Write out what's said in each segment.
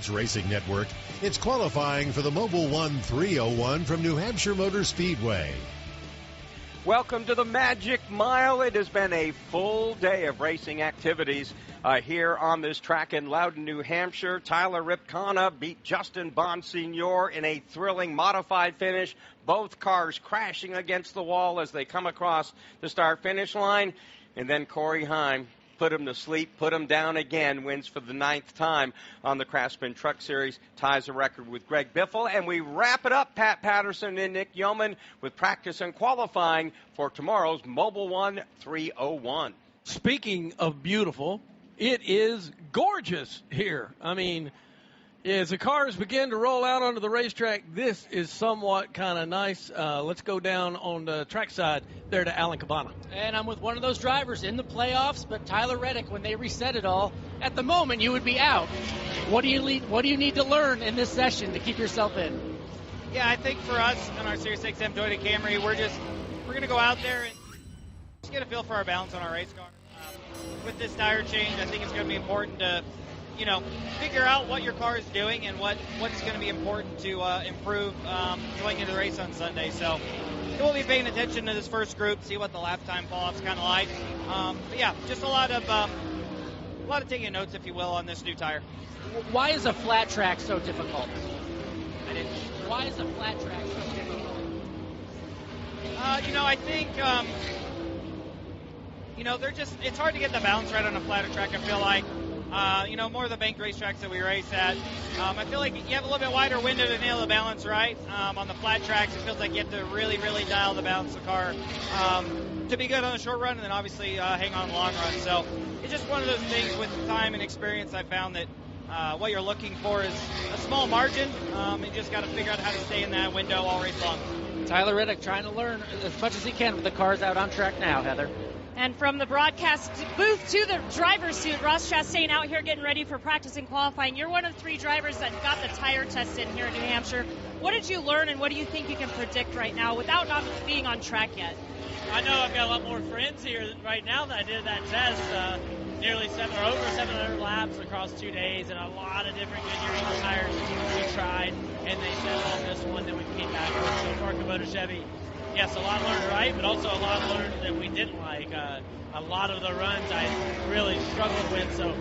Racing Network. It's qualifying for the Mobile 1 301 from New Hampshire Motor Speedway. Welcome to the Magic Mile. It has been a full day of racing activities here on this track in Loudon, New Hampshire. Tyler Ripcana beat Justin Bonsignor in a thrilling modified finish. Both cars crashing against the wall as they come across the start-finish line. And then Corey Heim put him to sleep, put him down again, wins for the 9th time on the Craftsman Truck Series, ties a record with Greg Biffle, and we wrap it up, Pat Patterson and Nick Yeoman, with practice and qualifying for tomorrow's Mobile 1 301. Speaking of beautiful, it is gorgeous here. I mean, as the cars begin to roll out onto the racetrack, this is somewhat kind of nice. Let's go down on the track side there to Alan Cabana. And I'm with one of those drivers in the playoffs, but Tyler Reddick, when they reset it all, at the moment you would be out. What do you need to learn in this session to keep yourself in? Yeah, I think for us on our Series 6M Toyota Camry, we're going to go out there and just get a feel for our balance on our race car. With this tire change, I think it's going to be important to figure out what your car is doing and what's going to be important to improve going into the race on Sunday. So we'll be paying attention to this first group, see what the lap time fall-off's kind of like. But yeah, just a lot of taking notes, if you will, on this new tire. Why is a flat track so difficult? Why is a flat track so difficult? I think it's hard to get the balance right on a flatter track. I feel like. More of the banked racetracks that we race at, I feel like you have a little bit wider window to nail the balance right. On the flat tracks, it feels like you have to really, really dial the balance of the car to be good on the short run, and then obviously hang on the long run. So it's just one of those things with time and experience. I found that what you're looking for is a small margin. You just got to figure out how to stay in that window all race long. Tyler Reddick trying to learn as much as he can with the cars out on track now, Heather. And from the broadcast booth to the driver's seat, Ross Chastain out here getting ready for practice and qualifying. You're one of 3 drivers that got the tire test in here in New Hampshire. What did you learn, and what do you think you can predict right now without not being on track yet? I know I've got a lot more friends here right now than I did that test. Nearly over 700 laps across 2 days, and a lot of different Goodyear tires we tried, and they settled on this one that we came back with. So far, Kubota Chevy. Yes, a lot learned right, but also a lot learned that we didn't like. A lot of the runs I really struggled with, so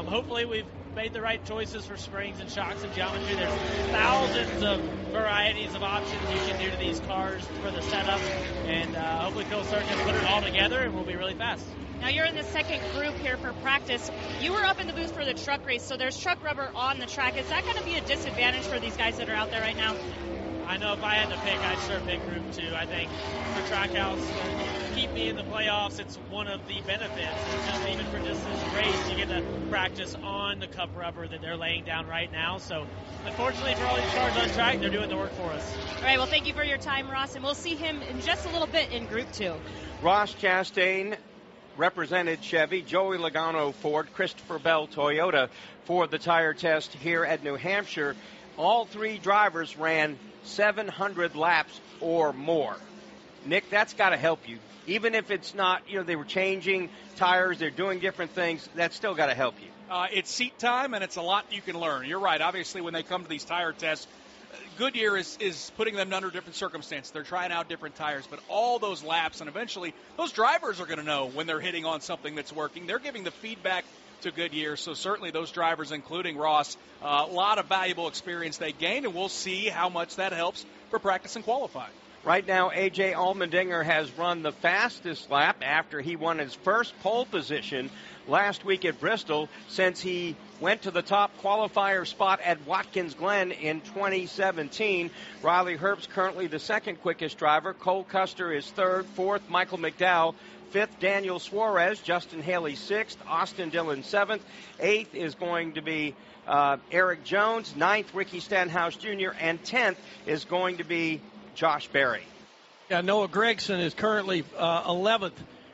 hopefully we've made the right choices for springs and shocks and geometry. There's thousands of varieties of options you can do to these cars for the setup, and hopefully Phil Circuit can put it all together and we'll be really fast. Now you're in the second group here for practice. You were up in the booth for the truck race, so there's truck rubber on the track. Is that going to be a disadvantage for these guys that are out there right now? I know if I had to pick, I'd sure pick Group 2. I think for Trackhouse, keep me in the playoffs, it's one of the benefits. It's just even for just this race, you get to practice on the Cup rubber that they're laying down right now. So, unfortunately for all these cars on track, they're doing the work for us. All right, well, thank you for your time, Ross, and we'll see him in just a little bit in Group 2. Ross Chastain represented Chevy, Joey Logano Ford, Christopher Bell Toyota for the tire test here at New Hampshire. All three drivers ran 700 laps or more. Nick, that's got to help you. Even if it's not, they were changing tires, they're doing different things, that's still got to help you. It's seat time, and it's a lot you can learn. You're right. Obviously, when they come to these tire tests, Goodyear is putting them under different circumstances. They're trying out different tires, but all those laps, and eventually those drivers are going to know when they're hitting on something that's working. They're giving the feedback to Goodyear, so certainly those drivers, including Ross, a lot of valuable experience they gained, and we'll see how much that helps for practice and qualifying. Right now, A.J. Allmendinger has run the fastest lap after he won his first pole position last week at Bristol since he went to the top qualifier spot at Watkins Glen in 2017. Riley Herbst's currently the second quickest driver. Cole Custer is third. Fourth, Michael McDowell. Fifth, Daniel Suarez. Justin Haley sixth. Austin Dillon seventh. Eighth is going to be Eric Jones. Ninth, Ricky Stenhouse Jr. And 10th is going to be Josh Berry. Yeah, Noah Gregson is currently 11th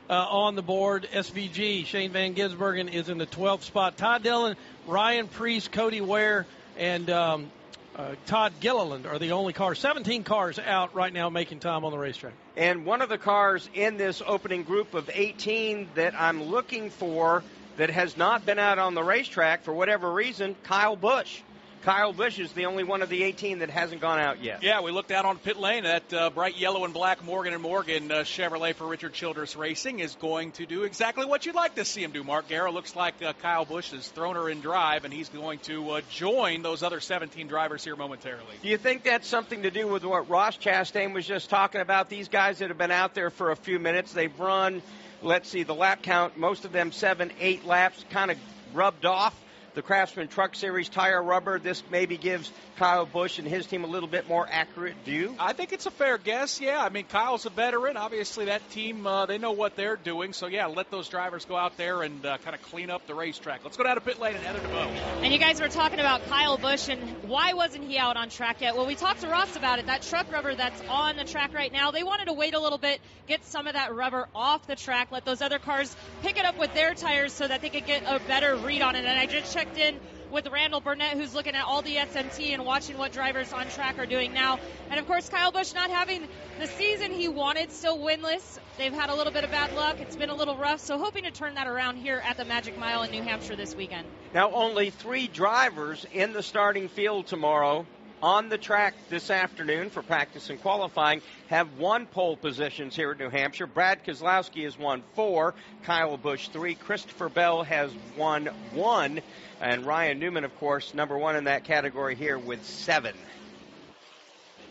on the board. SVG, Shane Van Gisbergen, is in the 12th spot. Todd Dillon, Ryan Preece, Cody Ware, and Todd Gilliland are the only cars. 17 cars out right now making time on the racetrack. And one of the cars in this opening group of 18 that I'm looking for that has not been out on the racetrack for whatever reason, Kyle Busch. Kyle Busch is the only one of the 18 that hasn't gone out yet. Yeah, we looked out on pit lane. That bright yellow and black Morgan & Morgan Chevrolet for Richard Childress Racing is going to do exactly what you'd like to see him do, Mark Garrow. Looks like Kyle Busch has thrown her in drive, and he's going to join those other 17 drivers here momentarily. Do you think that's something to do with what Ross Chastain was just talking about? These guys that have been out there for a few minutes, they've run, let's see, the lap count, most of them 7-8 laps, kind of rubbed off the Craftsman Truck Series tire rubber. This maybe gives Kyle Busch and his team a little bit more accurate view. I think it's a fair guess, yeah. I mean, Kyle's a veteran. Obviously, that team, they know what they're doing. So, yeah, let those drivers go out there and kind of clean up the racetrack. Let's go down to pit lane and Heather DeVoe. And you guys were talking about Kyle Busch and why wasn't he out on track yet? Well, we talked to Ross about it. That truck rubber that's on the track right now, they wanted to wait a little bit, get some of that rubber off the track, let those other cars pick it up with their tires so that they could get a better read on it. And I just checked in with Randall Burnett, who's looking at all the SMT and watching what drivers on track are doing now. And, of course, Kyle Busch not having the season he wanted, still winless. They've had a little bit of bad luck. It's been a little rough, so hoping to turn that around here at the Magic Mile in New Hampshire this weekend. Now, only 3 drivers in the starting field tomorrow on the track this afternoon for practice and qualifying have won pole positions here at New Hampshire. Brad Keselowski has won 4, Kyle Busch 3, Christopher Bell has won 1, and Ryan Newman, of course, number 1 in that category here with 7.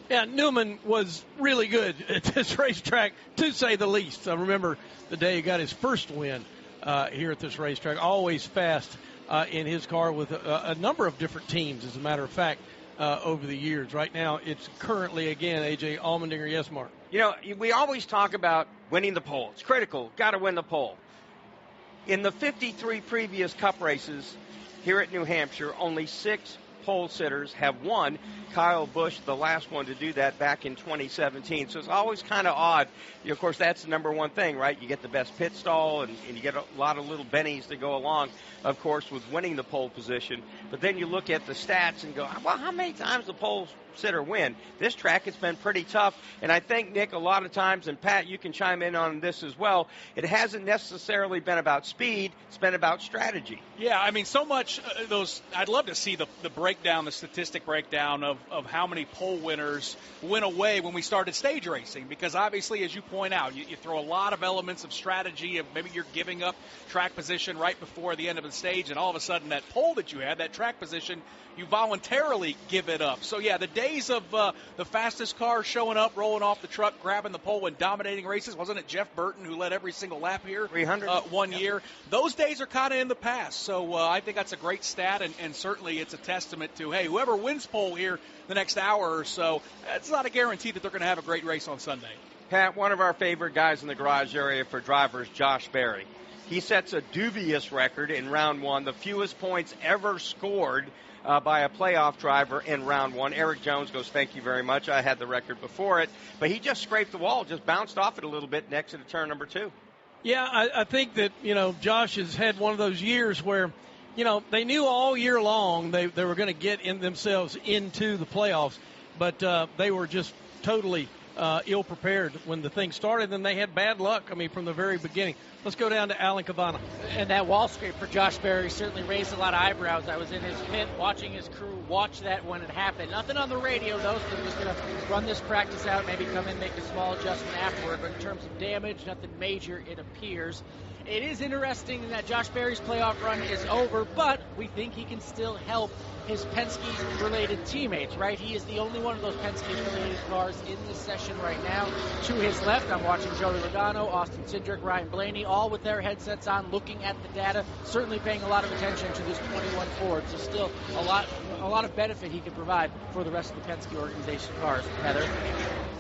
Yeah, Newman was really good at this racetrack, to say the least. I remember the day he got his first win here at this racetrack. Always fast in his car with a number of different teams, as a matter of fact, over the years. Right now, it's currently, again, A.J. Allmendinger. Yes, Mark? You know, we always talk about winning the pole. It's critical. Got to win the pole. In the 53 previous Cup races here at New Hampshire, only 6 pole sitters have won. Kyle Busch, the last one to do that back in 2017. So it's always kind of odd. Of course, that's the number one thing, right? You get the best pit stall, and you get a lot of little bennies to go along, of course, with winning the pole position. But then you look at the stats and go, well, how many times the pole sitter win? This track has been pretty tough. And I think, Nick, a lot of times, and Pat, you can chime in on this as well, it hasn't necessarily been about speed. It's been about strategy. Yeah, I mean, so much I'd love to see the breakdown, the statistic breakdown of how many pole winners went away when we started stage racing, because obviously, as you point out, you throw a lot of elements of strategy, of maybe you're giving up track position right before the end of the stage, and all of a sudden that pole that you had, that track position, you voluntarily give it up. So, yeah, the days of the fastest car showing up, rolling off the truck, grabbing the pole, and dominating races. Wasn't it Jeff Burton who led every single lap here 300 one year? Those days are kind of in the past. So I think that's a great stat, and certainly it's a testament to, hey, whoever wins pole here the next hour or so, it's not a guarantee that they're going to have a great race on Sunday. Pat, one of our favorite guys in the garage area for drivers, Josh Berry. He sets a dubious record in round one, the fewest points ever scored by a playoff driver in round one. Eric Jones goes, thank you very much. I had the record before it. But he just scraped the wall, just bounced off it a little bit next to the turn number 2. Yeah, I think that, Josh has had one of those years where, they knew all year long they were going to get themselves into the playoffs, but they were just totally ill-prepared when the thing started, and they had bad luck, from the very beginning. Let's go down to Alan Cavana. And that wall scrape for Josh Berry certainly raised a lot of eyebrows. I was in his pit watching his crew watch that when it happened. Nothing on the radio, though, so they're just going to run this practice out, maybe come in, make a small adjustment afterward. But in terms of damage, nothing major, it appears. It is interesting that Josh Berry's playoff run is over, but we think he can still help his Penske-related teammates, right? He is the only one of those Penske-related cars in this session right now. To his left, I'm watching Joey Logano, Austin Cindric, Ryan Blaney, all with their headsets on, looking at the data, certainly paying a lot of attention to this 21 Ford. So still a lot of benefit he can provide for the rest of the Penske organization cars. Heather?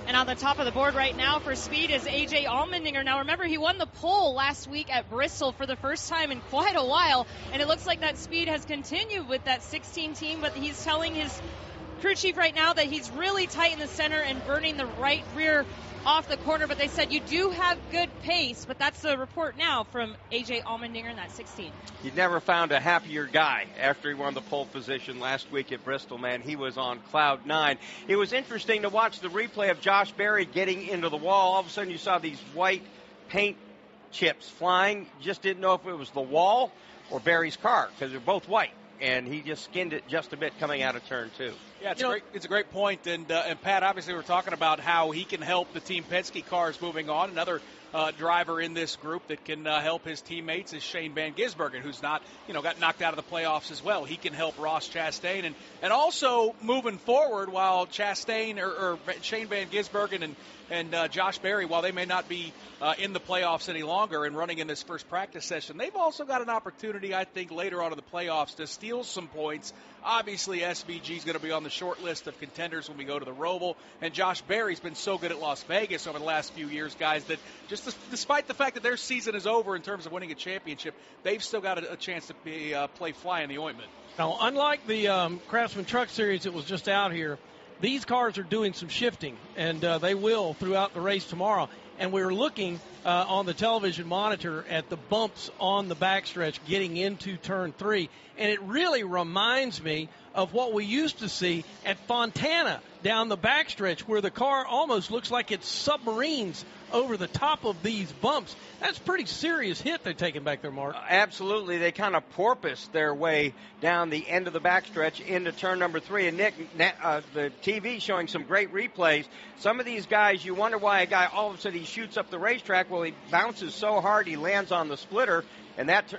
And on the top of the board right now for speed is A.J. Allmendinger. Now, remember, he won the pole last week at Bristol for the first time in quite a while, and it looks like that speed has continued with that 16 team, but he's telling his crew chief right now that he's really tight in the center and burning the right rear off the corner, but they said you do have good pace, but that's the report now from A.J. Allmendinger in that 16. You've never found a happier guy after he won the pole position last week at Bristol, man. He was on cloud 9. It was interesting to watch the replay of Josh Berry getting into the wall. All of a sudden you saw these white paint chips flying. You just didn't know if it was the wall or Berry's car because they're both white. And he just skinned it just a bit coming out of turn 2. Yeah, it's a great point. And Pat, obviously we're talking about how he can help the Team Penske cars moving on. Another driver in this group that can help his teammates is Shane Van Gisbergen, who's got knocked out of the playoffs as well. He can help Ross Chastain. And also moving forward, while Chastain or Shane Van Gisbergen and Josh Berry, while they may not be in the playoffs any longer and running in this first practice session, they've also got an opportunity, I think, later on in the playoffs to steal some points. Obviously, SVG is going to be on the short list of contenders when we go to the Roval, and Josh Berry's been so good at Las Vegas over the last few years, guys, that just despite the fact that their season is over in terms of winning a championship, they've still got a chance to play fly in the ointment. Now, unlike the Craftsman Truck Series that was just out here, these cars are doing some shifting, and they will throughout the race tomorrow. And we're looking on the television monitor at the bumps on the backstretch getting into turn 3. And it really reminds me of what we used to see at Fontana down the backstretch, where the car almost looks like it submarines over the top of these bumps. That's a pretty serious hit they're taking back there, Mark. Absolutely. They kind of porpoise their way down the end of the backstretch into turn number 3. And Nick, the TV showing some great replays. Some of these guys, you wonder why a guy all of a sudden he shoots up the racetrack. Well, he bounces so hard he lands on the splitter. And at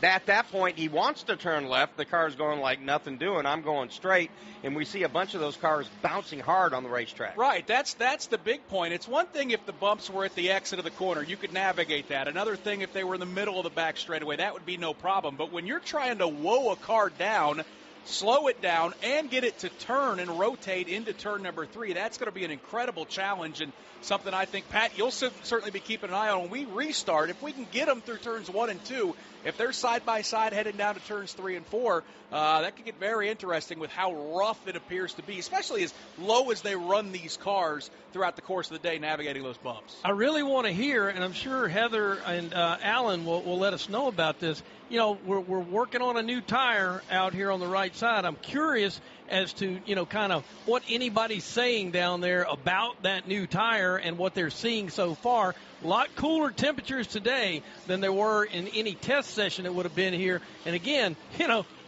that point, he wants to turn left. The car's going like nothing doing. I'm going straight. And we see a bunch of those cars bouncing hard on the racetrack. Right. That's the big point. It's one thing if the bumps were at the exit of the corner. You could navigate that. Another thing if they were in the middle of the back straightaway. That would be no problem. But when you're trying to woe a car down, slow it down, and get it to turn and rotate into turn number 3, that's going to be an incredible challenge and something I think, Pat, you'll certainly be keeping an eye on when we restart. If we can get them through turns 1 and 2, if they're side-by-side heading down to turns 3 and 4, that could get very interesting with how rough it appears to be, especially as low as they run these cars throughout the course of the day navigating those bumps. I really want to hear, and I'm sure Heather and Alan will let us know about this. You know, we're working on a new tire out here on the right side. I'm curious as to, kind of what anybody's saying down there about that new tire and what they're seeing so far. A lot cooler temperatures today than there were in any test session that would have been here. And again,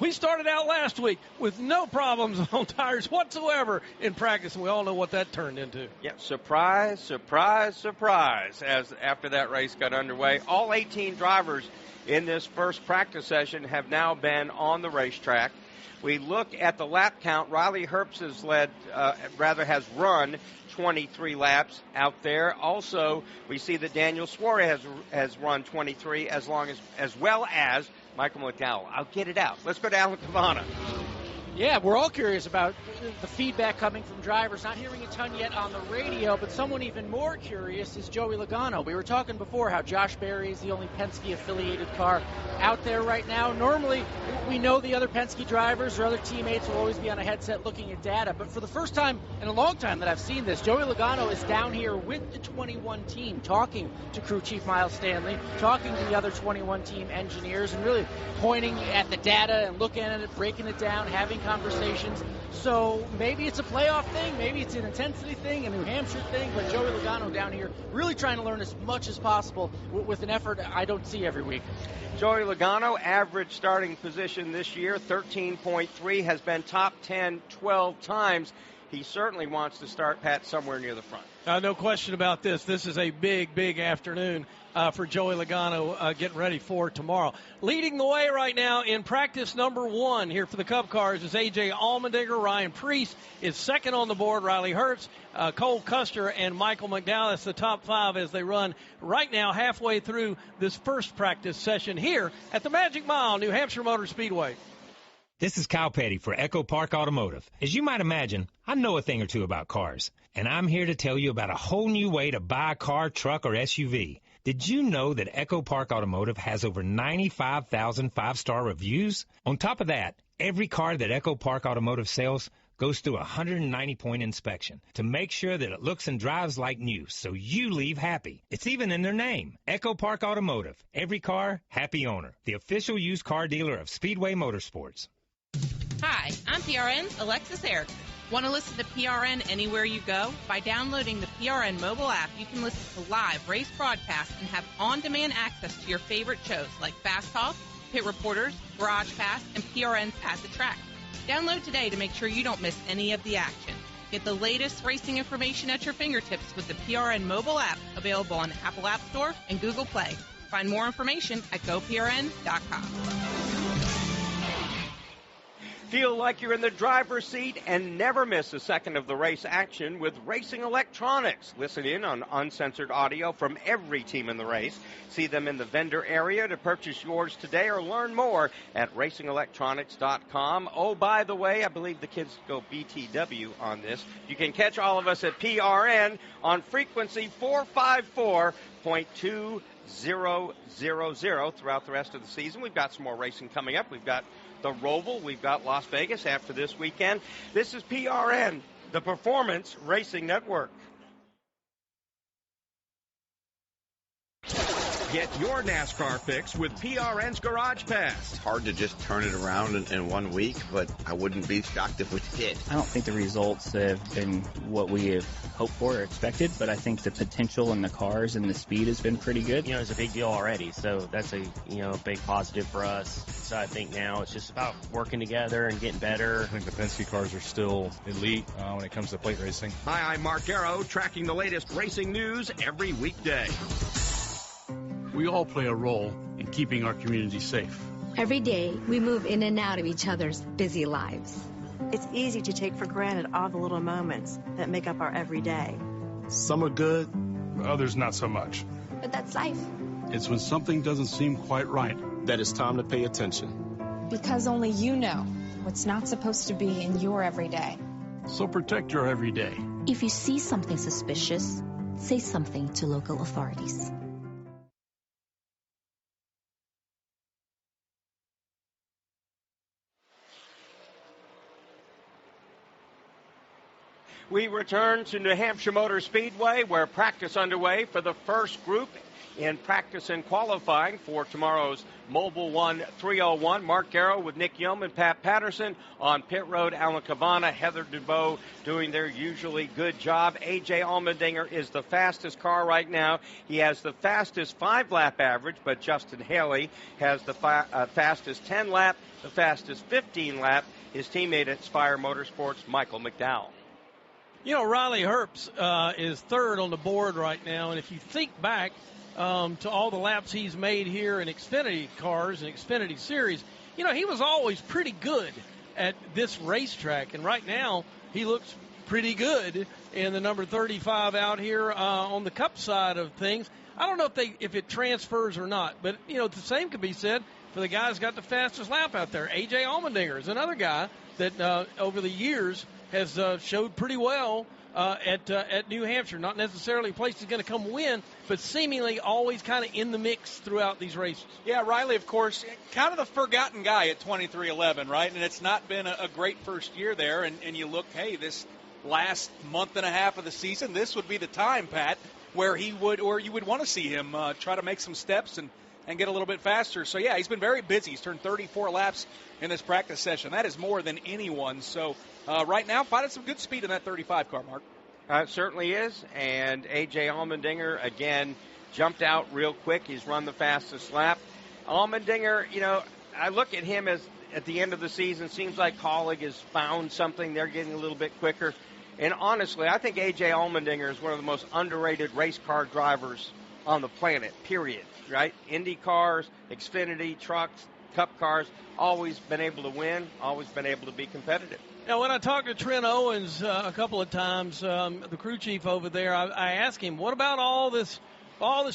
we started out last week with no problems on tires whatsoever in practice, and we all know what that turned into. Yeah, surprise, surprise, surprise, as after that race got underway. All 18 drivers in this first practice session have now been on the racetrack. We look at the lap count. Riley Herbst has run 23 laps out there. Also, we see that Daniel Suarez has run 23 as well as Michael McDowell. I'll get it out. Let's go to Alan Cavana. Yeah, we're all curious about the feedback coming from drivers. Not hearing a ton yet on the radio, but someone even more curious is Joey Logano. We were talking before how Josh Berry is the only Penske-affiliated car out there right now. Normally, we know the other Penske drivers or other teammates will always be on a headset looking at data, but for the first time in a long time that I've seen this, Joey Logano is down here with the 21 team, talking to crew chief Miles Stanley, talking to the other 21 team engineers, and really pointing at the data and looking at it, breaking it down, having conversations. So maybe it's a playoff thing, maybe it's an intensity thing, a New Hampshire thing, but Joey Logano down here really trying to learn as much as possible with an effort I don't see every week. Joey Logano, average starting position this year, 13.3, has been top 10 12 times. He certainly wants to start, Pat, somewhere near the front. No question about this. This is a big, big afternoon for Joey Logano getting ready for tomorrow. Leading the way right now in practice number 1 here for the Cup cars is A.J. Allmendinger. Ryan Preece is second on the board. Riley Herbst, Cole Custer, and Michael McDowell. That's the top 5 as they run right now halfway through this first practice session here at the Magic Mile, New Hampshire Motor Speedway. This is Kyle Petty for Echo Park Automotive. As you might imagine, I know a thing or two about cars, and I'm here to tell you about a whole new way to buy a car, truck, or SUV. Did you know that Echo Park Automotive has over 95,000 5-star reviews? On top of that, every car that Echo Park Automotive sells goes through a 190-point inspection to make sure that it looks and drives like new, so you leave happy. It's even in their name, Echo Park Automotive. Every car, happy owner. The official used car dealer of Speedway Motorsports. Hi, I'm PRN's Alexis Erickson. Want to listen to PRN anywhere you go? By downloading the PRN mobile app, you can listen to live race broadcasts and have on-demand access to your favorite shows like Fast Talk, Pit Reporters, Garage Pass, and PRN's At the Track. Download today to make sure you don't miss any of the action. Get the latest racing information at your fingertips with the PRN mobile app, available on the Apple App Store and Google Play. Find more information at goprn.com. Feel like you're in the driver's seat and never miss a second of the race action with Racing Electronics. Listen in on uncensored audio from every team in the race. See them in the vendor area to purchase yours today or learn more at racingelectronics.com. Oh, by the way, I believe the kids go BTW on this. You can catch all of us at PRN on frequency 454.2000 throughout the rest of the season. We've got some more racing coming up. We've got the Roval. We've got Las Vegas after this weekend. This is PRN, the Performance Racing Network. Get your NASCAR fix with PRN's Garage Pass. It's hard to just turn it around in 1 week, but I wouldn't be shocked if we did. I don't think the results have been what we have hoped for or expected, but I think the potential in the cars and the speed has been pretty good. You know, it's a big deal already, so that's a big positive for us. So I think now it's just about working together and getting better. I think the Penske cars are still elite when it comes to plate racing. Hi, I'm Mark Arrow, tracking the latest racing news every weekday. We all play a role in keeping our community safe. Every day, we move in and out of each other's busy lives. It's easy to take for granted all the little moments that make up our everyday. Some are good, others not so much. But that's life. It's when something doesn't seem quite right that it's time to pay attention. Because only you know what's not supposed to be in your everyday. So protect your everyday. If you see something suspicious, say something to local authorities. We return to New Hampshire Motor Speedway, where practice underway for the first group in practice and qualifying for tomorrow's Mobile One 301. Mark Garrow with Nick Yeoman, Pat Patterson on pit road. Alan Cavana, Heather Dubois doing their usually good job. A.J. Allmendinger is the fastest car right now. He has the fastest 5-lap average, but Justin Haley has the fastest 10-lap, the fastest 15-lap. His teammate at Spire Motorsports, Michael McDowell. You know, Riley Herbst is third on the board right now, and if you think back to all the laps he's made here in Xfinity cars and Xfinity Series, you know, he was always pretty good at this racetrack. And right now, he looks pretty good in the number 35 out here on the Cup side of things. I don't know if it transfers or not, but, the same could be said for the guy who's got the fastest lap out there. A.J. Allmendinger is another guy that over the years has showed pretty well at New Hampshire. Not necessarily a place he's going to come win, but seemingly always kind of in the mix throughout these races. Yeah, Riley, of course, kind of the forgotten guy at 23-11, right? And it's not been a great first year there. And you look, hey, this last month and a half of the season, this would be the time, Pat, where you would want to see him try to make some steps and get a little bit faster. So, yeah, he's been very busy. He's turned 34 laps in this practice session. That is more than anyone. So, right now, finding some good speed in that 35 car, Mark. It certainly is. And A.J. Allmendinger, again, jumped out real quick. He's run the fastest lap. Allmendinger, I look at him as at the end of the season, seems like Colleague has found something. They're getting a little bit quicker. And honestly, I think A.J. Allmendinger is one of the most underrated race car drivers on the planet, period, right? Indy cars, Xfinity, trucks, Cup cars, always been able to win, always been able to be competitive. Now, when I talked to Trent Owens a couple of times, the crew chief over there, I asked him, what about all this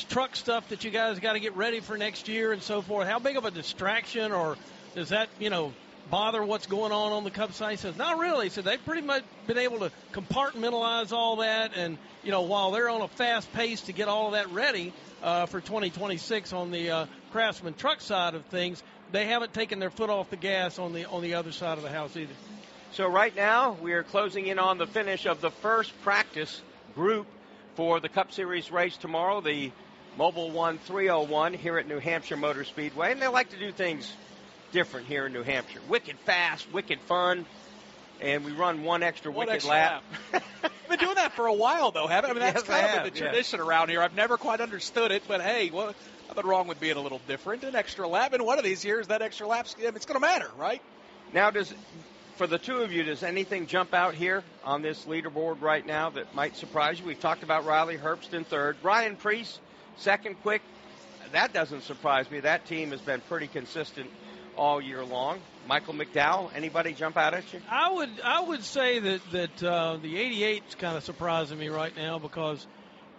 truck stuff that you guys got to get ready for next year and so forth? How big of a distraction, or does that, bother what's going on the Cup side? He says, not really. He said they've pretty much been able to compartmentalize all that, and, while they're on a fast pace to get all of that ready for 2026 on the Craftsman truck side of things, they haven't taken their foot off the gas on the other side of the house either. So right now we are closing in on the finish of the first practice group for the Cup Series race tomorrow, the Mobile One 301 here at New Hampshire Motor Speedway. And they like to do things different here in New Hampshire. Wicked fast, wicked fun, and we run one extra lap. We've been doing that for a while, though, haven't we? I mean, that's yes, kind of been the tradition around here. I've never quite understood it, but hey, nothing wrong with being a little different. An extra lap, and one of these years, that extra lap's it's going to matter, right? Now, for the two of you, does anything jump out here on this leaderboard right now that might surprise you? We've talked about Riley Herbst in third. Ryan Preece, second quick. That doesn't surprise me. That team has been pretty consistent all year long. Michael McDowell, anybody jump out at you? I would say that the 88's kind of surprising me right now, because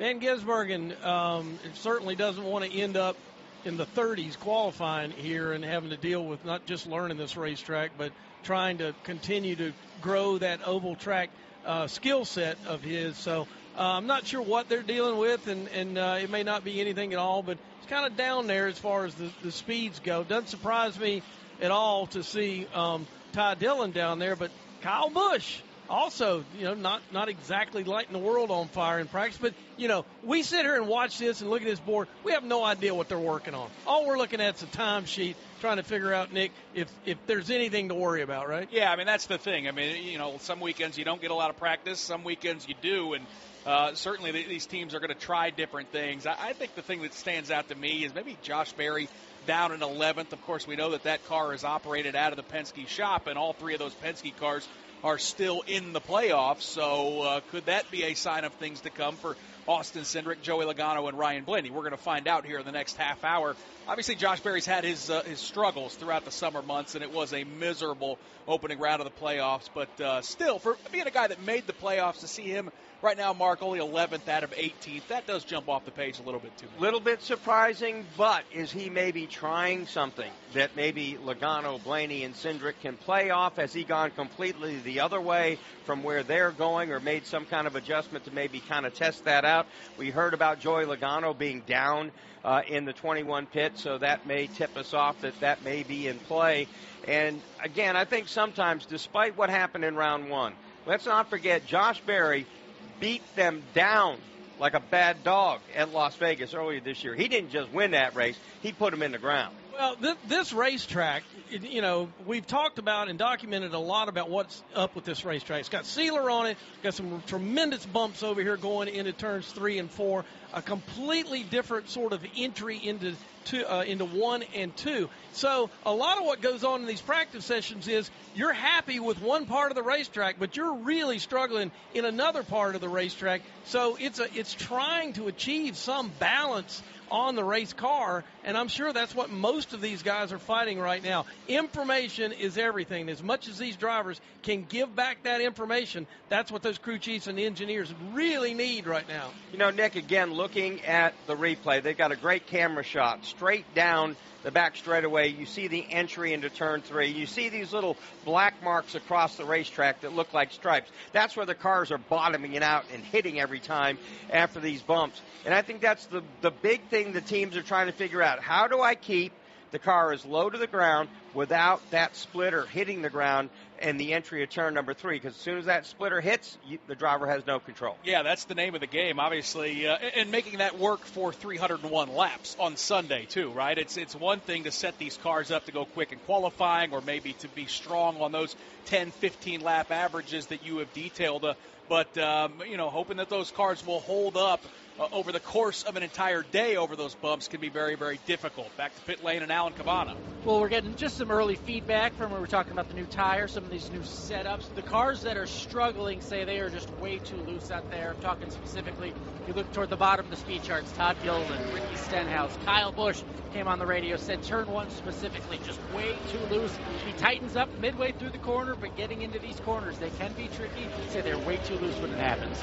Van Gisbergen certainly doesn't want to end up in the 30s qualifying here and having to deal with not just learning this racetrack, but trying to continue to grow that oval track skill set of his. So I'm not sure what they're dealing with, and it may not be anything at all, but it's kind of down there as far as the speeds go. Doesn't surprise me at all to see Ty Dillon down there, but Kyle Busch also, not exactly lighting the world on fire in practice, but, we sit here and watch this and look at this board. We have no idea what they're working on. All we're looking at is a timesheet, trying to figure out, Nick, if there's anything to worry about, right? Yeah, I mean, that's the thing. I mean, some weekends you don't get a lot of practice, some weekends you do, and certainly these teams are going to try different things. I think the thing that stands out to me is maybe Josh Berry down in 11th. Of course, we know that car is operated out of the Penske shop, and all three of those Penske cars are still in the playoffs. So could that be a sign of things to come for Austin Cindric, Joey Logano, and Ryan Blaney? We're going to find out here in the next half hour. Obviously, Josh Berry's had his struggles throughout the summer months, and it was a miserable opening round of the playoffs. But still, for being a guy that made the playoffs, to see him right now, Mark, only 11th out of 18th, that does jump off the page a little bit too much. A little bit surprising, but is he maybe trying something that maybe Logano, Blaney, and Cindric can play off? Has he gone completely the other way from where they're going, or made some kind of adjustment to maybe kind of test that out? We heard about Joey Logano being down in the 21 pit, so that may tip us off that may be in play. And again, I think sometimes, despite what happened in round one, let's not forget Josh Berry beat them down like a bad dog at Las Vegas earlier this year. He didn't just win that race, he put them in the ground. Well, this racetrack, we've talked about and documented a lot about what's up with this racetrack. It's got sealer on it, got some tremendous bumps over here going into turns 3 and 4, a completely different sort of entry into 1 and 2. So a lot of what goes on in these practice sessions is you're happy with one part of the racetrack, but you're really struggling in another part of the racetrack. So it's trying to achieve some balance on the race car, and I'm sure that's what most most of these guys are fighting right now. Information is everything. As much as these drivers can give back that information, that's what those crew chiefs and the engineers really need right now. You know, Nick, again, looking at the replay, they've got a great camera shot straight down the back straightaway. You see the entry into turn 3. You see these little black marks across the racetrack that look like stripes. That's where the cars are bottoming it out and hitting every time after these bumps. And I think that's the big thing the teams are trying to figure out. How do I keep the car as low to the ground without that splitter hitting the ground and the entry of turn number 3? Because as soon as that splitter hits, the driver has no control. Yeah, that's the name of the game, obviously, and making that work for 301 laps on Sunday, too, right? It's one thing to set these cars up to go quick in qualifying or maybe to be strong on those 10, 15-lap averages that you have detailed, but hoping that those cars will hold up over the course of an entire day over those bumps can be very, very difficult. Back to pit lane and Alan Cabana. Well, we're getting just some early feedback from when we're talking about the new tires, some of these new setups. The cars that are struggling say they are just way too loose out there. I'm talking specifically, if you look toward the bottom of the speed charts, Todd Gilliland, Ricky Stenhouse, Kyle Busch came on the radio, said turn 1 specifically, just way too loose. He tightens up midway through the corner, but getting into these corners, they can be tricky. Say they're way too loose when it happens.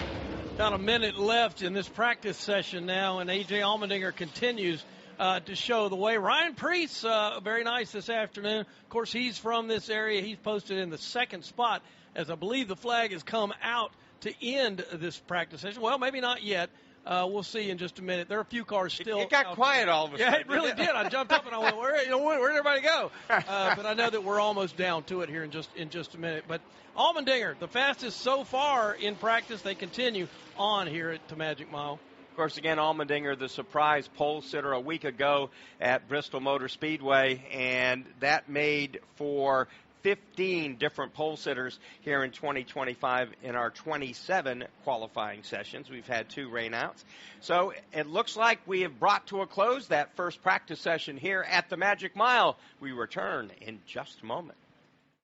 About a minute left in this practice session now, and A.J. Allmendinger continues to show the way. Ryan Preece, very nice this afternoon. Of course, he's from this area. He's posted in the second spot, as I believe the flag has come out to end this practice session. Well, maybe not yet. We'll see in just a minute. There are a few cars still. It got quiet all of a sudden. Yeah, it really did. I jumped up and I went, where'd everybody go? But I know that we're almost down to it here in just a minute. But Allmendinger, the fastest so far in practice. They continue on here at the Magic Mile. Of course, again, Allmendinger, the surprise pole sitter a week ago at Bristol Motor Speedway, and that made for 15 different pole sitters here in 2025 in our 27 qualifying sessions. We've had 2 rainouts. So it looks like we have brought to a close that first practice session here at the Magic Mile. We return in just a moment.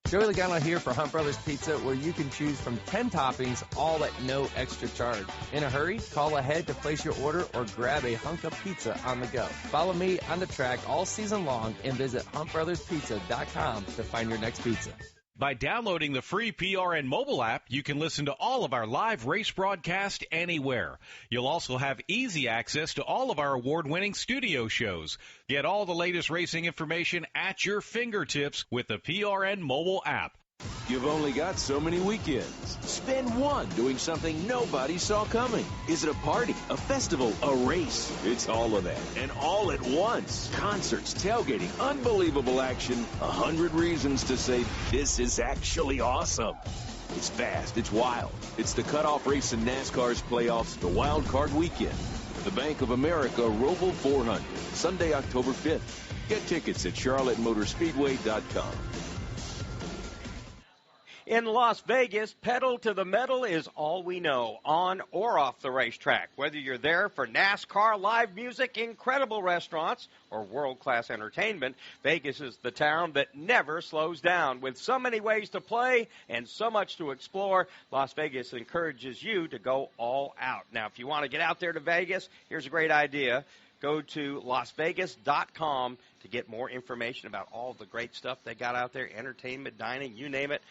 Joey Logano here for Hunt Brothers Pizza, where you can choose from 10 toppings, all at no extra charge. In a hurry, call ahead to place your order or grab a hunk of pizza on the go. Follow me on the track all season long and visit huntbrotherspizza.com to find your next pizza. By downloading the free PRN mobile app, you can listen to all of our live race broadcast anywhere. You'll also have easy access to all of our award-winning studio shows. Get all the latest racing information at your fingertips with the PRN mobile app. You've only got so many weekends. Spend one doing something nobody saw coming. Is it a party, a festival, a race? It's all of that, and all at once. Concerts, tailgating, unbelievable action, 100 reasons to say this is actually awesome. It's fast, it's wild. It's the cutoff race in NASCAR's playoffs, the Wild Card Weekend. The Bank of America Roval 400, Sunday, October 5th. Get tickets at charlottemotorspeedway.com. In Las Vegas, pedal to the metal is all we know, on or off the racetrack. Whether you're there for NASCAR, live music, incredible restaurants, or world-class entertainment, Vegas is the town that never slows down. With so many ways to play and so much to explore, Las Vegas encourages you to go all out. Now, if you want to get out there to Vegas, here's a great idea. Go to lasvegas.com to get more information about all the great stuff they got out there, entertainment, dining, you name it.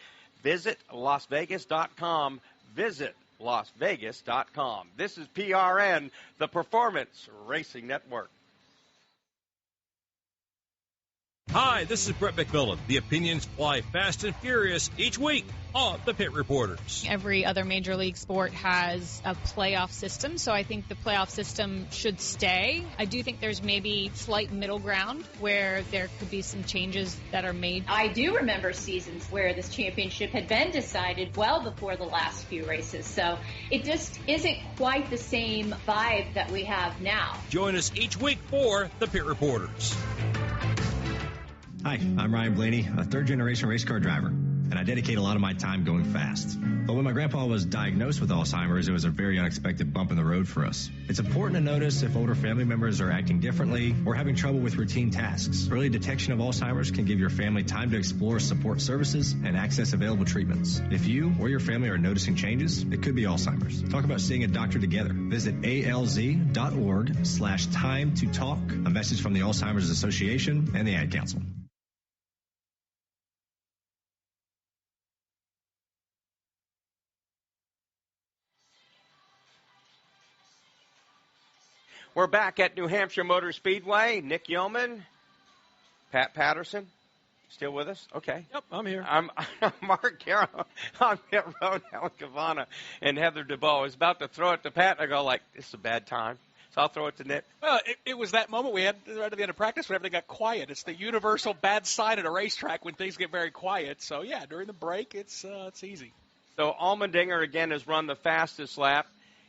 Visit lasvegas.com. Visit lasvegas.com. This is PRN, the Performance Racing Network. Hi, this is Brett McMillan. The opinions fly fast and furious each week on the Pit Reporters. Every other major league sport has a playoff system, so I think the playoff system should stay. I do think there's maybe slight middle ground where there could be some changes that are made. I do remember seasons where this championship had been decided well before the last few races, so it just isn't quite the same vibe that we have now. Join us each week for the Pit Reporters. Hi, I'm Ryan Blaney, a third-generation race car driver. and I dedicate a lot of my time going fast. But when my grandpa was diagnosed with Alzheimer's, it was a very unexpected bump in the road for us. It's important to notice if older family members are acting differently or having trouble with routine tasks. Early detection of Alzheimer's can give your family time to explore support services and access available treatments. If you or your family are noticing changes, it could be Alzheimer's. Talk about seeing a doctor together. Visit alz.org/time to talk. A message from the Alzheimer's Association and the Ad Council. We're back at New Hampshire Motor Speedway. Nick Yeoman, Pat Patterson, still with us? Okay. Yep, I'm here. I'm Mark Carroll on pit road, Helen Cavana, and Heather DeBow. I was about to throw it to Pat, and I go like, this is a bad time. So I'll throw it to Nick. Well, it was that moment we had right at the end of practice when everything got quiet. It's the universal bad sign at a racetrack when things get very quiet. So, yeah, during the break, it's easy. So Allmendinger, again, has run the fastest lap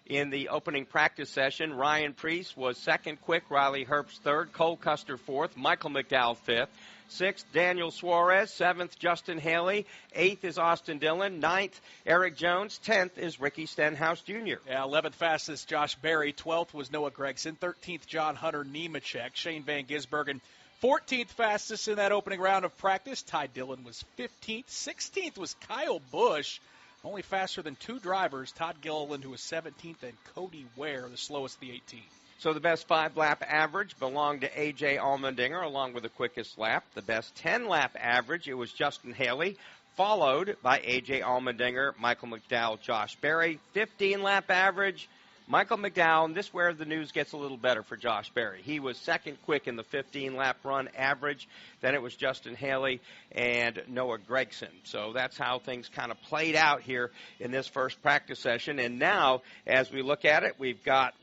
in the opening practice session. Ryan Preece was second quick, Riley Herbst third, Cole Custer fourth, Michael McDowell fifth, sixth, Daniel Suarez, seventh, Justin Haley, eighth is Austin Dillon, ninth, Eric Jones, 10th is Ricky Stenhouse Jr. Yeah, 11th fastest, Josh Berry, 12th was Noah Gregson, 13th, John Hunter Nemechek, Shane Van Gisbergen, 14th fastest in that opening round of practice. Ty Dillon was 15th, 16th was Kyle Busch. Only faster than two drivers, Todd Gilliland, who was 17th, and Cody Ware, the slowest of the 18. So the best 5-lap average belonged to A.J. Allmendinger, along with the quickest lap. The best 10-lap average, it was Justin Haley, followed by A.J. Allmendinger, Michael McDowell, Josh Berry. 15-lap average, Michael McDowell, and this is where the news gets a little better for Josh Berry. He was second quick in the 15-lap run average. Then it was Justin Haley and Noah Gregson. So that's how things kind of played out here in this first practice session. And now, as we look at it, we've got,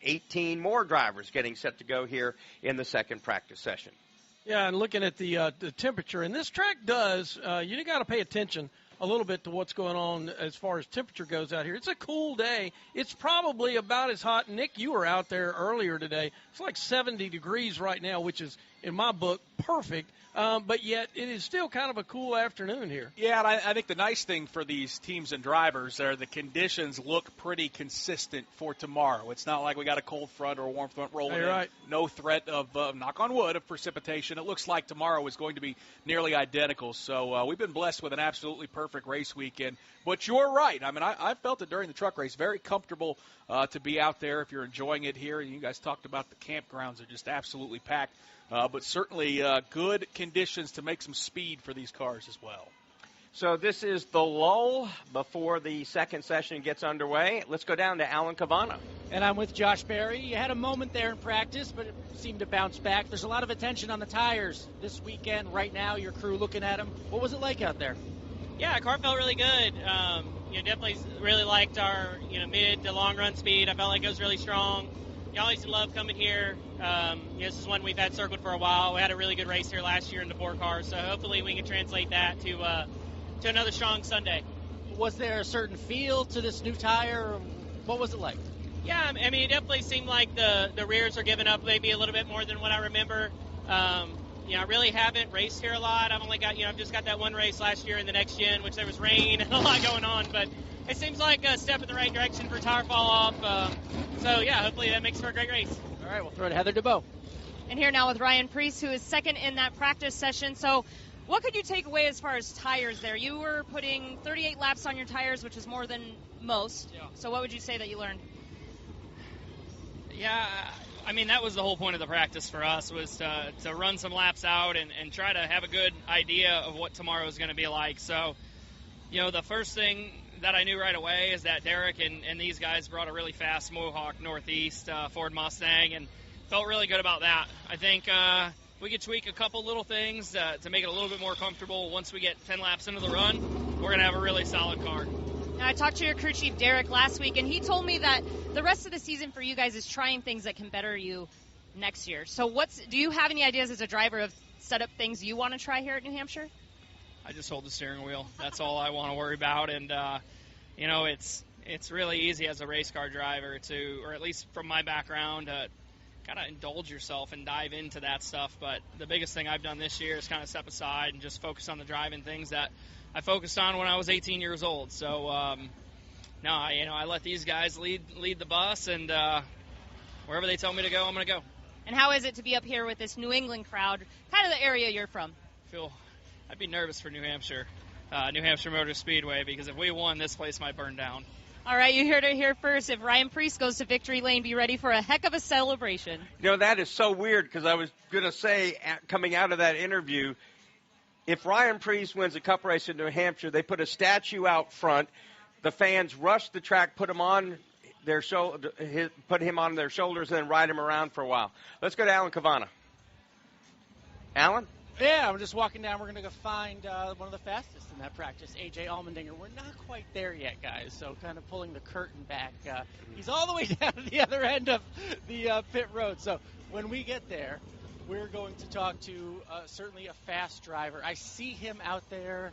18 more drivers getting set to go here in the second practice session. Yeah, and looking at the temperature, and this track does, you got to pay attention a little bit to what's going on as far as temperature goes out here. It's a cool day. It's probably about as hot. Nick, you were out there earlier today. It's like 70 degrees right now, which is, in my book, perfect. But yet it is still kind of a cool afternoon here. Yeah, and I think the nice thing for these teams and drivers are the conditions look pretty consistent for tomorrow. It's not like we got a cold front or a warm front rolling in. Right. No threat of, knock on wood, of precipitation. It looks like tomorrow is going to be nearly identical. So we've been blessed with an absolutely perfect race weekend. But you're right. I mean, I felt it during the truck race. Very comfortable to be out there if you're enjoying it here. You guys talked about the campgrounds are just absolutely packed. But certainly good conditions to make some speed for these cars as well. So this is the lull before the second session gets underway. Let's go down to Alan Cavana. And I'm with Josh Berry. You had a moment there in practice, but it seemed to bounce back. There's a lot of attention on the tires this weekend. Right now, your crew looking at them. What was it like out there? Yeah, car felt really good. Definitely really liked our mid to long run speed. I felt like it was really strong. Y'all used to love coming here. This is one we've had circled for a while. We had a really good race here last year in the 4 cars, so hopefully we can translate that to another strong Sunday. Was there a certain feel to this new tire? What was it like? Yeah, I mean, it definitely seemed like the rears are giving up maybe a little bit more than what I remember. I really haven't raced here a lot. I've only got, I've just got that one race last year in the next gen, which there was rain and a lot going on, but it seems like a step in the right direction for tire fall off. So, yeah, hopefully that makes for a great race. All right, we'll throw it to Heather DeBow. And here now with Ryan Preece, who is second in that practice session. So what could you take away as far as tires there? You were putting 38 laps on your tires, which is more than most. Yeah. So what would you say that you learned? Yeah, I mean, that was the whole point of the practice for us, was to run some laps out and try to have a good idea of what tomorrow is going to be like. So, the first thing that I knew right away is that Derek and these guys brought a really fast Mohawk Northeast Ford Mustang, and felt really good about that. I think we could tweak a couple little things to make it a little bit more comfortable. Once we get 10 laps into the run, we're going to have a really solid car. Now, I talked to your crew chief, Derek, last week, and he told me that the rest of the season for you guys is trying things that can better you next year. So do you have any ideas as a driver of setup things you want to try here at New Hampshire? I just hold the steering wheel. That's all I want to worry about. And, it's really easy as a race car driver to, or at least from my background, kind of indulge yourself and dive into that stuff. But the biggest thing I've done this year is kind of step aside and just focus on the driving things that I focused on when I was 18 years old. So, I let these guys lead the bus, and wherever they tell me to go, I'm going to go. And how is it to be up here with this New England crowd, kind of the area you're from? I'd be nervous for New Hampshire Motor Speedway, because if we won, this place might burn down. All right, you heard it here first. If Ryan Preece goes to victory lane, be ready for a heck of a celebration. That is so weird, because I was going to say, coming out of that interview, if Ryan Preece wins a cup race in New Hampshire, they put a statue out front. The fans rush the track, put him on their shoulders, and then ride him around for a while. Let's go to Alan Cavana. Alan? Yeah, I'm just walking down. We're going to go find one of the fastest in that practice, A.J. Allmendinger. We're not quite there yet, guys, so kind of pulling the curtain back. He's all the way down to the other end of the pit road. So when we get there, we're going to talk to certainly a fast driver. I see him out there.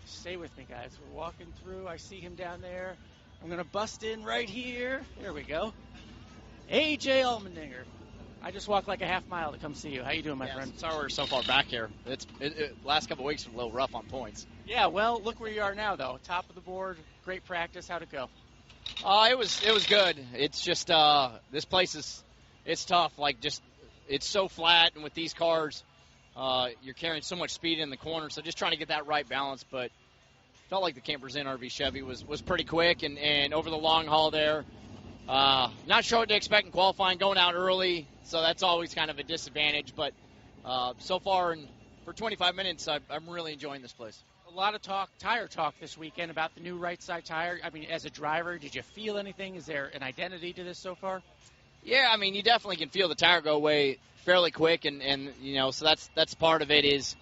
Stay with me, guys. We're walking through. I see him down there. I'm going to bust in right here. There we go. A.J. Allmendinger. I just walked like a half mile to come see you. How you doing, my friend? Sorry we're so far back here. Last couple of weeks were a little rough on points. Yeah, well, look where you are now, though. Top of the board, great practice. How'd it go? It was good. It's just this place it's tough. It's so flat, and with these cars, you're carrying so much speed in the corner. So just trying to get that right balance. But felt like the Campers Inn RV Chevy was pretty quick, and over the long haul there. Not sure what to expect in qualifying, going out early, so that's always kind of a disadvantage. But so far, for 25 minutes, I'm really enjoying this place. A lot of tire talk this weekend about the new right side tire. I mean, as a driver, did you feel anything? Is there an identity to this so far? Yeah, I mean, you definitely can feel the tire go away fairly quick, and so that's part of it, is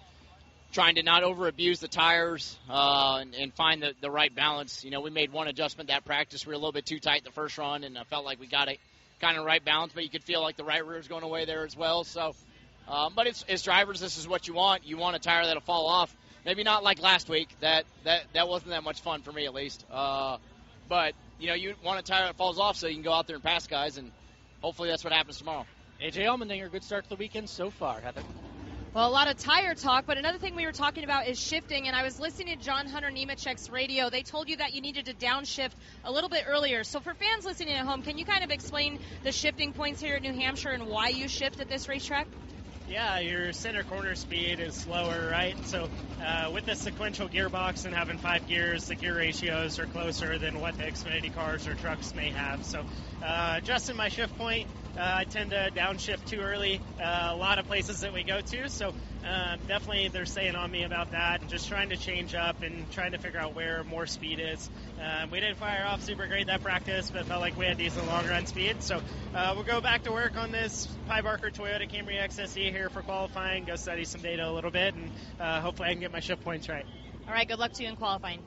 trying to not over-abuse the tires and find the right balance. We made one adjustment that practice. We were a little bit too tight the first run, and I felt like we got it kind of right balance, but you could feel like the right rear is going away there as well. So, but as drivers, this is what you want. You want a tire that'll fall off. Maybe not like last week. That wasn't that much fun for me, at least. But, you want a tire that falls off so you can go out there and pass guys, and hopefully that's what happens tomorrow. A.J. Allmendinger, good start to the weekend so far, Heather. Well, a lot of tire talk, but another thing we were talking about is shifting, and I was listening to John Hunter Nemechek's radio. They told you that you needed to downshift a little bit earlier. So for fans listening at home, can you kind of explain the shifting points here at New Hampshire and why you shift at this racetrack? Yeah, your center corner speed is slower, right? So with the sequential gearbox and having 5 gears, the gear ratios are closer than what the Xfinity cars or trucks may have. So adjusting my shift point, I tend to downshift too early a lot of places that we go to. So definitely they're staying on me about that and just trying to change up and trying to figure out where more speed is. We didn't fire off super great that practice, but felt like we had decent long-run speed. So we'll go back to work on this Pi Barker Toyota Camry XSE here for qualifying, go study some data a little bit, and hopefully I can get my shift points right. All right, good luck to you in qualifying.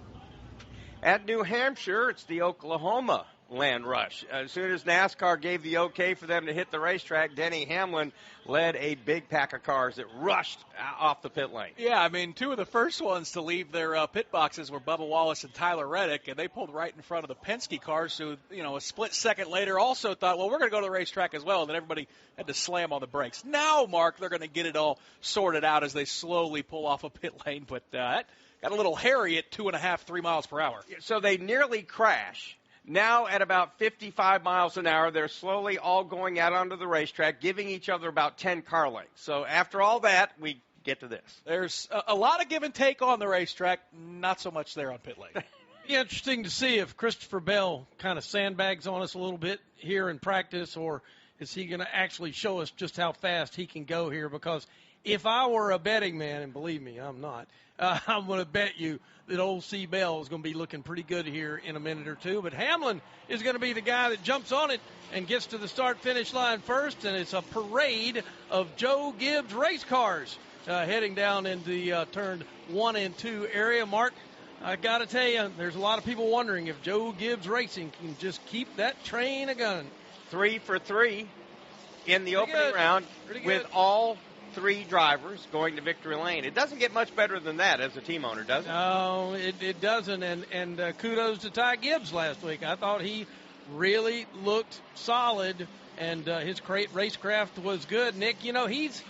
At New Hampshire, it's the Oklahoma Land Rush. As soon as NASCAR gave the okay for them to hit the racetrack, Denny Hamlin led a big pack of cars that rushed off the pit lane. Yeah, I mean, 2 of the first ones to leave their pit boxes were Bubba Wallace and Tyler Reddick, and they pulled right in front of the Penske cars, who, a split second later also thought, well, we're going to go to the racetrack as well, and then everybody had to slam on the brakes. Now, Mark, they're going to get it all sorted out as they slowly pull off a pit lane, but that got a little hairy at 2.5, 3 miles per hour. So they nearly crash. Now at about 55 miles an hour, they're slowly all going out onto the racetrack, giving each other about 10 car lengths. So after all that, we get to this. There's a lot of give and take on the racetrack, not so much there on pit lane. Be interesting to see if Christopher Bell kind of sandbags on us a little bit here in practice, or is he going to actually show us just how fast he can go here? Because if I were a betting man, and believe me, I'm not, I'm going to bet you that old C. Bell is going to be looking pretty good here in a minute or two. But Hamlin is going to be the guy that jumps on it and gets to the start-finish line first, and it's a parade of Joe Gibbs race cars heading down in the turn 1 and 2 area. Mark, I got to tell you, there's a lot of people wondering if Joe Gibbs Racing can just keep that train a gun. 3 for 3 in the opening round with all 3 drivers going to victory lane. It doesn't get much better than that as a team owner, does it? No, it doesn't. And kudos to Ty Gibbs last week. I thought he really looked solid and his racecraft was good. Nick, you know, he's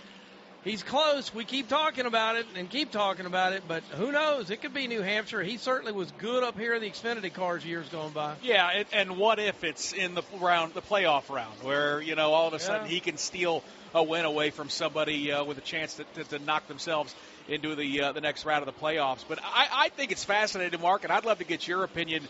close. We keep talking about it, but who knows? It could be New Hampshire. He certainly was good up here in the Xfinity cars years going by. Yeah, and what if it's in the playoff round, where, you know, all of a sudden he can steal a win away from somebody with a chance to knock themselves into the next round of the playoffs. But I think it's fascinating, Mark, and I'd love to get your opinion.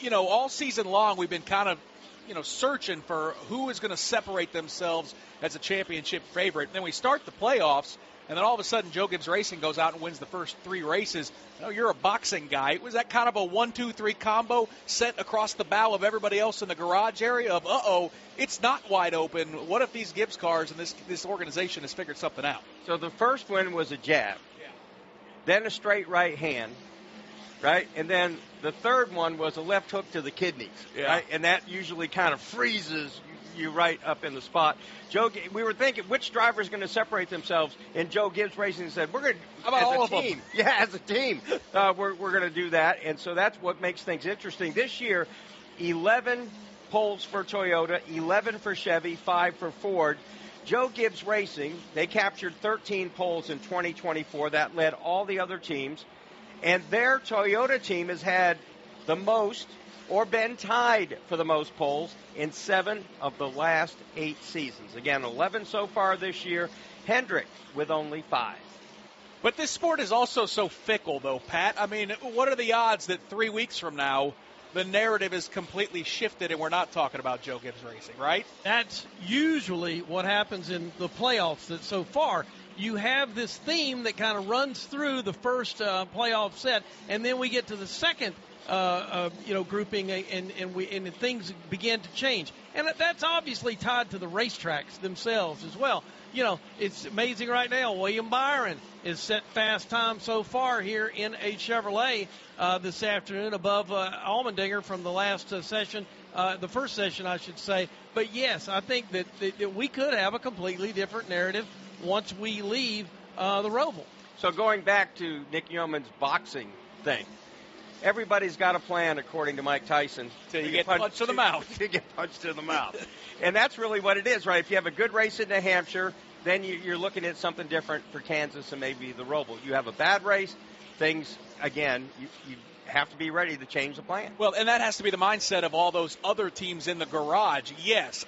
You know, all season long we've been kind of, you know, searching for who is going to separate themselves as a championship favorite. And then we start the playoffs, and then all of a sudden Joe Gibbs Racing goes out and wins the first 3 races. You know, you're a boxing guy. Was that kind of a 1-2-3 combo set across the bow of everybody else in the garage area of, it's not wide open. What if these Gibbs cars and this organization has figured something out? So the first win was a jab, then a straight right hand, right? And then the third one was a left hook to the kidneys, right? And that usually kind of freezes you right up in the spot. We were thinking which driver is going to separate themselves, and Joe Gibbs Racing said, we're going to, how about all of them? Yeah, as a team, we're going to do that. And so that's what makes things interesting. This year, 11 poles for Toyota, 11 for Chevy, 5 for Ford. Joe Gibbs Racing, they captured 13 poles in 2024. That led all the other teams. And their Toyota team has had the most or been tied for the most poles in 7 of the last 8 seasons. Again, 11 so far this year. Hendrick with only 5. But this sport is also so fickle, though, Pat. I mean, what are the odds that 3 weeks from now the narrative is completely shifted and we're not talking about Joe Gibbs Racing, right? That's usually what happens in the playoffs. That so far you have this theme that kind of runs through the first playoff set, and then we get to the second grouping, and things begin to change. And that's obviously tied to the racetracks themselves as well. You know, it's amazing right now. William Byron is set fast time so far here in a Chevrolet this afternoon above Allmendinger from the last session, the first session, I should say. But, yes, I think that we could have a completely different narrative once we leave the Roval. So going back to Nick Yeoman's boxing thing, everybody's got a plan, according to Mike Tyson. To get punched to the mouth. To get punched to the mouth. And that's really what it is, right? If you have a good race in New Hampshire, then you're looking at something different for Kansas and maybe the Roval. You have a bad race, things, again, you have to be ready to change the plan. Well, and that has to be the mindset of all those other teams in the garage. Yes,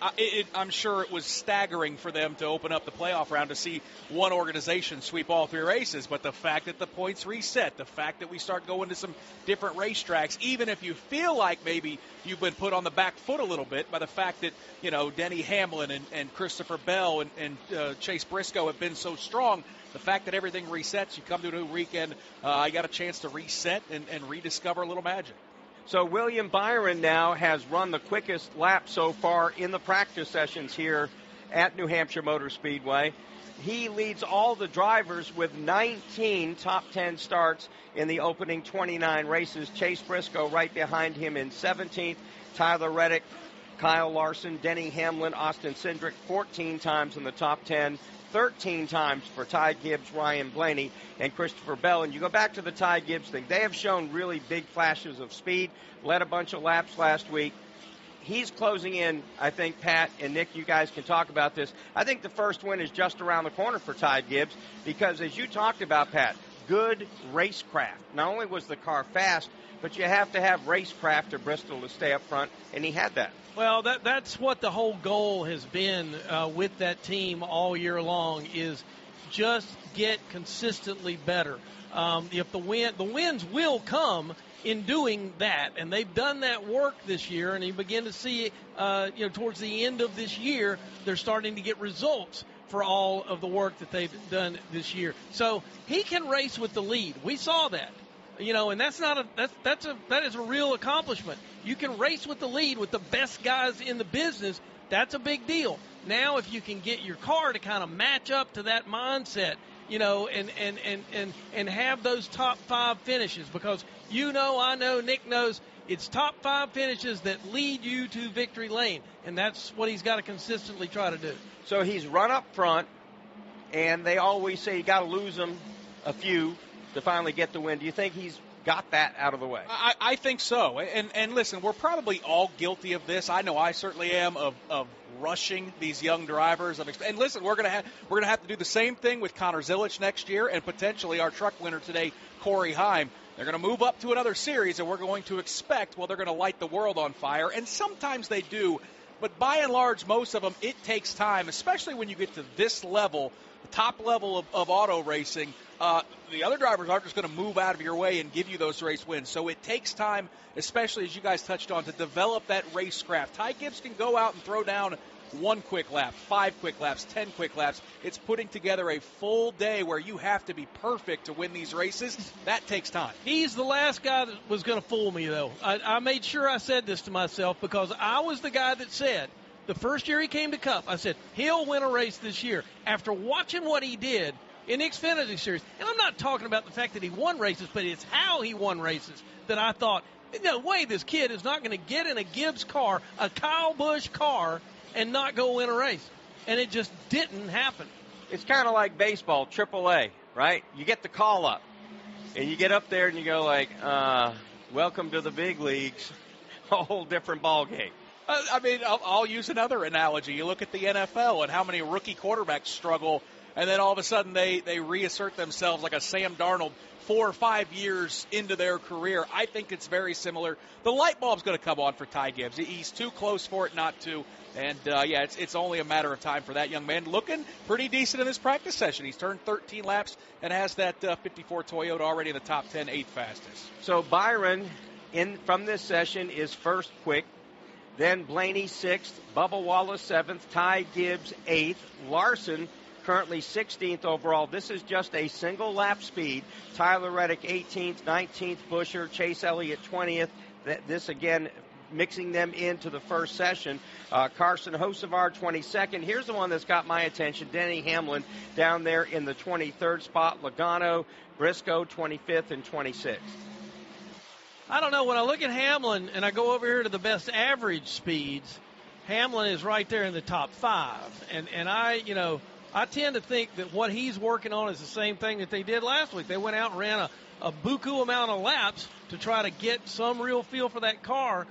I'm sure it was staggering for them to open up the playoff round to see one organization sweep all 3 races, but the fact that the points reset, the fact that we start going to some different racetracks, even if you feel like maybe you've been put on the back foot a little bit by the fact that, you know, Denny Hamlin and Christopher Bell and Chase Briscoe have been so strong, the fact that everything resets, you come to a new weekend, I got a chance to reset and rediscover a little magic. So William Byron now has run the quickest lap so far in the practice sessions here at New Hampshire Motor Speedway. He leads all the drivers with 19 top 10 starts in the opening 29 races. Chase Briscoe right behind him in 17th. Tyler Reddick, Kyle Larson, Denny Hamlin, Austin Cindric 14 times in the top 10. 13 times for Ty Gibbs, Ryan Blaney, and Christopher Bell. And you go back to the Ty Gibbs thing. They have shown really big flashes of speed, led a bunch of laps last week. He's closing in, I think, Pat and Nick, you guys can talk about this. I think the first win is just around the corner for Ty Gibbs because, as you talked about, Pat, good racecraft. Not only was the car fast, but you have to have racecraft at Bristol to stay up front, and he had that. Well, that's what the whole goal has been with that team all year long is just get consistently better. If the wins will come in doing that, and they've done that work this year, and you begin to see, towards the end of this year, they're starting to get results for all of the work that they've done this year. So he can race with the lead. We saw that. You know, and that is a real accomplishment. You can race with the lead with the best guys in the business. That's a big deal. Now, if you can get your car to kind of match up to that mindset, you know, and have those top 5 finishes, because you know, I know, Nick knows, it's top 5 finishes that lead you to victory lane, and that's what he's got to consistently try to do. So he's run up front, and they always say you got to lose them a few to finally get the win. Do you think he's got that out of the way. I think so. And listen, we're probably all guilty of this. I know I certainly am of rushing these young drivers. And listen, we're gonna have to do the same thing with Connor Zilic next year, and potentially our truck winner today, Corey Heim. They're going to move up to another series, and we're going to expect, well, they're going to light the world on fire, and sometimes they do. But by and large, most of them, it takes time, especially when you get to this level, the top level of auto racing. The other drivers aren't just going to move out of your way and give you those race wins. So it takes time, especially as you guys touched on, to develop that racecraft. Ty Gibbs can go out and throw down 1 quick lap, 5 quick laps, 10 quick laps. It's putting together a full day where you have to be perfect to win these races. That takes time. He's the last guy that was going to fool me, though. I made sure I said this to myself because I was the guy that said, the first year he came to Cup, I said, he'll win a race this year. After watching what he did in the Xfinity Series, and I'm not talking about the fact that he won races, but it's how he won races that I thought, no way this kid is not going to get in a Gibbs car, a Kyle Busch car, and not go win a race. And it just didn't happen. It's kind of like baseball, AAA, right? You get the call up, and you get up there and you go like, welcome to the big leagues, a whole different ball game. I mean, I'll use another analogy. You look at the NFL and how many rookie quarterbacks struggle, and then all of a sudden they reassert themselves like a Sam Darnold 4 or 5 years into their career. I think it's very similar. The light bulb's going to come on for Ty Gibbs. He's too close for it not to. And, it's only a matter of time for that young man. Looking pretty decent in this practice session. He's turned 13 laps and has that 54 Toyota already in the top 10, 8th fastest. So Byron, from this session, is first quick. Then Blaney 6th, Bubba Wallace 7th, Ty Gibbs 8th, Larson currently 16th overall. This is just a single lap speed. Tyler Reddick 18th, 19th, Buscher, Chase Elliott 20th. This again mixing them into the first session. Carson Hocevar 22nd. Here's the one that's got my attention. Denny Hamlin down there in the 23rd spot. Logano, Briscoe 25th and 26th. I don't know. When I look at Hamlin and I go over here to the best average speeds, Hamlin is right there in the top 5. And I tend to think that what he's working on is the same thing that they did last week. They went out and ran a buku amount of laps to try to get some real feel for that car.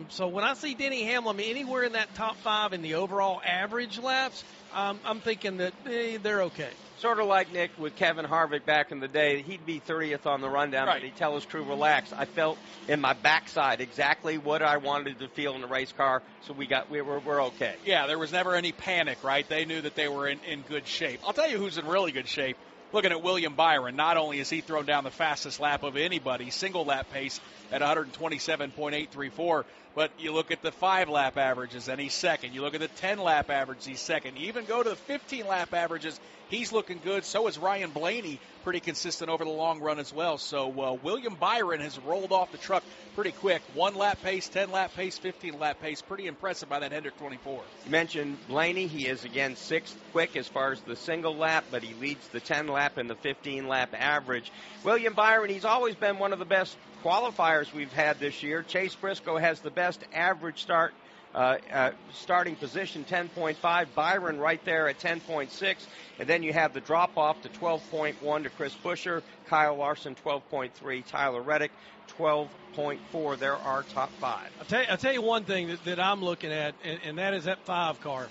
So when I see Denny Hamlin anywhere in that top 5 in the overall average laps, I'm thinking that they're okay. Sort of like, Nick, with Kevin Harvick back in the day. He'd be 30th on the rundown, right, but he'd tell his crew, relax. I felt in my backside exactly what I wanted to feel in the race car, so we're okay. Yeah, there was never any panic, right? They knew that they were in good shape. I'll tell you who's in really good shape. Looking at William Byron, not only has he thrown down the fastest lap of anybody, single lap pace at 127.834, but you look at the 5-lap averages, and he's second. You look at the 10-lap average, he's second. You even go to the 15-lap averages, he's looking good. So is Ryan Blaney, pretty consistent over the long run as well. So William Byron has rolled off the truck pretty quick. 1-lap pace, 10-lap pace, 15-lap pace. Pretty impressive by that Hendrick 24. You mentioned Blaney. He is, again, 6th quick as far as the single lap, but he leads the 10-lap and the 15-lap average. William Byron, he's always been one of the best qualifiers we've had this year. Chase Briscoe has the best average starting position, 10.5. Byron right there at 10.6. And then you have the drop-off to 12.1 to Chris Buscher. Kyle Larson, 12.3. Tyler Reddick, 12.4. There are top 5. I'll tell you one thing that I'm looking at, and that is that 5 car.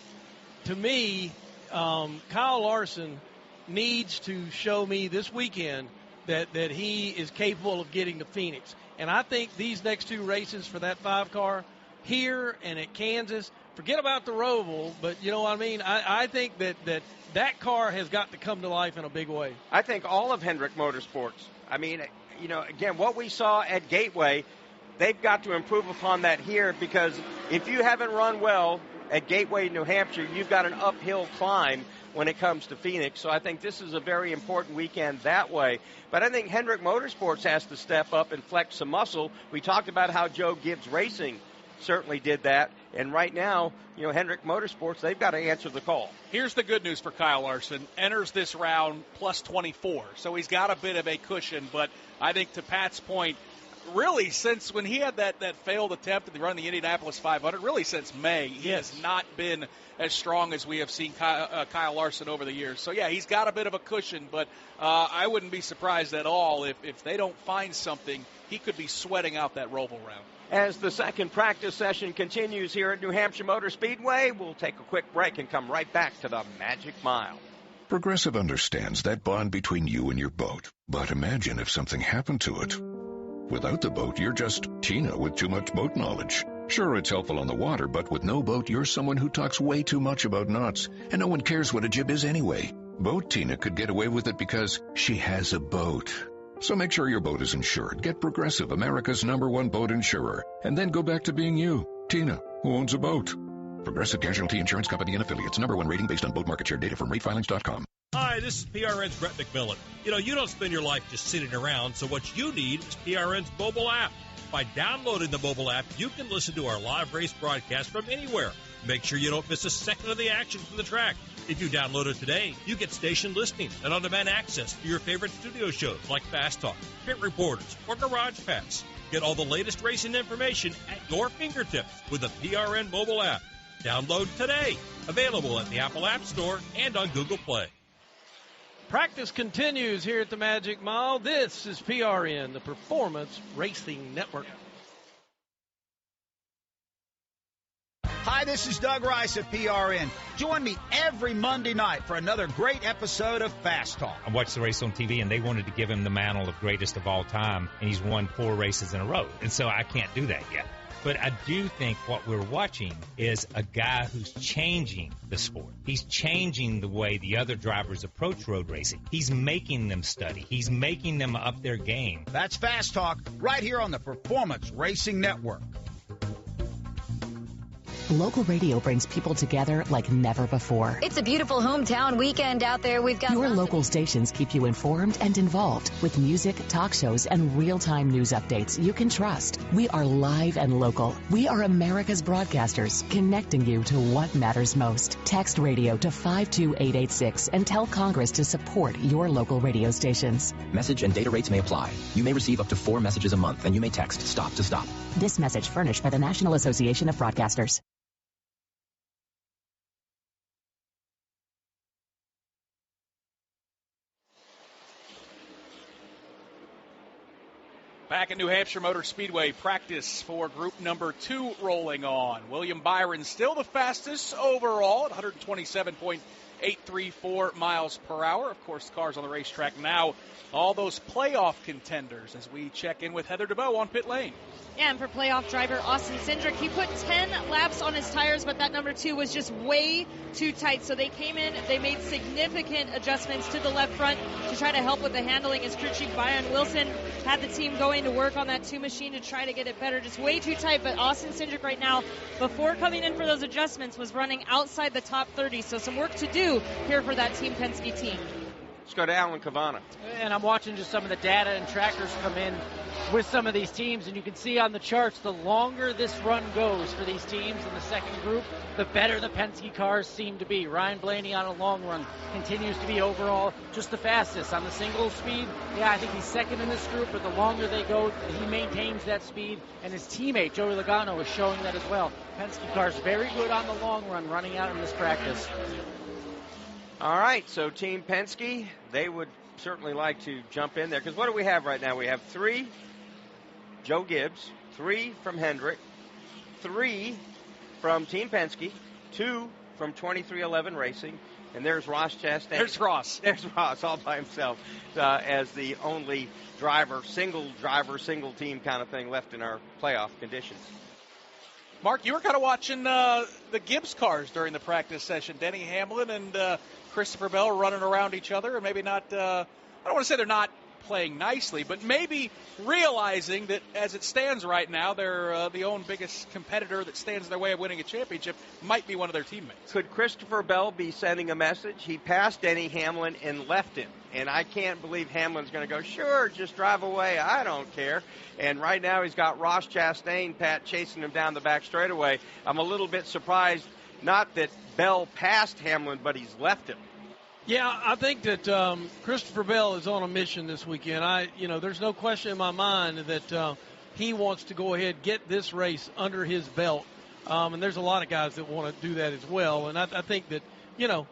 To me, Kyle Larson needs to show me this weekend that he is capable of getting to Phoenix. And I think these next 2 races for that 5 car, here and at Kansas, forget about the Roval, but you know what I mean? I think that car has got to come to life in a big way. I think all of Hendrick Motorsports. I mean, again, what we saw at Gateway, they've got to improve upon that here, because if you haven't run well at Gateway, New Hampshire, you've got an uphill climb when it comes to Phoenix. So I think this is a very important weekend that way. But I think Hendrick Motorsports has to step up and flex some muscle. We talked about how Joe Gibbs Racing certainly did that. And right now, Hendrick Motorsports, they've got to answer the call. Here's the good news for Kyle Larson. Enters this round plus 24. So he's got a bit of a cushion. But I think to Pat's point, really since when he had that failed attempt to run the Indianapolis 500, really since May, he has not been as strong as we have seen Kyle Larson over the years. So, yeah, he's got a bit of a cushion, but I wouldn't be surprised at all if they don't find something. He could be sweating out that Roval round. As the second practice session continues here at New Hampshire Motor Speedway, we'll take a quick break and come right back to the Magic Mile. Progressive understands that bond between you and your boat. But imagine if something happened to it. Without the boat, you're just Tina with too much boat knowledge. Sure, it's helpful on the water, but with no boat, you're someone who talks way too much about knots, and no one cares what a jib is anyway. Boat Tina could get away with it because she has a boat. So make sure your boat is insured. Get Progressive, America's #1 boat insurer, and then go back to being you, Tina, who owns a boat. Progressive Casualty Insurance Company and Affiliates. #1 rating based on boat market share data from ratefilings.com. Hi, this is PRN's Brett McMillan. You don't spend your life just sitting around, so what you need is PRN's mobile app. By downloading the mobile app, you can listen to our live race broadcast from anywhere. Make sure you don't miss a second of the action from the track. If you download it today, you get station listening and on-demand access to your favorite studio shows like Fast Talk, Pit Reporters, or Garage Pass. Get all the latest racing information at your fingertips with the PRN mobile app. Download today. Available at the Apple App Store and on Google Play. Practice continues here at the Magic Mile. This is PRN, the Performance Racing Network. Hi, this is Doug Rice at PRN. Join me every Monday night for another great episode of Fast Talk. I watched the race on TV, and they wanted to give him the mantle of greatest of all time, and he's won 4 races in a row. And so I can't do that yet. But I do think what we're watching is a guy who's changing the sport. He's changing the way the other drivers approach road racing. He's making them study. He's making them up their game. That's Fast Talk right here on the Performance Racing Network. Local radio brings people together like never before. It's a beautiful hometown weekend out there. We've got your local stations keep you informed and involved with music, talk shows, and real-time news updates you can trust. We are live and local. We are America's broadcasters, connecting you to what matters most. Text radio to 52886 and tell Congress to support your local radio stations. Message and data rates may apply. You may receive up to 4 messages a month, and you may text STOP to STOP. This message furnished by the National Association of Broadcasters. Back at New Hampshire Motor Speedway, practice for group number 2 rolling on. William Byron still the fastest overall at 127.834 miles per hour. Of course, the cars on the racetrack now, all those playoff contenders as we check in with Heather DeBow on pit lane. Yeah, and for playoff driver Austin Cindric, he put 10 laps on his tires, but that number 2 was just way too tight. So they came in, they made significant adjustments to the left front to try to help with the handling. His crew chief Byron Wilson had the team going to work on that 2 machine to try to get it better. Just way too tight, but Austin Cindric right now, before coming in for those adjustments, was running outside the top 30. So some work to do here for that Team Penske team. Let's go to Alan Cavana. And I'm watching just some of the data and trackers come in with some of these teams, and you can see on the charts the longer this run goes for these teams in the second group, the better the Penske cars seem to be. Ryan Blaney on a long run continues to be overall just the fastest. On the single speed, yeah, I think he's second in this group, but the longer they go, he maintains that speed, and his teammate, Joey Logano, is showing that as well. Penske cars very good on the long run running out in this practice. All right, so Team Penske, they would certainly like to jump in there. Because what do we have right now? We have 3 Joe Gibbs, 3 from Hendrick, 3 from Team Penske, 2 from 2311 Racing, and there's Ross Chastain. There's Ross. There's Ross all by himself as the only driver, single team kind of thing left in our playoff conditions. Mark, you were kind of watching the Gibbs cars during the practice session. Denny Hamlin and Christopher Bell running around each other, and maybe not, I don't want to say they're not playing nicely, but maybe realizing that as it stands right now, they're the own biggest competitor that stands in their way of winning a championship might be one of their teammates. Could Christopher Bell be sending a message? He passed Denny Hamlin and left him. And I can't believe Hamlin's going to go, sure, just drive away. I don't care. And right now he's got Ross Chastain, Pat, chasing him down the back straightaway. I'm a little bit surprised, not that Bell passed Hamlin, but he's left him. Yeah, I think that Christopher Bell is on a mission this weekend. There's no question in my mind that he wants to go ahead, get this race under his belt. And there's a lot of guys that want to do that as well. And I think that,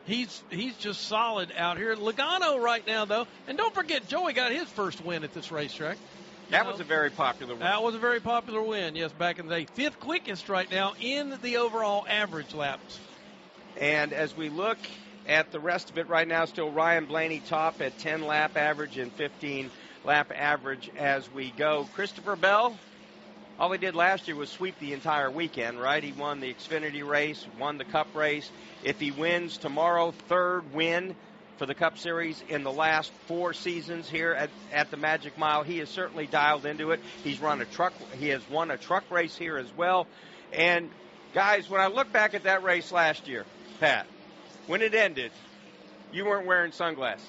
he's just solid out here. Logano right now, though. And don't forget, Joey got his first win at this racetrack. That was a very popular win. That was a very popular win, yes, back in the day. 5th quickest right now in the overall average laps. And as we look at the rest of it right now, still Ryan Blaney top at 10 lap average and 15 lap average as we go. Christopher Bell, all he did last year was sweep the entire weekend, right? He won the Xfinity race, won the Cup race. If he wins tomorrow, 3rd win for the Cup Series in the last 4 seasons here at the Magic Mile. He is certainly dialed into it. He has won a truck race here as well. And guys, when I look back at that race last year, Pat, when it ended, you weren't wearing sunglasses.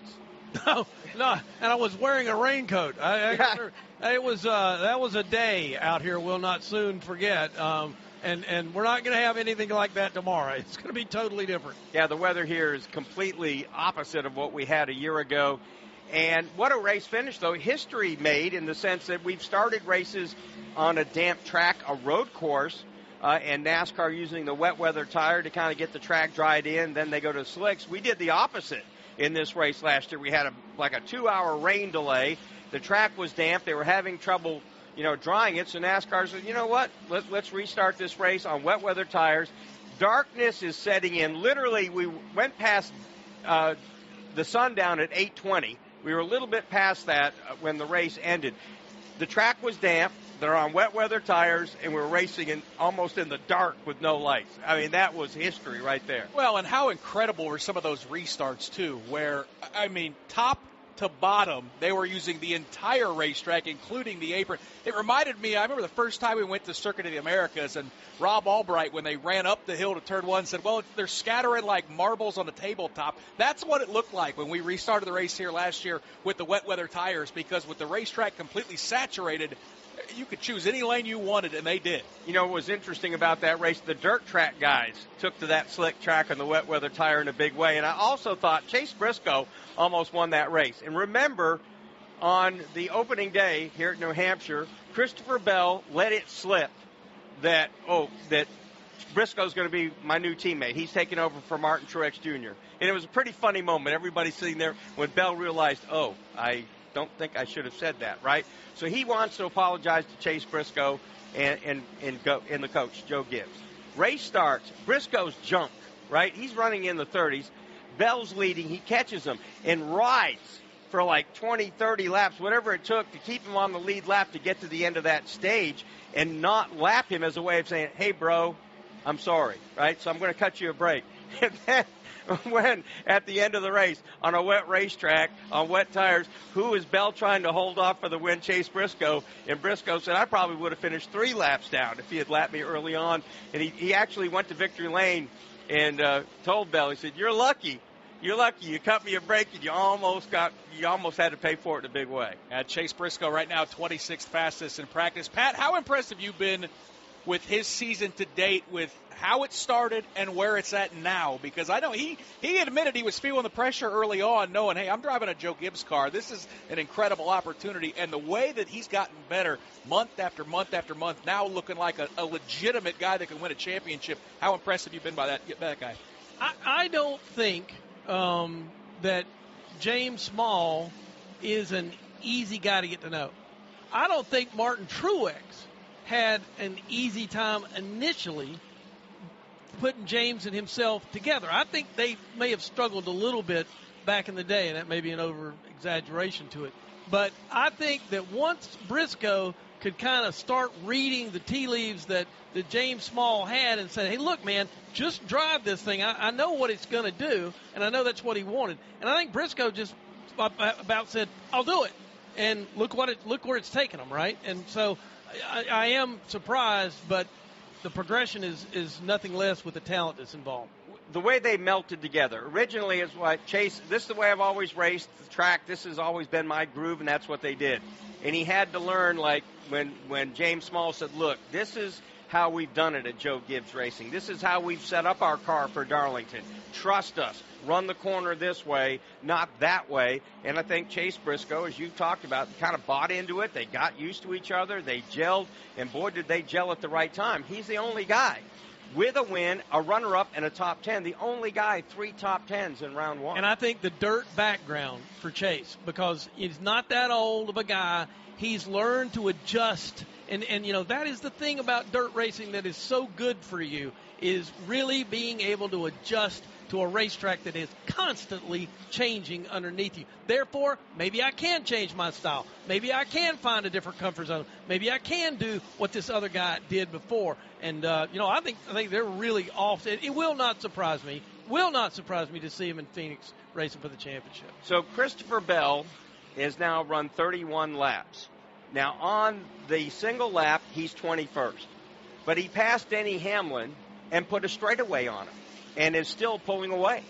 No, and I was wearing a raincoat. That was a day out here we'll not soon forget. And we're not going to have anything like that tomorrow. It's going to be totally different. Yeah, the weather here is completely opposite of what we had a year ago. And what a race finish, though. History made in the sense that we've started races on a damp track, a road course, and NASCAR using the wet weather tire to kind of get the track dried in. Then they go to slicks. We did the opposite in this race last year. We had a 2-hour rain delay. The track was damp. They were having trouble drying it. So NASCAR said, you know what? Let's restart this race on wet weather tires. Darkness is setting in. Literally, we went past the sundown at 8:20. We were a little bit past that when the race ended. The track was damp. They're on wet weather tires, and we were racing almost in the dark with no lights. I mean, that was history right there. Well, and how incredible were some of those restarts, too, where, top to bottom, they were using the entire racetrack, including the apron. It reminded me, I remember the first time we went to Circuit of the Americas, and Rob Albright, when they ran up the hill to turn 1, said, well, they're scattering like marbles on a tabletop. That's what it looked like when we restarted the race here last year with the wet weather tires, because with the racetrack completely saturated, you could choose any lane you wanted, and they did. What was interesting about that race, the dirt track guys took to that slick track on the wet weather tire in a big way. And I also thought Chase Briscoe almost won that race. And remember, on the opening day here at New Hampshire, Christopher Bell let it slip that Briscoe's going to be my new teammate. He's taking over for Martin Truex Jr. And it was a pretty funny moment. Everybody sitting there when Bell realized, I don't think I should have said that, right? So he wants to apologize to Chase Briscoe and the coach, Joe Gibbs. Race starts. Briscoe's junk, right? He's running in the 30s. Bell's leading. He catches him and rides for like 20, 30 laps, whatever it took to keep him on the lead lap to get to the end of that stage and not lap him as a way of saying, hey, bro, I'm sorry, right? So I'm going to cut you a break. And then when at the end of the race on a wet racetrack on wet tires, who is Bell trying to hold off for the win? Chase Briscoe. And Briscoe said, I probably would have finished 3 laps down if he had lapped me early on. And he actually went to victory lane and told Bell, he said, you're lucky. You're lucky. You cut me a break, and you almost had to pay for it in a big way. Chase Briscoe right now 26th fastest in practice. Pat, how impressed have you been with his season to date, with how it started and where it's at now? Because I know he admitted he was feeling the pressure early on, knowing, hey, I'm driving a Joe Gibbs car. This is an incredible opportunity. And the way that he's gotten better month after month after month, now looking like a legitimate guy that can win a championship. How impressed have you been by that guy? I don't think that James Small is an easy guy to get to know. I don't think Martin Truex had an easy time initially putting James and himself together. I think they may have struggled a little bit back in the day, and that may be an over-exaggeration to it. But I think that once Briscoe could kind of start reading the tea leaves that James Small had and said, hey, look, man, just drive this thing. I know what it's going to do, and I know that's what he wanted. And I think Briscoe just about said, I'll do it. And look where it's taken him, right? And so I am surprised, but the progression is nothing less with the talent that's involved. The way they melted together. Originally, it's like, Chase, this is the way I've always raced the track. This has always been my groove, and that's what they did. And he had to learn, like, when James Small said, look, this is how we've done it at Joe Gibbs Racing. This is how we've set up our car for Darlington. Trust us. Run the corner this way, not that way. And I think Chase Briscoe, as you've talked about, kind of bought into it. They got used to each other. They gelled. And, boy, did they gel at the right time. He's the only guy with a win, a runner-up, and a top 10. The only guy 3 top 10s in round 1. And I think the dirt background for Chase, because he's not that old of a guy. He's learned to adjust. And you know, that is the thing about dirt racing that is so good for you, is really being able to adjust to a racetrack that is constantly changing underneath you. Therefore, maybe I can change my style. Maybe I can find a different comfort zone. Maybe I can do what this other guy did before. And, you know, I think they're really off. It will not surprise me. Will not surprise me to see him in Phoenix racing for the championship. So Christopher Bell has now run 31 laps. Now, on the single lap, he's 21st. But he passed Denny Hamlin and put a straightaway on him and is still pulling away.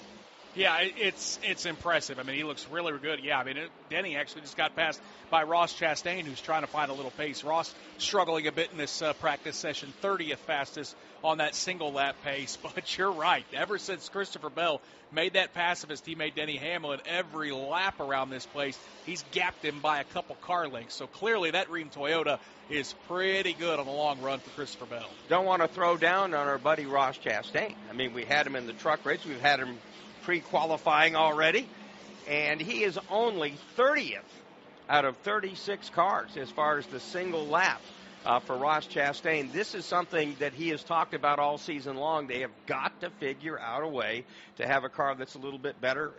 Yeah, it's impressive. I mean, he looks really good. Yeah, I mean, Denny actually just got passed by Ross Chastain, who's trying to find a little pace. Ross struggling a bit in this practice session, 30th fastest on that single lap pace. But you're right. Ever since Christopher Bell made that pass of his teammate Denny Hamlin, every lap around this place, he's gapped him by a couple car lengths. So clearly that Rheem Toyota is pretty good on the long run for Christopher Bell. Don't want to throw down on our buddy Ross Chastain. I mean, we had him in the truck race. We've had him pre-qualifying already, and he is only 30th out of 36 cars as far as the single lap for Ross Chastain. This is something that he has talked about all season long. They have got to figure out a way to have a car that's a little bit better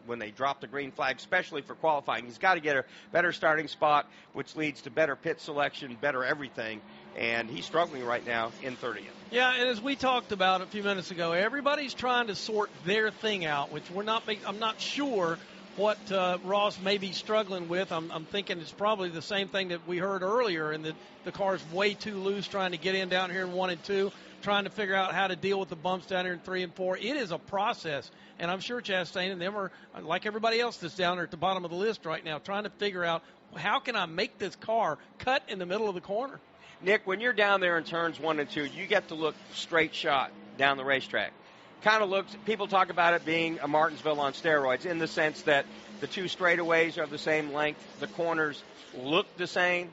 when they drop the green flag, especially for qualifying. He's got to get a better starting spot, which leads to better pit selection, better everything, and he's struggling right now in 30th. Yeah, and as we talked about a few minutes ago, everybody's trying to sort their thing out, which I'm not sure what Ross may be struggling with. I'm thinking it's probably the same thing that we heard earlier, and that the car's way too loose trying to get in down here in 1 and 2, trying to figure out how to deal with the bumps down here in 3 and 4. It is a process, and I'm sure Chastain and them are, like everybody else that's down there at the bottom of the list right now, trying to figure out how can I make this car cut in the middle of the corner. Nick, when you're down there in turns 1 and 2, you get to look straight shot down the racetrack. Kind of looks, people talk about it being a Martinsville on steroids in the sense that the 2 straightaways are the same length, the corners look the same.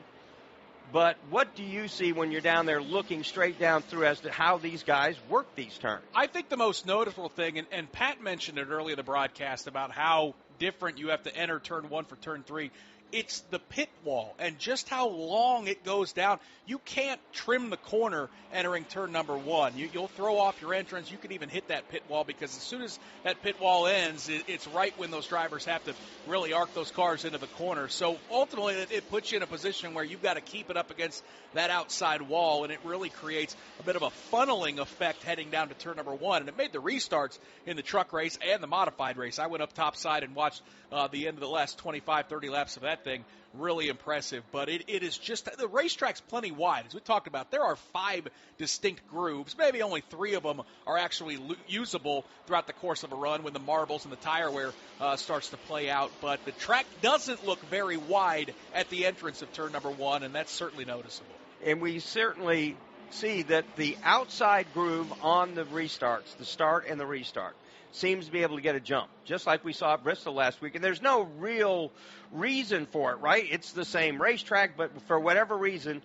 But what do you see when you're down there looking straight down through as to how these guys work these turns? I think the most noticeable thing, and Pat mentioned it earlier in the broadcast about how different you have to enter turn 1 for turn 3. It's the pit wall and just how long it goes down. You can't trim the corner entering turn number 1. You'll throw off your entrance. You can even hit that pit wall because as soon as that pit wall ends, it's right when those drivers have to really arc those cars into the corner. So ultimately, it puts you in a position where you've got to keep it up against that outside wall, and it really creates a bit of a funneling effect heading down to turn number 1. And it made the restarts in the truck race and the modified race. I went up topside and watched the end of the last 25, 30 laps of that thing. Really impressive, but it is just, the racetrack's plenty wide. As we talked about, there are 5 distinct grooves. Maybe only 3 of them are actually usable throughout the course of a run when the marbles and the tire wear starts to play out. But the track doesn't look very wide at the entrance of turn number 1, and that's certainly noticeable. And we certainly see that the outside groove on the restarts, the start and the restart, seems to be able to get a jump, just like we saw at Bristol last week. And there's no real reason for it, right? It's the same racetrack, but for whatever reason,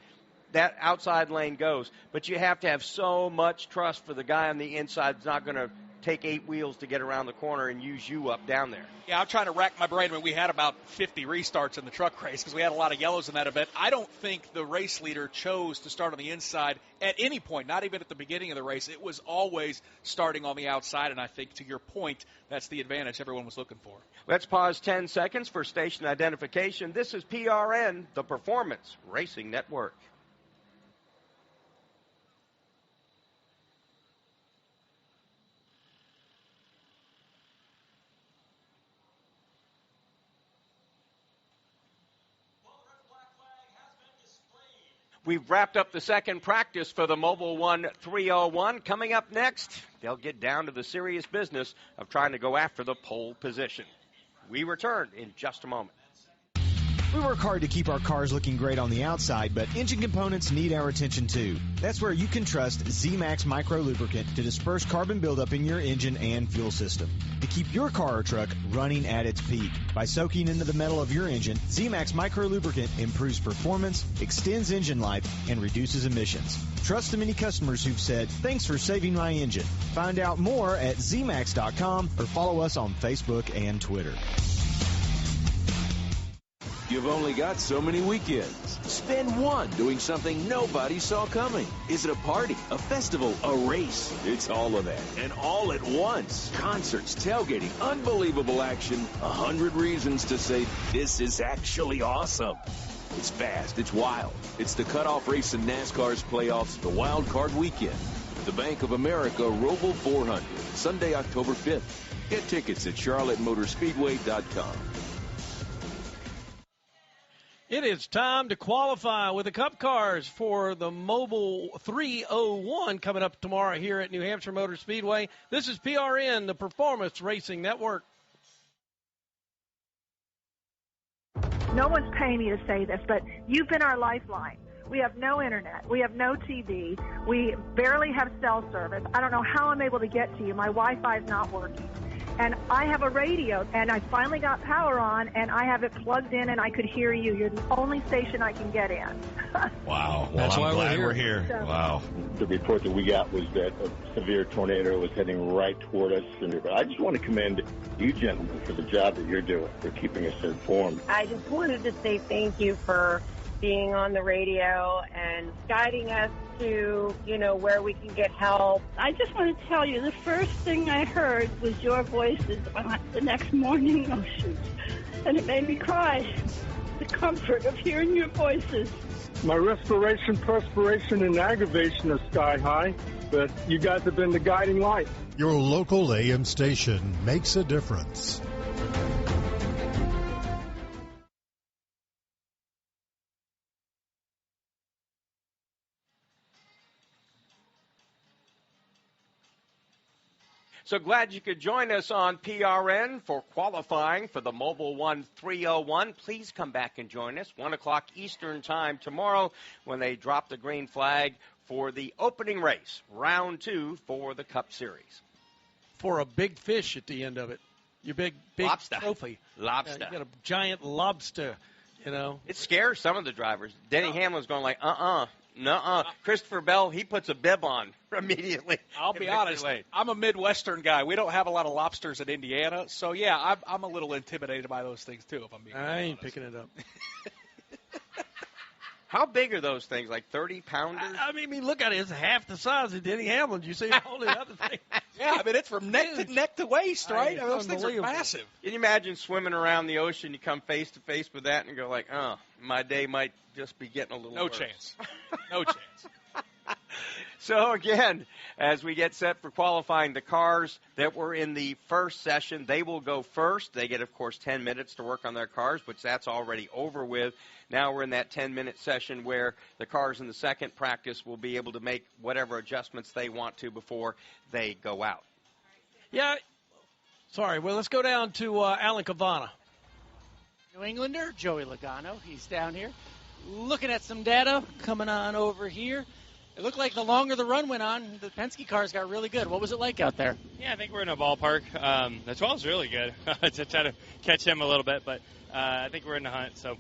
that outside lane goes. But you have to have so much trust for the guy on the inside that's not going to take 8 wheels to get around the corner and use you up down there. Yeah, I'm trying to rack my brain. When we had about 50 restarts in the truck race because we had a lot of yellows in that event. I don't think the race leader chose to start on the inside at any point, not even at the beginning of the race. It was always starting on the outside, and I think, to your point, that's the advantage everyone was looking for. Let's pause 10 seconds for station identification. This is PRN, the Performance Racing Network. We've wrapped up the second practice for the Mobil 1 301. Coming up next, they'll get down to the serious business of trying to go after the pole position. We return in just a moment. We work hard to keep our cars looking great on the outside, but engine components need our attention too. That's where you can trust Z-Max Micro Lubricant to disperse carbon buildup in your engine and fuel system to keep your car or truck running at its peak. By soaking into the metal of your engine, Z-Max Micro Lubricant improves performance, extends engine life, and reduces emissions. Trust the many customers who've said, "Thanks for saving my engine." Find out more at zmax.com or follow us on Facebook and Twitter. You've only got so many weekends. Spend one doing something nobody saw coming. Is it a party, a festival, a race? It's all of that, and all at once. Concerts, tailgating, unbelievable action, 100 reasons to say this is actually awesome. It's fast, it's wild. It's the cutoff race in NASCAR's playoffs, the Wild Card Weekend. The Bank of America Roval 400, Sunday, October 5th. Get tickets at charlottemotorspeedway.com. It is time to qualify with the Cup cars for the Mobile 301 coming up tomorrow here at New Hampshire Motor Speedway. This is PRN, the Performance Racing Network. No one's paying me to say this, but you've been our lifeline. We have no internet. We have no TV. We barely have cell service. I don't know how I'm able to get to you. My Wi-Fi is not working. And I have a radio, and I finally got power on, and I have it plugged in, and I could hear you. You're the only station I can get in. Wow. Well, That's I'm why glad we're here. So- Wow. The report that we got was that a severe tornado was heading right toward us. But I just want to commend you gentlemen for the job that you're doing, for keeping us informed. I just wanted to say thank you for being on the radio and guiding us to, where we can get help. I just want to tell you, the first thing I heard was your voices on the next morning Oceans, and it made me cry. The comfort of hearing your voices. My respiration, perspiration, and aggravation are sky high, but you guys have been the guiding light. Your local AM station makes a difference. So glad you could join us on PRN for qualifying for the Mobile One 301. Please come back and join us, 1 o'clock Eastern Time tomorrow when they drop the green flag for the opening race, round 2 for the Cup Series. For a big fish at the end of it. Your big Lobster. trophy. Lobster. You got a giant lobster, It scares some of the drivers. Denny Hamlin's going like, nuh-uh. Christopher Bell, he puts a bib on immediately. I'll be honest, I'm a Midwestern guy. We don't have a lot of lobsters in Indiana, so yeah, I'm a little intimidated by those things too, if I'm being honest. I ain't picking it up. How big are those things, like 30-pounders? I mean, look at it. It's half the size of Denny Hamlin. You see the only other thing. Yeah, I mean, it's from neck to waist, right? I mean, those things are massive. Can you imagine swimming around the ocean, you come face to face with that and go like, my day might just be getting a little worse. Chance. No chance. So, again, as we get set for qualifying, the cars that were in the first session, they will go first. They get, of course, 10 minutes to work on their cars, but that's already over with. Now we're in that 10-minute session where the cars in the second practice will be able to make whatever adjustments they want to before they go out. Yeah. Sorry. Well, let's go down to Alan Cavana. New Englander, Joey Logano. He's down here looking at some data coming on over here. It looked like the longer the run went on, the Penske cars got really good. What was it like out there? Yeah, I think we're in a ballpark. The 12 is really good to try to catch him a little bit, but I think we're in the hunt. So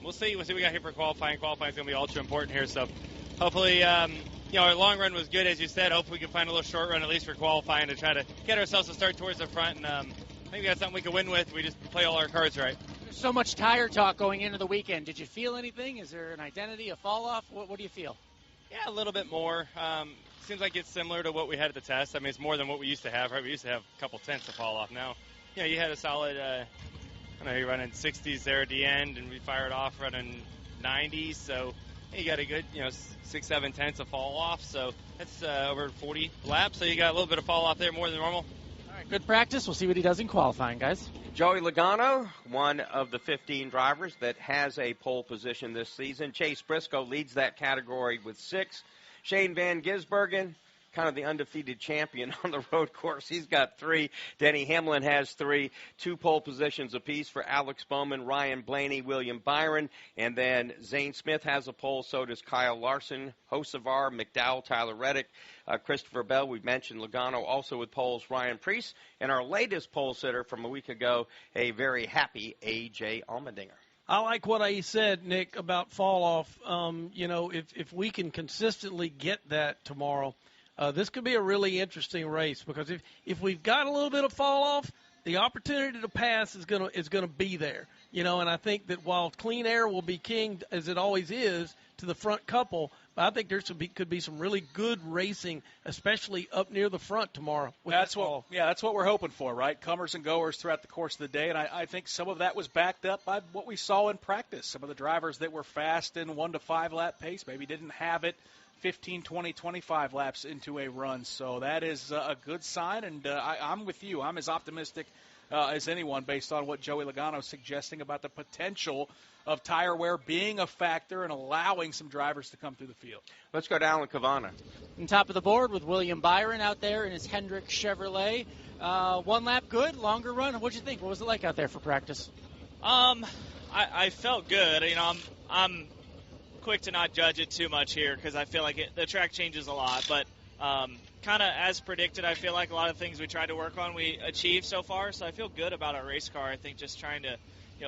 we'll see. We'll see what we got here for qualifying. Qualifying is going to be ultra important here. So hopefully, our long run was good, as you said. Hopefully we can find a little short run, at least for qualifying, to try to get ourselves to start towards the front. And I think we got something we can win with. We just play all our cards right. There's so much tire talk going into the weekend. Did you feel anything? Is there an identity, a fall off? What do you feel? Yeah, a little bit more. Seems like it's similar to what we had at the test. I mean, it's more than what we used to have, right? We used to have a couple tenths to fall off. Now, you had a solid, you're running 60s there at the end, and we fired off running 90s. So you got a good, 6-7 tenths of fall off. So that's over 40 laps. So you got a little bit of fall off there, more than normal. All right, good practice. We'll see what he does in qualifying, guys. Joey Logano, one of the 15 drivers that has a pole position this season. Chase Briscoe leads that category with 6. Shane Van Gisbergen kind of the undefeated champion on the road course. He's got 3. Denny Hamlin has 3. 2 pole positions apiece for Alex Bowman, Ryan Blaney, William Byron. And then Zane Smith has a pole. So does Kyle Larson, Hocevar, McDowell, Tyler Reddick, Christopher Bell. We've mentioned Logano also with poles, Ryan Preece. And our latest pole sitter from a week ago, a very happy A.J. Allmendinger. I like what I said, Nick, about fall off. If we can consistently get that tomorrow, this could be a really interesting race, because if we've got a little bit of fall off, the opportunity to pass is gonna be there. And I think that while clean air will be king, as it always is, to the front couple, I think could be some really good racing, especially up near the front tomorrow. That's what we're hoping for, right? Comers and goers throughout the course of the day, and I think some of that was backed up by what we saw in practice. Some of the drivers that were fast in 1 to 5 lap pace maybe didn't have it 15, 20, 25 laps into a run. So that is a good sign, and I'm with you. I'm as optimistic as anyone based on what Joey Logano is suggesting about the potential of tire wear being a factor and allowing some drivers to come through the field. Let's go to Alan Cavana. On top of the board with William Byron out there in his Hendrick Chevrolet. 1 lap good, longer run. What'd you think? What was it like out there for practice? I felt good. I'm quick to not judge it too much here because I feel like the track changes a lot. But kind of as predicted, I feel like a lot of things we tried to work on we achieved so far. So I feel good about our race car. I think just trying to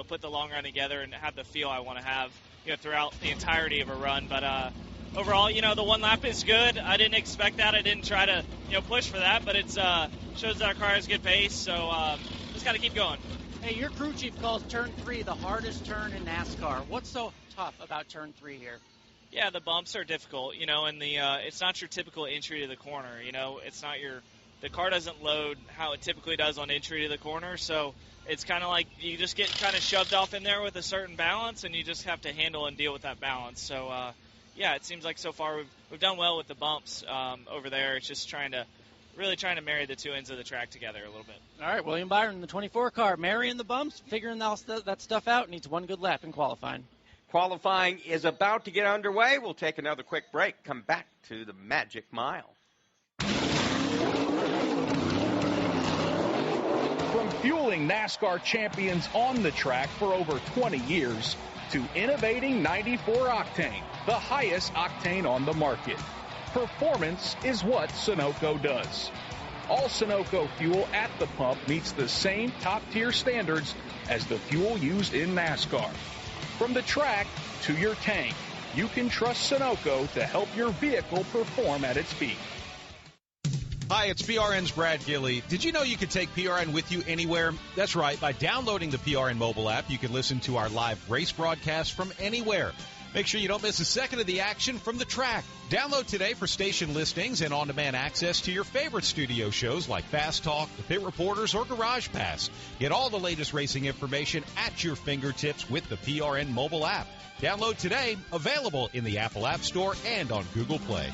put the long run together and have the feel I want to have throughout the entirety of a run. But overall, the 1 lap is good. I didn't expect that. I didn't try to push for that, but it shows that our car has good pace. So just got to keep going. Hey, your crew chief calls turn 3 the hardest turn in NASCAR. What's so tough about turn 3 here? Yeah, the bumps are difficult, and it's not your typical entry to the corner. It's not the car doesn't load how it typically does on entry to the corner, so it's kind of like you just get kind of shoved off in there with a certain balance, and you just have to handle and deal with that balance. So, it seems like so far we've done well with the bumps over there. It's just really trying to marry the 2 ends of the track together a little bit. All right, William Byron, the 24 car, marrying the bumps, figuring that stuff out, needs 1 good lap in qualifying. Qualifying is about to get underway. We'll take another quick break. Come back to the Magic Mile. From fueling NASCAR champions on the track for over 20 years to innovating 94 octane, the highest octane on the market. Performance is what Sunoco does. All Sunoco fuel at the pump meets the same top-tier standards as the fuel used in NASCAR. From the track to your tank, you can trust Sunoco to help your vehicle perform at its peak. Hi, it's PRN's Brad Gilley. Did you know you could take PRN with you anywhere? That's right. By downloading the PRN mobile app, you can listen to our live race broadcast from anywhere. Make sure you don't miss a second of the action from the track. Download today for station listings and on-demand access to your favorite studio shows like Fast Talk, The Pit Reporters, or Garage Pass. Get all the latest racing information at your fingertips with the PRN mobile app. Download today, available in the Apple App Store and on Google Play.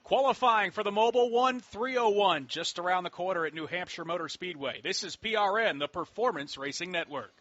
Qualifying for the Mobile 1-301 just around the corner at New Hampshire Motor Speedway. This is PRN, the Performance Racing Network.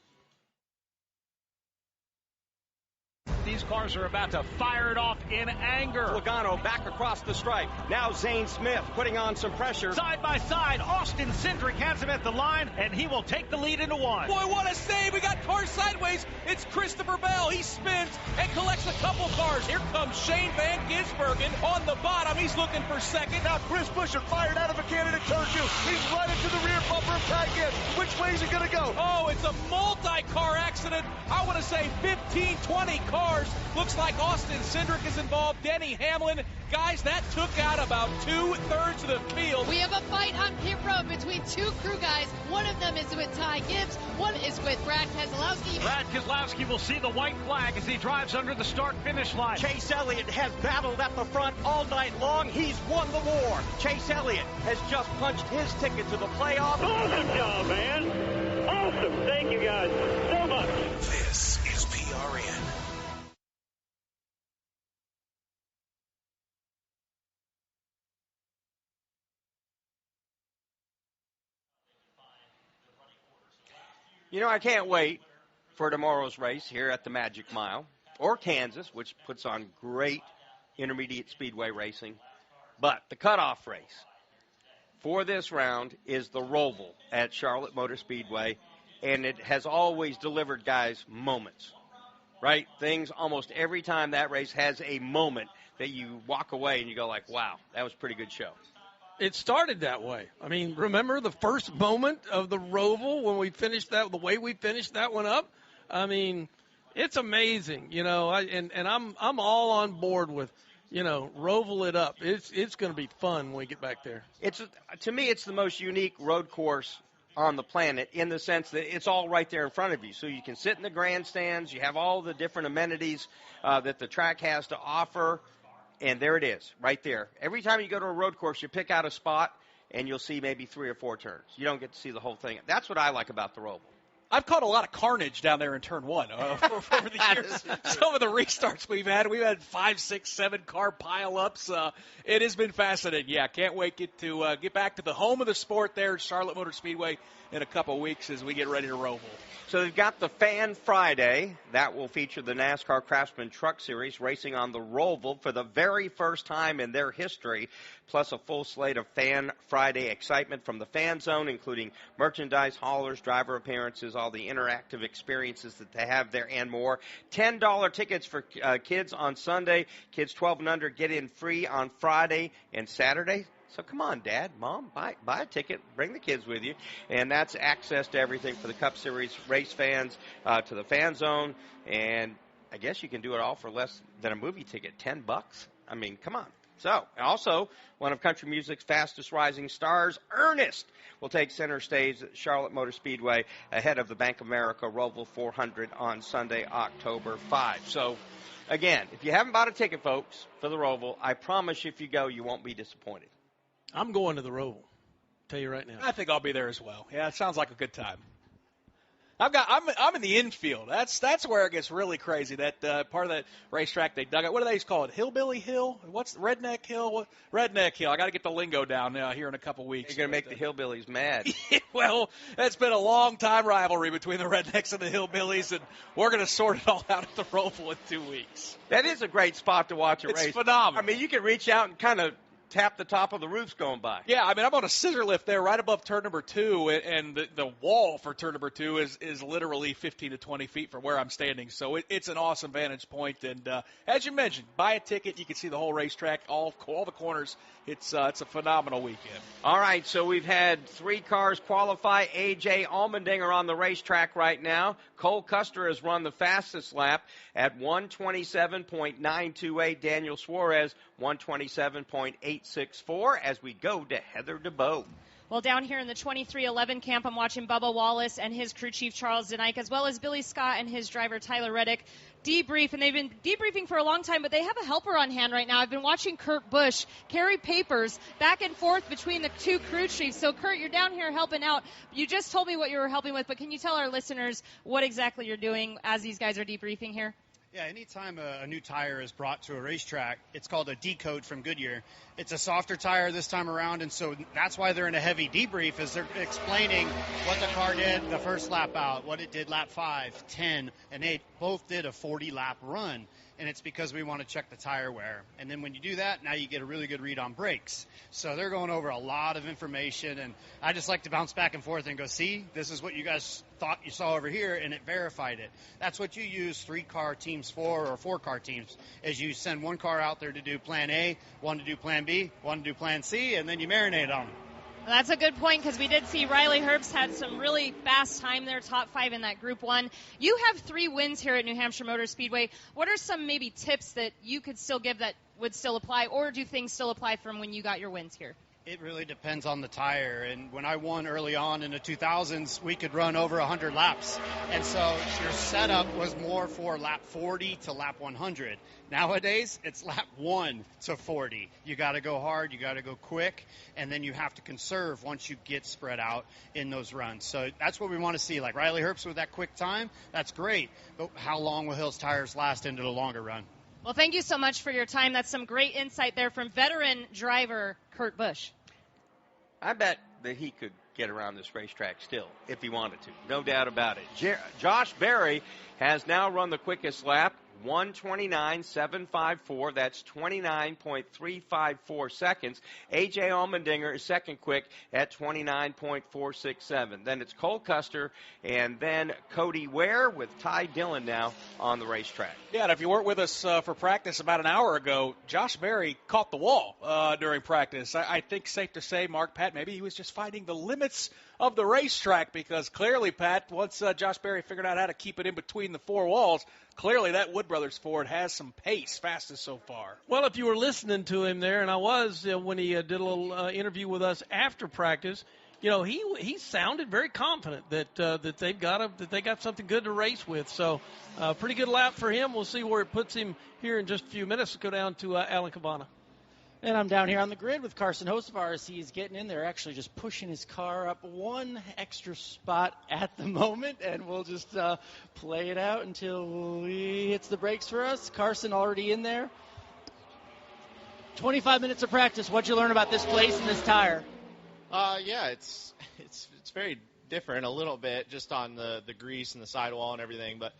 These cars are about to fire it off in anger. Logano back across the stripe. Now Zane Smith putting on some pressure. Side by side, Austin Cindric has him at the line, and he will take the lead into 1. Boy, what a save. We got cars sideways. It's Christopher Bell. He spins and collects a couple cars. Here comes Shane Van Gisbergen on the bottom. He's looking for second. Now Chris Buescher fired out of a cannon at turn 2. He's right into the rear bumper of Ty Gibbs. Which way is he going to go? Oh, it's a multi-car accident. I want to say 15, 20 cars. Looks like Austin Cindric is involved. Denny Hamlin. Guys, that took out about 2/3 of the field. We have a fight on pit road between 2 crew guys. One of them is with Ty Gibbs. One is with Brad Keselowski. Brad Keselowski will see the white flag as he drives under the start-finish line. Chase Elliott has battled at the front all night long. He's won the war. Chase Elliott has just punched his ticket to the playoffs. Awesome job, man. Awesome. Thank you guys so much. This is PRN. I can't wait for tomorrow's race here at the Magic Mile, or Kansas, which puts on great intermediate speedway racing. But the cutoff race for this round is the Roval at Charlotte Motor Speedway, and it has always delivered, guys, moments, right? Things almost every time that race has a moment that you walk away and you go like, wow, that was a pretty good show. It started that way. I mean, remember the first moment of the Roval when we finished that, the way we finished that one up? I mean, it's amazing, you know, and I'm all on board with, you know, Roval it up. It's going to be fun when we get back there. To me, it's the most unique road course on the planet in the sense that it's all right there in front of you. So you can sit in the grandstands. You have all the different amenities that the track has to offer. And there it is, right there. Every time you go to a road course, you pick out a spot, and you'll see maybe 3 or 4 turns. You don't get to see the whole thing. That's what I like about the Roval. I've caught a lot of carnage down there in Turn 1 over the years. Some of the restarts we've had 5, 6, 7 car pileups. It has been fascinating. Yeah, can't wait to get back to the home of the sport there at Charlotte Motor Speedway in a couple of weeks as we get ready to Roval. So they've got the Fan Friday. That will feature the NASCAR Craftsman Truck Series racing on the Roval for the very first time in their history, plus a full slate of Fan Friday excitement from the Fan Zone, including merchandise, haulers, driver appearances, all the interactive experiences that they have there, and more. $10 tickets for kids on Sunday. Kids 12 and under get in free on Friday and Saturday. So come on, Dad, Mom, buy a ticket, bring the kids with you. And that's access to everything for the Cup Series race fans, to the Fan Zone. And I guess you can do it all for less than a movie ticket, $10. I mean, come on. So, also, one of country music's fastest rising stars, Ernest, will take center stage at Charlotte Motor Speedway ahead of the Bank of America Roval 400 on Sunday, October 5. So, again, if you haven't bought a ticket, folks, for the Roval, I promise you if you go, you won't be disappointed. I'm going to the Roval. Tell you right now. I think I'll be there as well. Yeah, it sounds like a good time. I'm in the infield. That's where it gets really crazy. That part of that racetrack they dug out. What do they call it? Hillbilly Hill? What's Redneck Hill? Redneck Hill. I got to get the lingo down here in a couple weeks. You're going to make the hillbillies mad. Well, it's been a long time rivalry between the rednecks and the hillbillies, and we're going to sort it all out at the Roval in 2 weeks. That is a great spot to watch a race. It's phenomenal. I mean, you can reach out and kind of tap the top of the roofs going by. Yeah, I mean, I'm on a scissor lift there right above turn number 2, and the wall for turn number 2 is literally 15 to 20 feet from where I'm standing. So it's an awesome vantage point. And as you mentioned, buy a ticket. You can see the whole racetrack, all the corners. It's a phenomenal weekend. All right, so we've had 3 cars qualify. A.J. Allmendinger on the racetrack right now. Cole Custer has run the fastest lap at 127.928. Daniel Suarez, 127.864 as we go to Heather DeBow. Well, down here in the 2311 camp, I'm watching Bubba Wallace and his crew chief Charles Denike, as well as Billy Scott and his driver Tyler Reddick debrief, and they've been debriefing for a long time, but they have a helper on hand right now. I've been watching Kurt Busch carry papers back and forth between the 2 crew chiefs. So, Kurt, you're down here helping out. You just told me what you were helping with, but can you tell our listeners what exactly you're doing as these guys are debriefing here? Yeah, anytime a new tire is brought to a racetrack, it's called a decode from Goodyear. It's a softer tire this time around, and so that's why they're in a heavy debrief, is they're explaining what the car did the first lap out, what it did lap 5, 10, and they both did a 40-lap run. And it's because we want to check the tire wear. And then when you do that, now you get a really good read on brakes. So they're going over a lot of information, and I just like to bounce back and forth and go, see, this is what you guys thought you saw over here, and it verified it. That's what you use 3-car teams for, or 4-car teams, is you send 1 car out there to do plan A, 1 to do plan B, 1 to do plan C, and then you marinate on them. Well, that's a good point, because we did see Riley Herbst had some really fast time there, top 5 in that Group 1. You have 3 wins here at New Hampshire Motor Speedway. What are some maybe tips that you could still give that would still apply, or do things still apply from when you got your wins here? It really depends on the tire. And when I won early on in the 2000s, we could run over 100 laps. And so your setup was more for lap 40 to lap 100. Nowadays, it's lap 1 to 40. You got to go hard, you got to go quick, and then you have to conserve once you get spread out in those runs. So that's what we want to see. Like Riley Herbst with that quick time, that's great. But how long will his tires last into the longer run? Well, thank you so much for your time. That's some great insight there from veteran driver Kurt Busch. I bet that he could get around this racetrack still if he wanted to. No doubt about it. Josh Berry has now run the quickest lap, 1:29.754. That's 29.354 seconds. A.J. Allmendinger is second quick at 29.467. Then it's Cole Custer and then Cody Ware with Ty Dillon now on the racetrack. Yeah, and if you weren't with us for practice about an hour ago, Josh Berry caught the wall during practice. I think safe to say, Mark, Pat, maybe he was just finding the limits of the racetrack because clearly, Pat, once Josh Berry figured out how to keep it in between the four walls, clearly that Wood Brothers Ford has some pace, fastest so far. Well, if you were listening to him there, and I was when he did a little interview with us after practice, you know, he sounded very confident that they got something good to race with. So, pretty good lap for him. We'll see where it puts him here in just a few minutes. Let's go down to Alan Cabana. And I'm down here on the grid with Carson Hocevar as he's getting in there, actually just pushing his car up one extra spot at the moment, and we'll just play it out until he hits the brakes for us. Carson already in there. 25 minutes of practice. What'd you learn about this place and this tire? Yeah, it's very different a little bit just on the grease and the sidewall and everything, but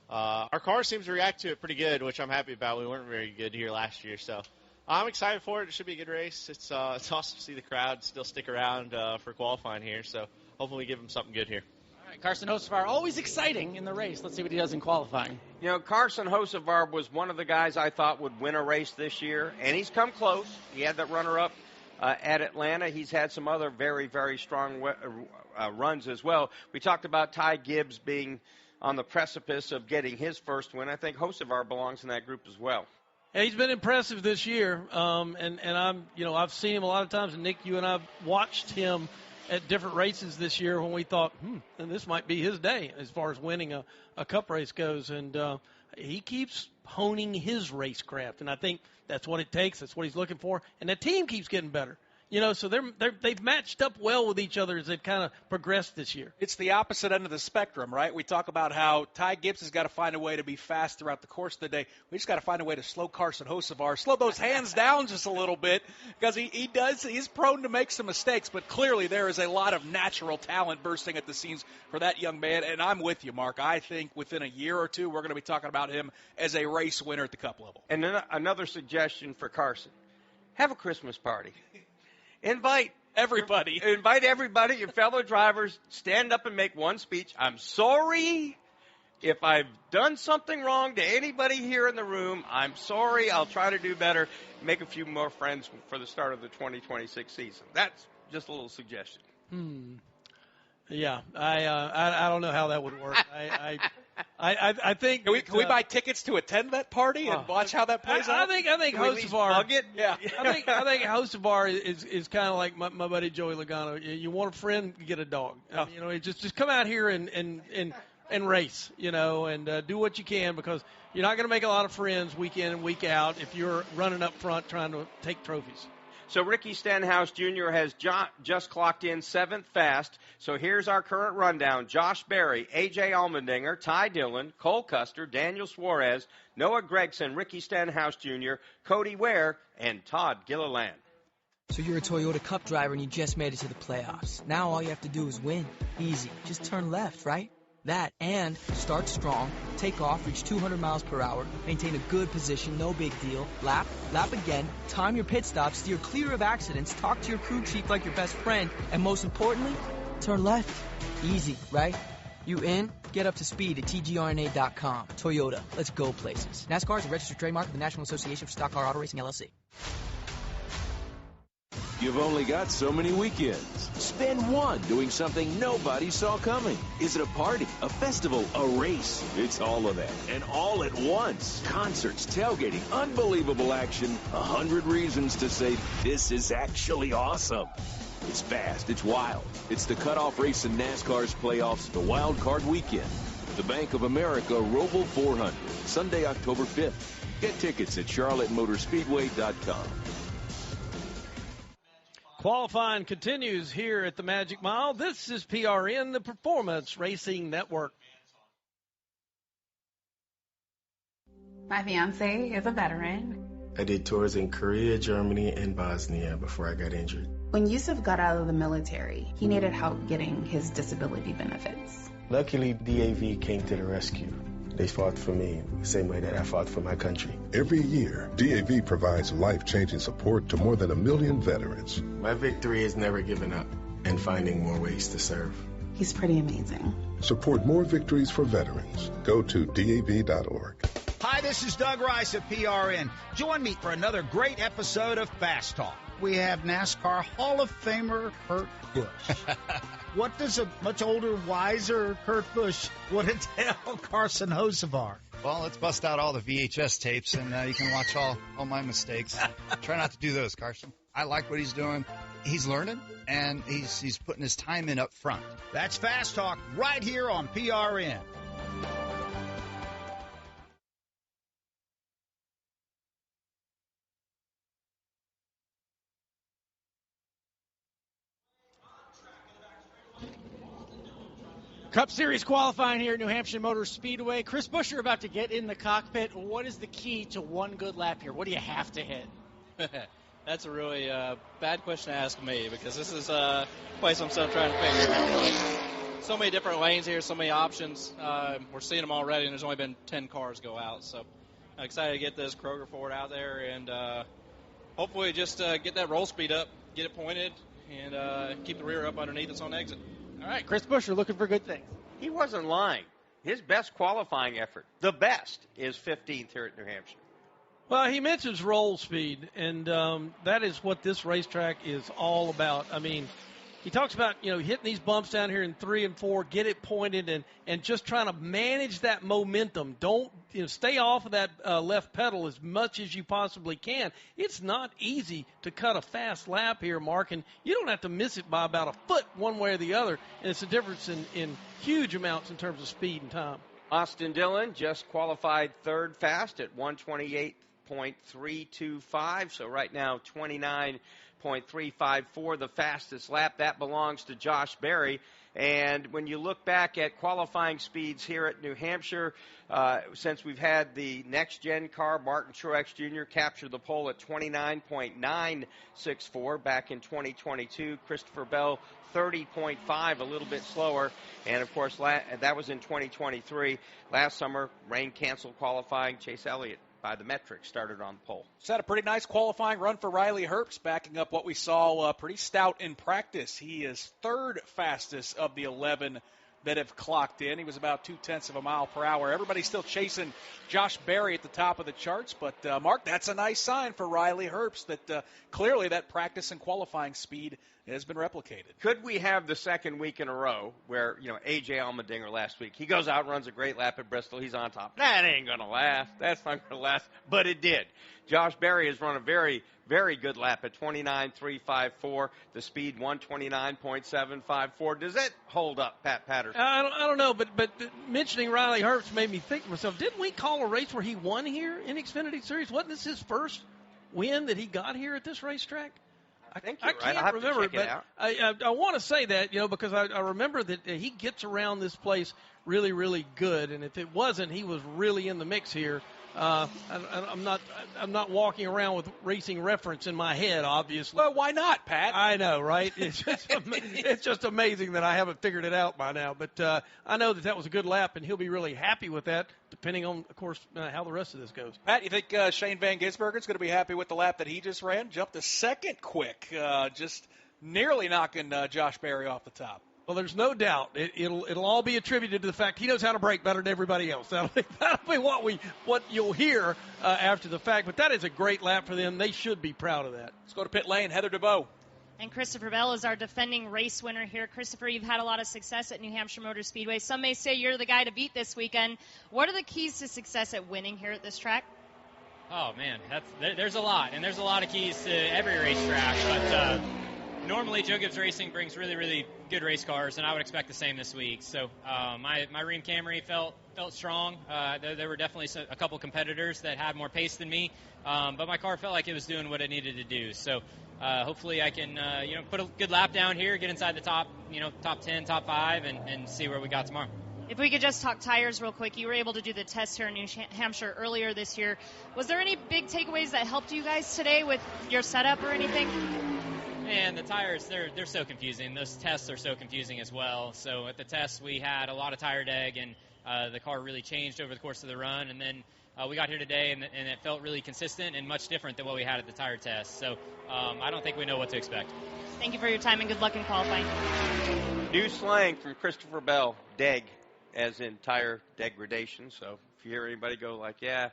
our car seems to react to it pretty good, which I'm happy about. We weren't very good here last year, so I'm excited for it. It should be a good race. It's awesome to see the crowd still stick around for qualifying here, so hopefully we give them something good here. All right, Carson Hocevar, always exciting in the race. Let's see what he does in qualifying. You know, Carson Hocevar was one of the guys I thought would win a race this year, and he's come close. He had that runner-up at Atlanta. He's had some other very, very strong runs as well. We talked about Ty Gibbs being on the precipice of getting his first win. I think Hocevar belongs in that group as well. Yeah, he's been impressive this year, and I've seen him a lot of times. And Nick, you and I've watched him at different races this year when we thought, and this might be his day as far as winning a Cup race goes. And he keeps honing his racecraft, and I think that's what it takes. That's what he's looking for, and the team keeps getting better. You know, so they've matched up well with each other as they've kind of progressed this year. It's the opposite end of the spectrum, right? We talk about how Ty Gibbs has got to find a way to be fast throughout the course of the day. We just got to find a way to slow Carson Hocevar, slow those hands down just a little bit, because he's prone to make some mistakes, but clearly there is a lot of natural talent bursting at the seams for that young man, and I'm with you, Mark. I think within a year or two we're going to be talking about him as a race winner at the Cup level. And then another suggestion for Carson. Have a Christmas party. Invite everybody, your fellow drivers, stand up and make one speech. I'm sorry if I've done something wrong to anybody here in the room. I'm sorry. I'll try to do better. Make a few more friends for the start of the 2026 season. That's just a little suggestion. Yeah, I don't know how that would work. I think can we buy tickets to attend that party and watch how that plays out? I think Hocevar. Yeah, I think Hocevar is kind of like my buddy Joey Logano. You want a friend, get a dog. You know, just come out here and race. You know, and do what you can, because you're not going to make a lot of friends week in and week out if you're running up front trying to take trophies. So Ricky Stenhouse Jr. has just clocked in 7th fast. So here's our current rundown. Josh Berry, A.J. Allmendinger, Ty Dillon, Cole Custer, Daniel Suarez, Noah Gragson, Ricky Stenhouse Jr., Cody Ware, and Todd Gilliland. So you're a Toyota Cup driver and you just made it to the playoffs. Now all you have to do is win. Easy. Just turn left, right? That, and start strong, take off, reach 200 miles per hour, maintain a good position, no big deal, lap again, time your pit stops, steer clear of accidents, talk to your crew chief like your best friend, and most importantly, turn left. Easy, right? You in? Get up to speed at tgrna.com. Toyota, let's go places. NASCAR is a registered trademark of the National Association for Stock Car Auto Racing, LLC. You've only got so many weekends. Spend one doing something nobody saw coming. Is it a party, a festival, a race? It's all of that, and all at once. Concerts, tailgating, unbelievable action, 100 reasons to say this is actually awesome. It's fast, it's wild. It's the cutoff race in NASCAR's playoffs, the Wild Card Weekend. The Bank of America Roval 400, Sunday, October 5th. Get tickets at charlottemotorspeedway.com. Qualifying continues here at the Magic Mile. This is PRN, the Performance Racing Network. My fiance is a veteran. I did tours in Korea, Germany, and Bosnia before I got injured. When Yusuf got out of the military, he needed help getting his disability benefits. Luckily, DAV came to the rescue. They fought for me the same way that I fought for my country. Every year, DAV provides life-changing support to more than 1 million veterans. My victory is never giving up and finding more ways to serve. He's pretty amazing. Support more victories for veterans. Go to DAV.org. Hi, this is Doug Rice of PRN. Join me for another great episode of Fast Talk. We have NASCAR Hall of Famer Kurt Busch. What does a much older, wiser Kurt Busch want to tell Carson Hocevar? Well, let's bust out all the VHS tapes, and you can watch all my mistakes. Try not to do those, Carson. I like what he's doing. He's learning, and he's putting his time in up front. That's Fast Talk right here on PRN. Cup Series qualifying here at New Hampshire Motor Speedway. Chris Buescher about to get in the cockpit. What is the key to one good lap here? What do you have to hit? That's a really bad question to ask me, because this is place I'm still trying to figure out. So many different lanes here, so many options. We're seeing them already, and there's only been 10 cars go out. So I'm excited to get this Kroger Ford out there and hopefully just get that roll speed up, get it pointed, and keep the rear up underneath us on exit. All right, Chris Buescher looking for good things. He wasn't lying. His best qualifying effort, the best, is 15th here at New Hampshire. Well, he mentions roll speed, and that is what this racetrack is all about. I mean, he talks about, hitting these bumps down here in 3 and 4, get it pointed, and just trying to manage that momentum. Don't, stay off of that left pedal as much as you possibly can. It's not easy to cut a fast lap here, Mark, and you don't have to miss it by about a foot one way or the other, and it's a difference in huge amounts in terms of speed and time. Austin Dillon just qualified third fast at 128.325, so right now 29.354, the fastest lap. That belongs to Josh Berry. And when you look back at qualifying speeds here at New Hampshire, since we've had the next-gen car, Martin Truex Jr. captured the pole at 29.964 back in 2022. Christopher Bell, 30.5, a little bit slower. And, of course, that was in 2023. Last summer, rain-canceled qualifying. Chase Elliott, by the metrics, started on the pole. It's had a pretty nice qualifying run for Riley Herbst, backing up what we saw pretty stout in practice. He is third fastest of the 11 that have clocked in. He was about 0.2 of a mile per hour. Everybody's still chasing Josh Berry at the top of the charts, but Mark, that's a nice sign for Riley Herbst that clearly that practice and qualifying speed has been replicated. Could we have the second week in a row where, A.J. Allmendinger last week, he goes out and runs a great lap at Bristol, he's on top. That ain't going to last. That's not going to last. But it did. Josh Berry has run a very, very good lap at 29.354. The speed, 129.754. Does that hold up, Pat Patterson? I don't know, but mentioning Riley Herbst made me think to myself, didn't we call a race where he won here in Xfinity Series? Wasn't this his first win that he got here at this racetrack? I think you're right. I can't remember, but I want to say that, because I remember that he gets around this place really, really good, and if it wasn't, he was really in the mix here. I'm not walking around with racing reference in my head, obviously. Well, why not, Pat? I know, right? It's just amazing that I haven't figured it out by now. But I know that was a good lap, and he'll be really happy with that, depending on, of course, how the rest of this goes. Pat, you think Shane Van Gisbergen's going to be happy with the lap that he just ran? Jumped to second quick, just nearly knocking Josh Berry off the top. Well, there's no doubt it'll all be attributed to the fact he knows how to brake better than everybody else. That'll be what you'll hear after the fact. But that is a great lap for them. They should be proud of that. Let's go to pit lane. Heather DeBow. And Christopher Bell is our defending race winner here. Christopher, you've had a lot of success at New Hampshire Motor Speedway. Some may say you're the guy to beat this weekend. What are the keys to success at winning here at this track? Oh, man, there's a lot. And there's a lot of keys to every racetrack. But normally Joe Gibbs Racing brings really, really good race cars, and I would expect the same this week. So my Rheem Camry felt strong. There were definitely a couple competitors that had more pace than me, but my car felt like it was doing what it needed to do. So hopefully I can put a good lap down here, get inside the top 10, top 5, and see where we got tomorrow. If we could just talk tires real quick, you were able to do the test here in New Hampshire earlier this year. Was there any big takeaways that helped you guys today with your setup or anything? Man, the tires, they're so confusing. Those tests are so confusing as well. So at the test, we had a lot of tire deg, and the car really changed over the course of the run, and then we got here today, and it felt really consistent and much different than what we had at the tire test. So I don't think we know what to expect. Thank you for your time, and good luck in qualifying. New slang from Christopher Bell, deg, as in tire degradation. So if you hear anybody go like, yeah,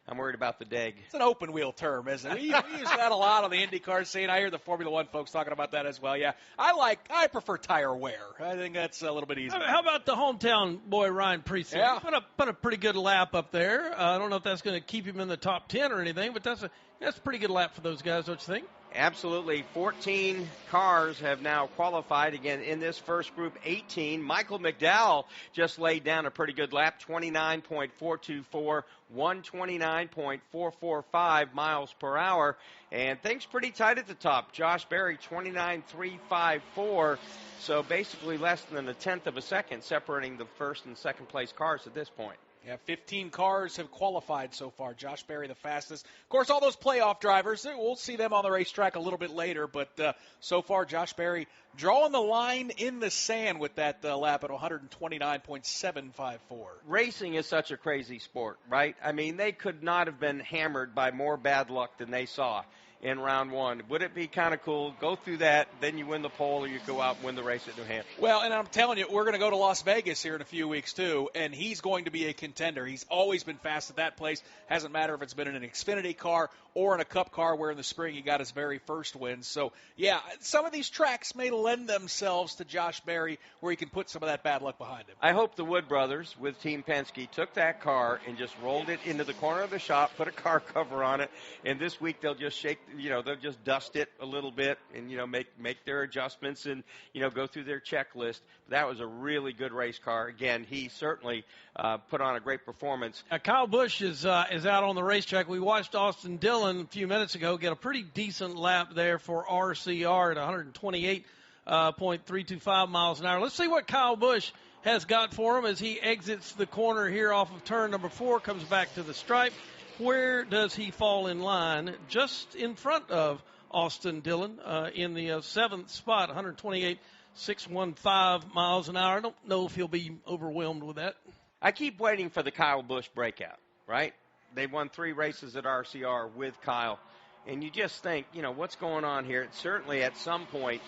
I'm worried about the deg. It's an open wheel term, isn't it? We use that a lot on the IndyCar scene. I hear the Formula One folks talking about that as well. Yeah, I prefer tire wear. I think that's a little bit easier. How about the hometown boy, Ryan Preece? Yeah. Put a pretty good lap up there. I don't know if that's going to keep him in the top 10 or anything, but that's a pretty good lap for those guys, don't you think? Absolutely. 14 cars have now qualified. Again, in this first group, 18. Michael McDowell just laid down a pretty good lap, 29.424, 129.445 miles per hour. And things pretty tight at the top. Josh Berry, 29.354. So basically less than a tenth of a second separating the first and second place cars at this point. Yeah, 15 cars have qualified so far. Josh Berry the fastest. Of course, all those playoff drivers, we'll see them on the racetrack a little bit later. But so far, Josh Berry drawing the line in the sand with that lap at 129.754. Racing is such a crazy sport, right? I mean, they could not have been hammered by more bad luck than they saw in round one. Would it be kind of cool? Go through that, then you win the pole, or you go out and win the race at New Hampshire. Well, and I'm telling you, we're going to go to Las Vegas here in a few weeks, too, and he's going to be a contender. He's always been fast at that place. Hasn't mattered if it's been in an Xfinity car or in a Cup car where in the spring he got his very first win. So, yeah, some of these tracks may lend themselves to Josh Berry where he can put some of that bad luck behind him. I hope the Wood brothers with Team Penske took that car and just rolled it into the corner of the shop, put a car cover on it, and this week they'll just they'll just dust it a little bit and, make their adjustments and, go through their checklist. That was a really good race car. Again, he certainly put on a great performance. Kyle Busch is out on the racetrack. We watched Austin Dillon a few minutes ago get a pretty decent lap there for RCR at 128.325 miles an hour. Let's see what Kyle Busch has got for him as he exits the corner here off of turn number 4, comes back to the stripe. Where does he fall in line? Just in front of Austin Dillon in the 7th spot, 128.615 miles an hour. I don't know if he'll be overwhelmed with that. I keep waiting for the Kyle Busch breakout, right? They've won 3 races at RCR with Kyle. And you just think, what's going on here? Certainly at some point,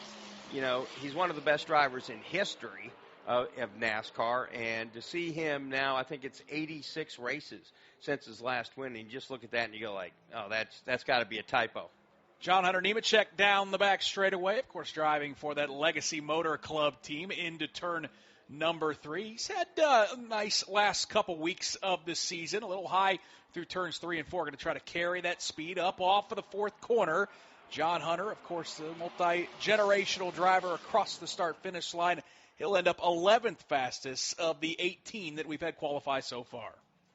he's one of the best drivers in history of NASCAR. And to see him now, I think it's 86 races since his last win. And you just look at that and you go like, oh, that's got to be a typo. John Hunter Nemechek down the back straightaway, of course, driving for that Legacy Motor Club team into turn number 3. He's had a nice last couple weeks of the season, a little high through turns 3 and 4. Going to try to carry that speed up off of the 4th corner. John Hunter, of course, the multi-generational driver across the start-finish line. He'll end up 11th fastest of the 18 that we've had qualify so far.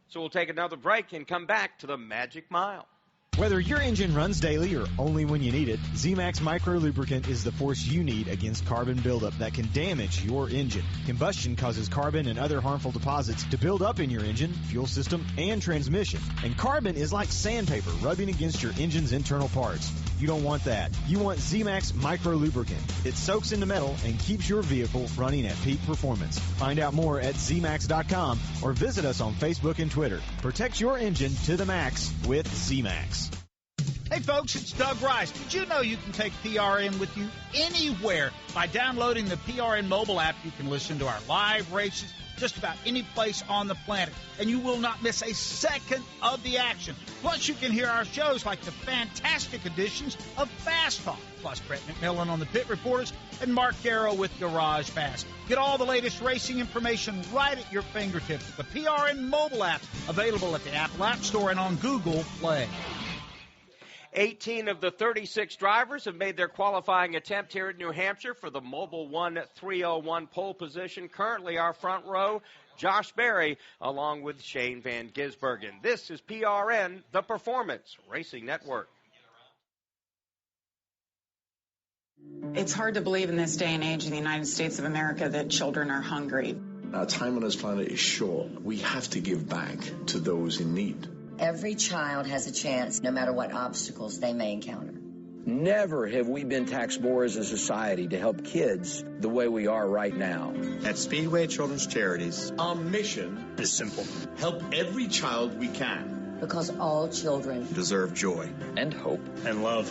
So we'll take another break and come back to the Magic Mile. Whether your engine runs daily or only when you need it, Z-Max Micro Lubricant is the force you need against carbon buildup that can damage your engine. Combustion causes carbon and other harmful deposits to build up in your engine, fuel system, and transmission. And carbon is like sandpaper rubbing against your engine's internal parts. You don't want that. You want Z-Max Micro Lubricant. It soaks into metal and keeps your vehicle running at peak performance. Find out more at zmax.com or visit us on Facebook and Twitter. Protect your engine to the max with Z-Max. Hey folks, it's Doug Rice. Did you know you can take PRN with you anywhere? By downloading the PRN mobile app, you can listen to our live races just about any place on the planet, and you will not miss a second of the action. Plus, you can hear our shows like the fantastic editions of Fast Talk, plus Brett McMillan on the Pit Reporters and Mark Darrow with Garage Pass. Get all the latest racing information right at your fingertips with the PRN mobile app, available at the Apple App Store and on Google Play. 18 of the 36 drivers have made their qualifying attempt here at New Hampshire for the Mobile One 301 pole position. Currently our front row, Josh Berry, along with Shane Van Gisbergen. This is PRN, the Performance Racing Network. It's hard to believe in this day and age in the United States of America that children are hungry. Our time on this planet is short. We have to give back to those in need. Every child has a chance, no matter what obstacles they may encounter. Never have we been taxed more as a society to help kids the way we are right now. At Speedway Children's Charities, our mission is simple. Help every child we can. Because all children Deserve joy. And hope. And love.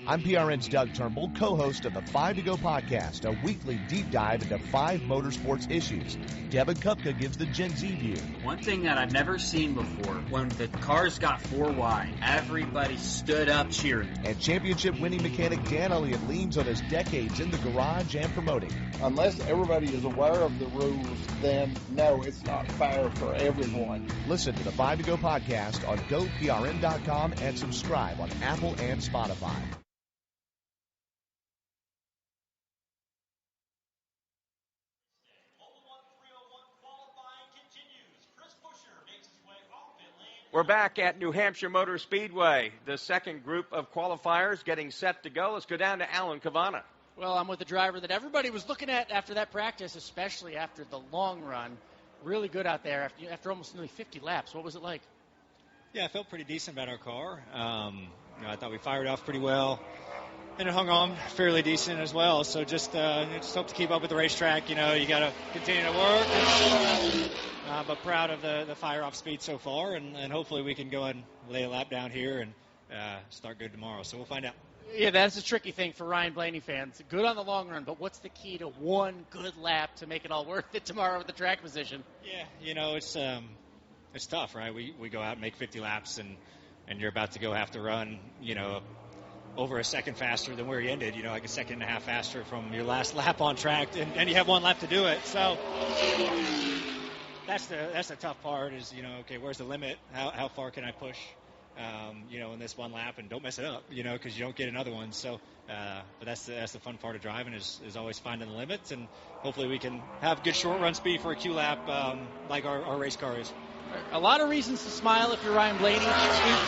I'm PRN's Doug Turnbull, co-host of the 5 to Go podcast, a weekly deep dive into 5 motorsports issues. Devin Kupka gives the Gen Z view. One thing that I've never seen before, when the cars got 4 wide, everybody stood up cheering. And championship-winning mechanic Dan Elliott leans on his decades in the garage and promoting. Unless everybody is aware of the rules, then no, it's not fair for everyone. Listen to the 5 to Go podcast on GoPRN.com and subscribe on Apple and Spotify. We're back at New Hampshire Motor Speedway. The second group of qualifiers getting set to go. Let's go down to Alan Cavana. Well, I'm with the driver that everybody was looking at after that practice, especially after the long run. Really good out there after almost nearly 50 laps. What was it like? Yeah, I felt pretty decent about our car. I thought we fired off pretty well, and it hung on fairly decent as well. So just hope to keep up with the racetrack. You got to continue to work. But proud of the fire-off speed so far, and hopefully we can go ahead and lay a lap down here and start good tomorrow. So we'll find out. Yeah, that's a tricky thing for Ryan Blaney fans. Good on the long run, but what's the key to one good lap to make it all worth it tomorrow with the track position? Yeah, it's tough, right? We go out and make 50 laps, and you're about to have to run, over a second faster than where you ended, like a second and a half faster from your last lap on track, and you have one lap to do it. So that's the tough part is, okay, where's the limit? How far can I push, in this one lap, and don't mess it up, because you don't get another one. So, but that's the fun part of driving is always finding the limits, and hopefully we can have good short run speed for a Q lap, like our race car is. A lot of reasons to smile if you're Ryan Blaney,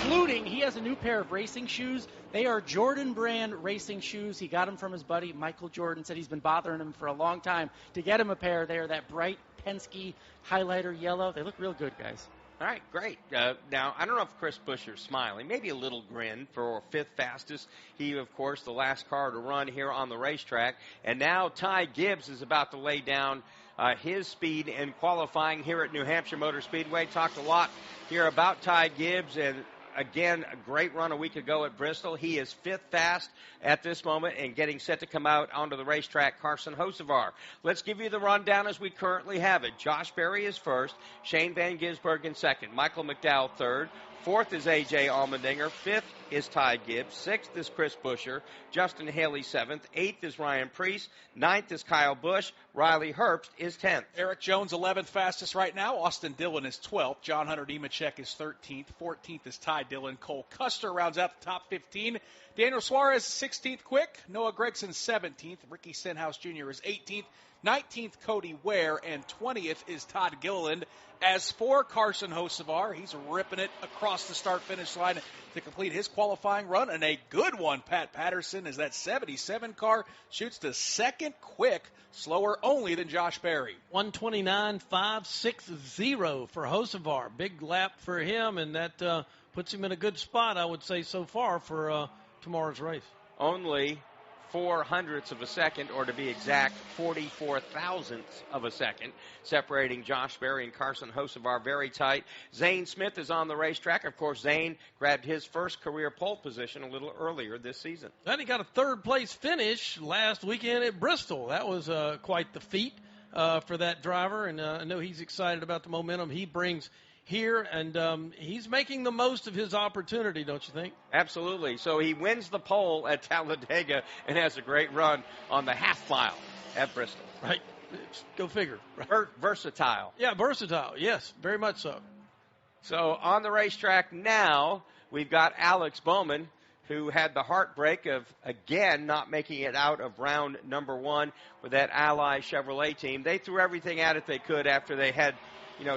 including he has a new pair of racing shoes. They are Jordan brand racing shoes. He got them from his buddy Michael Jordan, said he's been bothering him for a long time to get him a pair. They are that bright Penske highlighter yellow. They look real good, guys. All right, great. Now, I don't know if Chris Buescher's smiling. Maybe a little grin for 5th fastest. He, of course, the last car to run here on the racetrack. And now Ty Gibbs is about to lay down his speed in qualifying here at New Hampshire Motor Speedway. Talked a lot here about Ty Gibbs, and again, a great run a week ago at Bristol. He is 5th fast at this moment and getting set to come out onto the racetrack, Carson Hocevar. Let's give you the rundown as we currently have it. Josh Berry is 1st, Shane Van Gisbergen in 2nd, Michael McDowell 3rd, 4th is A.J. Allmendinger, 5th is Ty Gibbs, 6th is Chris Buescher, Justin Haley 7th, 8th is Ryan Preece, 9th is Kyle Busch, Riley Herbst is 10th. Eric Jones 11th fastest right now, Austin Dillon is 12th, John Hunter Nemechek is 13th, 14th is Ty Dillon, Cole Custer rounds out the top 15, Daniel Suarez 16th quick, Noah Gragson 17th, Ricky Stenhouse Jr. is 18th, 19th Cody Ware, and 20th is Todd Gilliland. As for Carson Hocevar, he's ripping it across the start-finish line to complete his qualifying run, and a good one. Pat Patterson is that 77 car, shoots to 2nd quick, slower only than Josh Berry. 129.560 for Hocevar. Big lap for him, and that puts him in a good spot, I would say, so far for tomorrow's race. Only 0.04 of a second, or to be exact, 44 thousandths of a second, separating Josh Berry and Carson Hocevar very tight. Zane Smith is on the racetrack. Of course, Zane grabbed his first career pole position a little earlier this season. Then he got a 3rd-place finish last weekend at Bristol. That was quite the feat for that driver, and I know he's excited about the momentum he brings here, and he's making the most of his opportunity, don't you think? Absolutely. So he wins the pole at Talladega and has a great run on the half mile at Bristol. Right. Go figure. Versatile. Yeah, versatile. Yes, very much so. So on the racetrack now, we've got Alex Bowman, who had the heartbreak of, again, not making it out of round number 1 with that Ally Chevrolet team. They threw everything at it they could after they had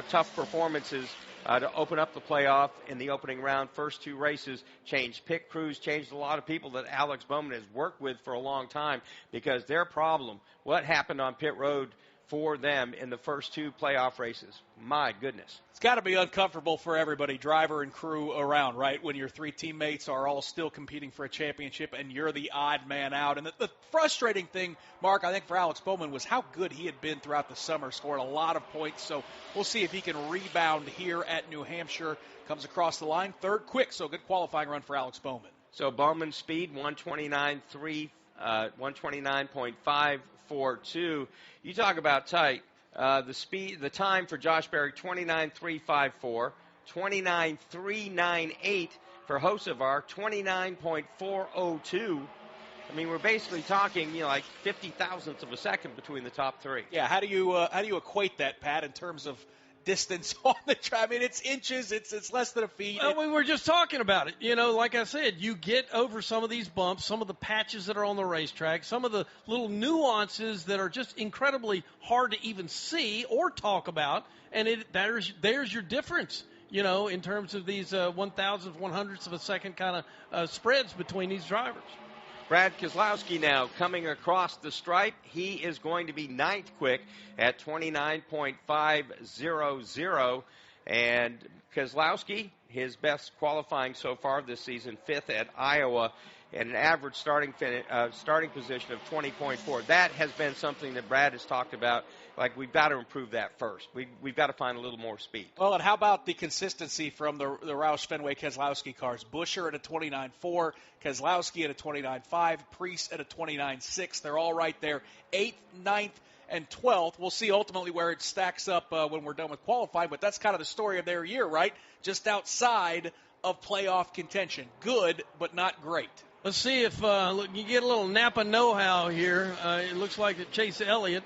tough performances to open up the playoff in the opening round. First 2 races changed pit crews, changed a lot of people that Alex Bowman has worked with for a long time, because their problem, what happened on pit road for them in the first 2 playoff races. My goodness. It's got to be uncomfortable for everybody, driver and crew around, right, when your 3 teammates are all still competing for a championship and you're the odd man out. And the frustrating thing, Mark, I think for Alex Bowman was how good he had been throughout the summer, scored a lot of points. So we'll see if he can rebound here at New Hampshire. Comes across the line, 3rd quick, so good qualifying run for Alex Bowman. So Bowman's speed, 129.542. You talk about tight. The time for Josh Berry, 29.354. 29.398 for Hocevar, 29.402. I mean, we're basically talking, like 50 thousandths of a second between the top 3. Yeah, how do you equate that, Pat, in terms of distance on the track? I mean, it's inches, it's less than a feet. Well, we were just talking about it. Like I said, you get over some of these bumps, some of the patches that are on the racetrack, some of the little nuances that are just incredibly hard to even see or talk about, and there's your difference, in terms of these 1,000th, 100ths of a second kind of spreads between these drivers. Brad Keselowski now coming across the stripe. He is going to be 9th quick at 29.500. And Keselowski, his best qualifying so far this season, 5th at Iowa, and an average starting position of 20.4. That has been something that Brad has talked about. Like, we've got to improve that first. We've got to find a little more speed. Well, and how about the consistency from the Roush Fenway Keselowski cars? Buscher at a 29.4, Keselowski at a 29.5, Priest at a 29.6. They're all right there, 8th, 9th, and 12th. We'll see ultimately where it stacks up when we're done with qualifying, but that's kind of the story of their year, right? Just outside of playoff contention. Good, but not great. Let's see if you get a little Napa know-how here. It looks like that Chase Elliott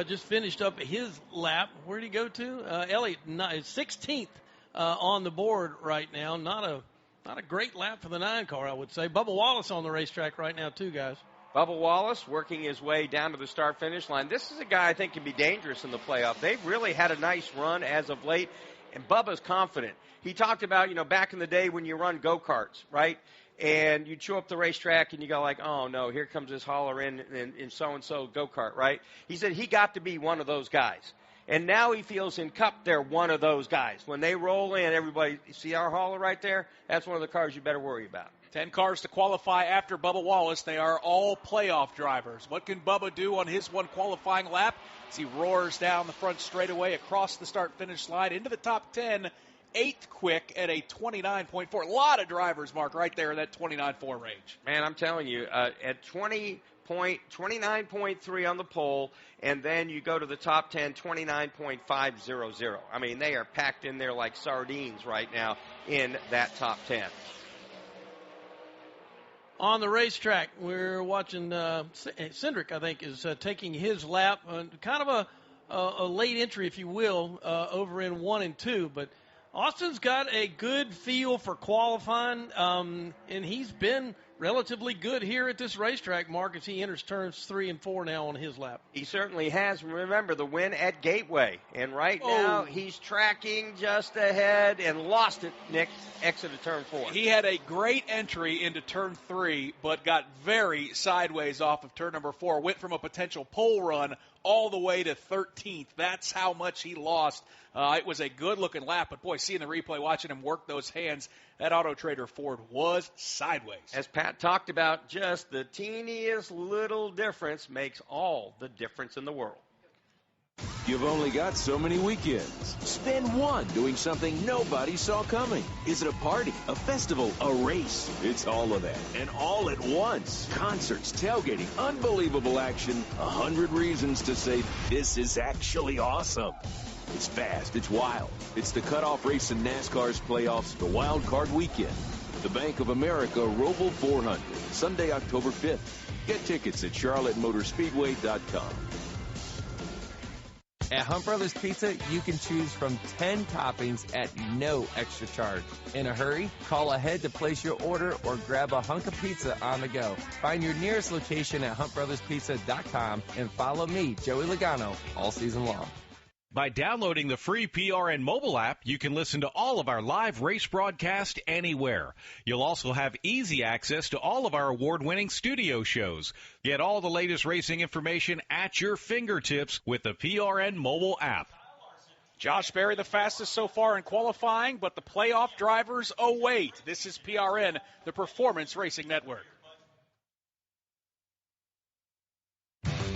just finished up his lap. Where did he go to? Elliott is 16th on the board right now. Not a great lap for the 9 car, I would say. Bubba Wallace on the racetrack right now, too, guys. Bubba Wallace working his way down to the start-finish line. This is a guy I think can be dangerous in the playoff. They've really had a nice run as of late, and Bubba's confident. He talked about, back in the day when you run go-karts, right? And you'd show up the racetrack and you go like, oh, no, here comes this hauler in so-and-so go-kart, right? He said he got to be one of those guys. And now he feels in Cup they're one of those guys. When they roll in, everybody, see our hauler right there? That's one of the cars you better worry about. 10 cars to qualify after Bubba Wallace. They are all playoff drivers. What can Bubba do on his one qualifying lap as he roars down the front straightaway across the start-finish line into the top 10? 8th quick at a 29.4. A lot of drivers, Mark, right there in that 29.4 range. Man, I'm telling you, at 29.3 on the pole, and then you go to the top 10, 29.500. I mean, they are packed in there like sardines right now in that top 10. On the racetrack, we're watching Cindric, I think, is taking his lap. Kind of a late entry, if you will, over in 1 and 2, but Austin's got a good feel for qualifying, and he's been relatively good here at this racetrack, Mark, as he enters turns 3 and 4 now on his lap. He certainly has. Remember the win at Gateway, and right now he's tracking just ahead and lost it, Nick, exit of turn 4. He had a great entry into turn 3, but got very sideways off of turn number 4. Went from a potential pole run all the way to 13th. That's how much he lost. It was a good-looking lap, but, boy, seeing the replay, watching him work those hands, that Auto Trader Ford was sideways. As Pat talked about, just the teeniest little difference makes all the difference in the world. You've only got so many weekends. Spend one doing something nobody saw coming. Is it a party, a festival, a race? It's all of that, and all at once. Concerts, tailgating, unbelievable action, 100 reasons to say this is actually awesome. It's fast, it's wild. It's the cutoff race in NASCAR's playoffs, the Wild Card Weekend. The Bank of America Roval 400, Sunday, October 5th. Get tickets at charlottemotorspeedway.com. At Hunt Brothers Pizza, you can choose from 10 toppings at no extra charge. In a hurry? Call ahead to place your order or grab a hunk of pizza on the go. Find your nearest location at huntbrotherspizza.com and follow me, Joey Logano, all season long. By downloading the free PRN mobile app, you can listen to all of our live race broadcasts anywhere. You'll also have easy access to all of our award-winning studio shows. Get all the latest racing information at your fingertips with the PRN mobile app. Josh Berry, the fastest so far in qualifying, but the playoff drivers await. This is PRN, the Performance Racing Network.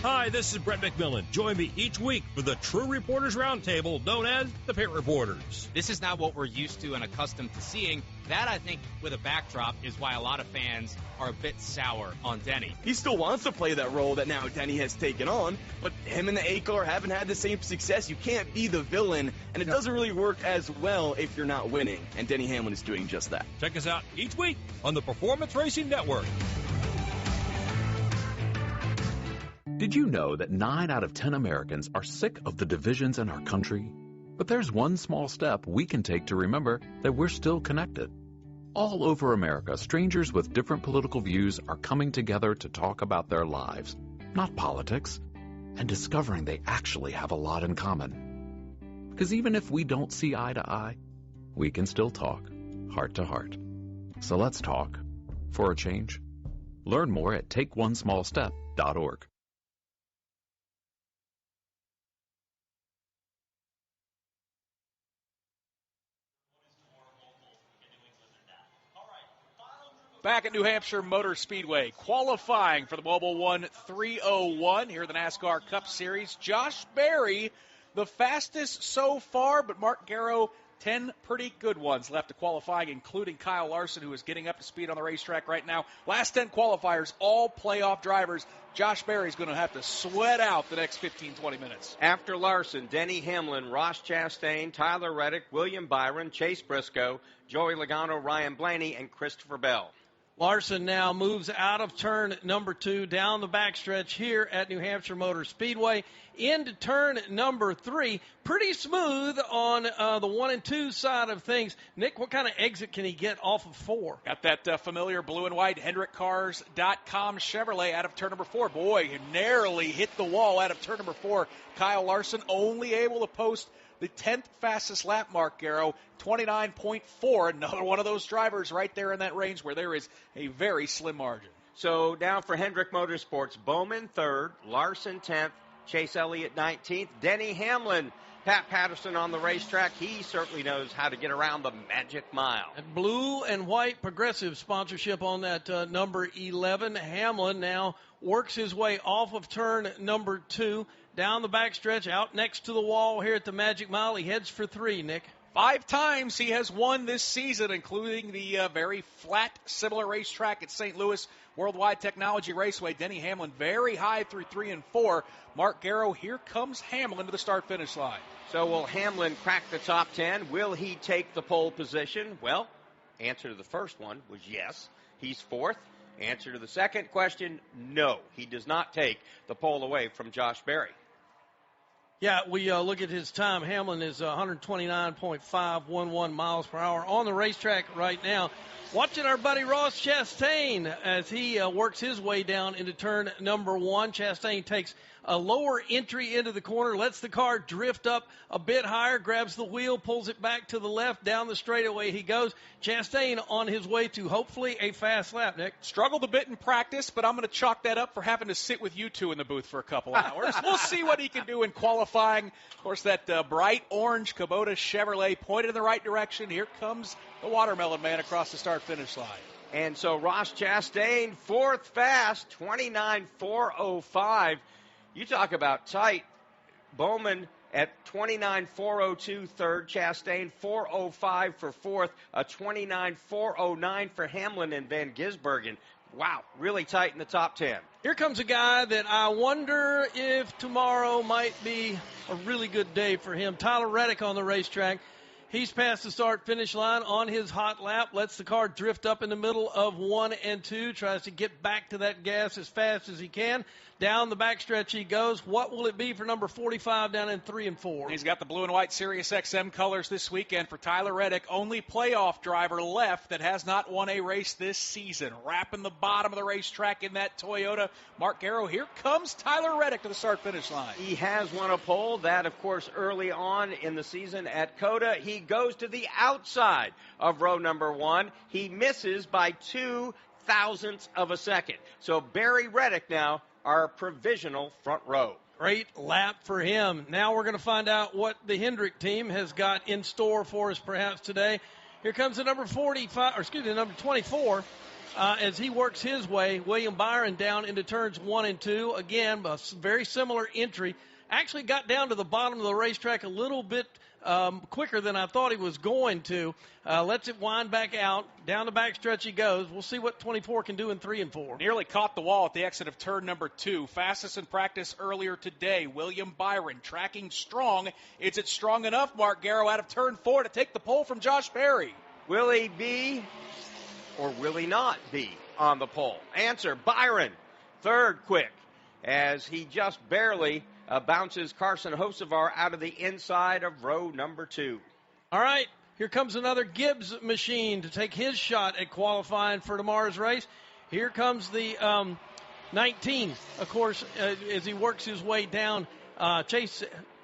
Hi, this is Brett McMillan. Join me each week for the True Reporters Roundtable, known as the Pit Reporters. This is not what we're used to and accustomed to seeing. That, I think, with a backdrop, is why a lot of fans are a bit sour on Denny. He still wants to play that role that now Denny has taken on, but him and the A-car haven't had the same success. You can't be the villain, and it doesn't really work as well if you're not winning, and Denny Hamlin is doing just that. Check us out each week on the Performance Racing Network. Did you know that 9 out of 10 Americans are sick of the divisions in our country? But there's one small step we can take to remember that we're still connected. All over America, strangers with different political views are coming together to talk about their lives, not politics, and discovering they actually have a lot in common. Because even if we don't see eye to eye, we can still talk, heart to heart. So let's talk, for a change. Learn more at takeonesmallstep.org. Back at New Hampshire Motor Speedway, qualifying for the Mobile One 301 here in the NASCAR Cup Series. Josh Berry, the fastest so far, but Mark Garrow, 10 pretty good ones left to qualifying, including Kyle Larson, who is getting up to speed on the racetrack right now. Last 10 qualifiers, all playoff drivers. Josh Berry's going to have to sweat out the next 15, 20 minutes. After Larson, Denny Hamlin, Ross Chastain, Tyler Reddick, William Byron, Chase Briscoe, Joey Logano, Ryan Blaney, and Christopher Bell. Larson now moves out of turn number 2 down the backstretch here at New Hampshire Motor Speedway into turn number 3. Pretty smooth on the 1 and 2 side of things. Nick, what kind of exit can he get off of 4? Got that familiar blue and white HendrickCars.com Chevrolet out of turn number 4. Boy, he narrowly hit the wall out of turn number 4. Kyle Larson only able to post the 10th fastest lap, Mark Garrow, 29.4. Another one of those drivers right there in that range where there is a very slim margin. So down for Hendrick Motorsports, Bowman 3rd, Larson 10th, Chase Elliott 19th, Denny Hamlin, Pat Patterson on the racetrack. He certainly knows how to get around the Magic Mile. Blue and white progressive sponsorship on that number 11. Hamlin now works his way off of turn number 2, down the backstretch, out next to the wall here at the Magic Mile. He heads for 3, Nick. 5 times he has won this season, including the very flat, similar racetrack at St. Louis Worldwide Technology Raceway. Denny Hamlin very high through 3 and 4. Mark Garrow, here comes Hamlin to the start-finish line. So will Hamlin crack the top 10? Will he take the pole position? Well, answer to the first one was yes. He's 4th. Answer to the second question, no. He does not take the pole away from Josh Berry. Yeah, we look at his time. Hamlin is 129.511 miles per hour on the racetrack right now. Watching our buddy Ross Chastain as he works his way down into turn number 1. Chastain takes a lower entry into the corner, lets the car drift up a bit higher, grabs the wheel, pulls it back to the left, down the straightaway he goes. Chastain on his way to hopefully a fast lap, Nick. Struggled a bit in practice, but I'm going to chalk that up for having to sit with you two in the booth for a couple hours. We'll see what he can do in qualifying. Of course, that bright orange Kubota Chevrolet pointed in the right direction. Here comes the Watermelon Man across the start-finish line. And so Ross Chastain, 4th fast, 29.405. You talk about tight. Bowman at 29.402 third. Chastain 4.05 for 4th. A 29.409 for Hamlin and Van Gisbergen. Wow, really tight in the top 10. Here comes a guy that I wonder if tomorrow might be a really good day for him. Tyler Reddick on the racetrack. He's past the start-finish line on his hot lap, lets the car drift up in the middle of 1 and 2, tries to get back to that gas as fast as he can. Down the backstretch he goes. What will it be for number 45 down in 3 and 4? He's got the blue and white Sirius XM colors this weekend for Tyler Reddick. Only playoff driver left that has not won a race this season. Wrapping the bottom of the racetrack in that Toyota. Mark Garrow, here comes Tyler Reddick to the start-finish line. He has won a pole. That, of course, early on in the season at COTA. He goes to the outside of row number 1. He misses by 2 thousandths of a second. So Barry Reddick now our provisional front row. Great lap for him. Now we're going to find out what the Hendrick team has got in store for us perhaps today. Here comes the number 24, as he works his way. William Byron down into turns 1 and 2. Again, a very similar entry. Actually got down to the bottom of the racetrack a little bit quicker than I thought he was going to. Lets it wind back out. Down the backstretch he goes. We'll see what 24 can do in 3 and 4. Nearly caught the wall at the exit of turn number 2. Fastest in practice earlier today. William Byron tracking strong. Is it strong enough, Mark Garrow, out of turn 4 to take the pole from Josh Berry? Will he be or will he not be on the pole? Answer, Byron. Third quick as he just barely bounces Carson Hocevar out of the inside of row number 2. All right, here comes another Gibbs machine to take his shot at qualifying for tomorrow's race. Here comes the 19, of course, as he works his way down.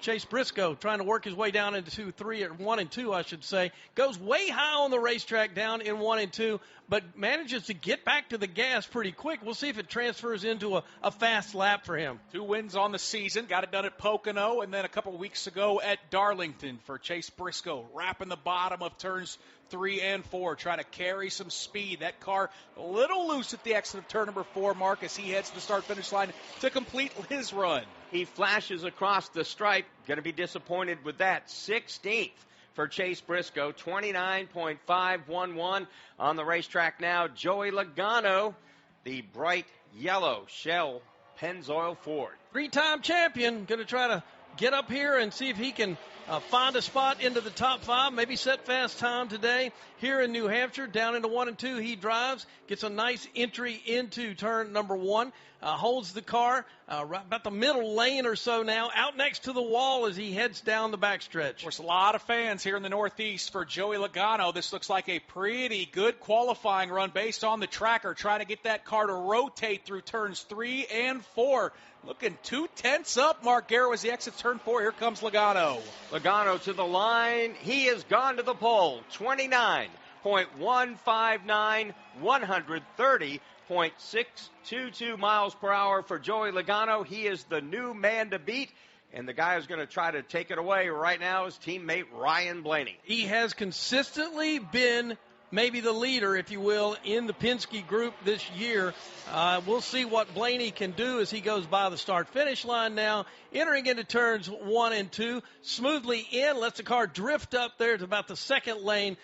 Chase Briscoe trying to work his way down into 1 and 2, I should say. Goes way high on the racetrack down in 1 and 2, but manages to get back to the gas pretty quick. We'll see if it transfers into a fast lap for him. 2 wins on the season. Got it done at Pocono and then a couple weeks ago at Darlington for Chase Briscoe. Wrapping the bottom of turns 3 and 4, trying to carry some speed. That car a little loose at the exit of turn number 4, Mark, as he heads to the start-finish line to complete his run. He flashes across the stripe. Going to be disappointed with that. 16th for Chase Briscoe. 29.511 on the racetrack now. Joey Logano, the bright yellow Shell Pennzoil Ford. 3-time champion. Going to try to get up here and see if he can find a spot into the top 5, maybe set fast time today here in New Hampshire. Down into 1 and 2 he drives, gets a nice entry into turn number 1, holds the car right about the middle lane or so now, out next to the wall as he heads down the backstretch. Of course, a lot of fans here in the Northeast for Joey Logano. This looks like a pretty good qualifying run based on the tracker, trying to get that car to rotate through turns 3 and 4. Looking 2/10 up, Mark Garrow, as he exits turn 4. Here comes Logano. Logano to the line. He has gone to the pole. 29.159, 130.622 miles per hour for Joey Logano. He is the new man to beat. And the guy who's going to try to take it away right now is teammate Ryan Blaney. He has consistently been maybe the leader, if you will, in the Penske group this year. We'll see what Blaney can do as he goes by the start-finish line now, entering into turns 1 and 2, smoothly in, lets the car drift up there to about the second lane,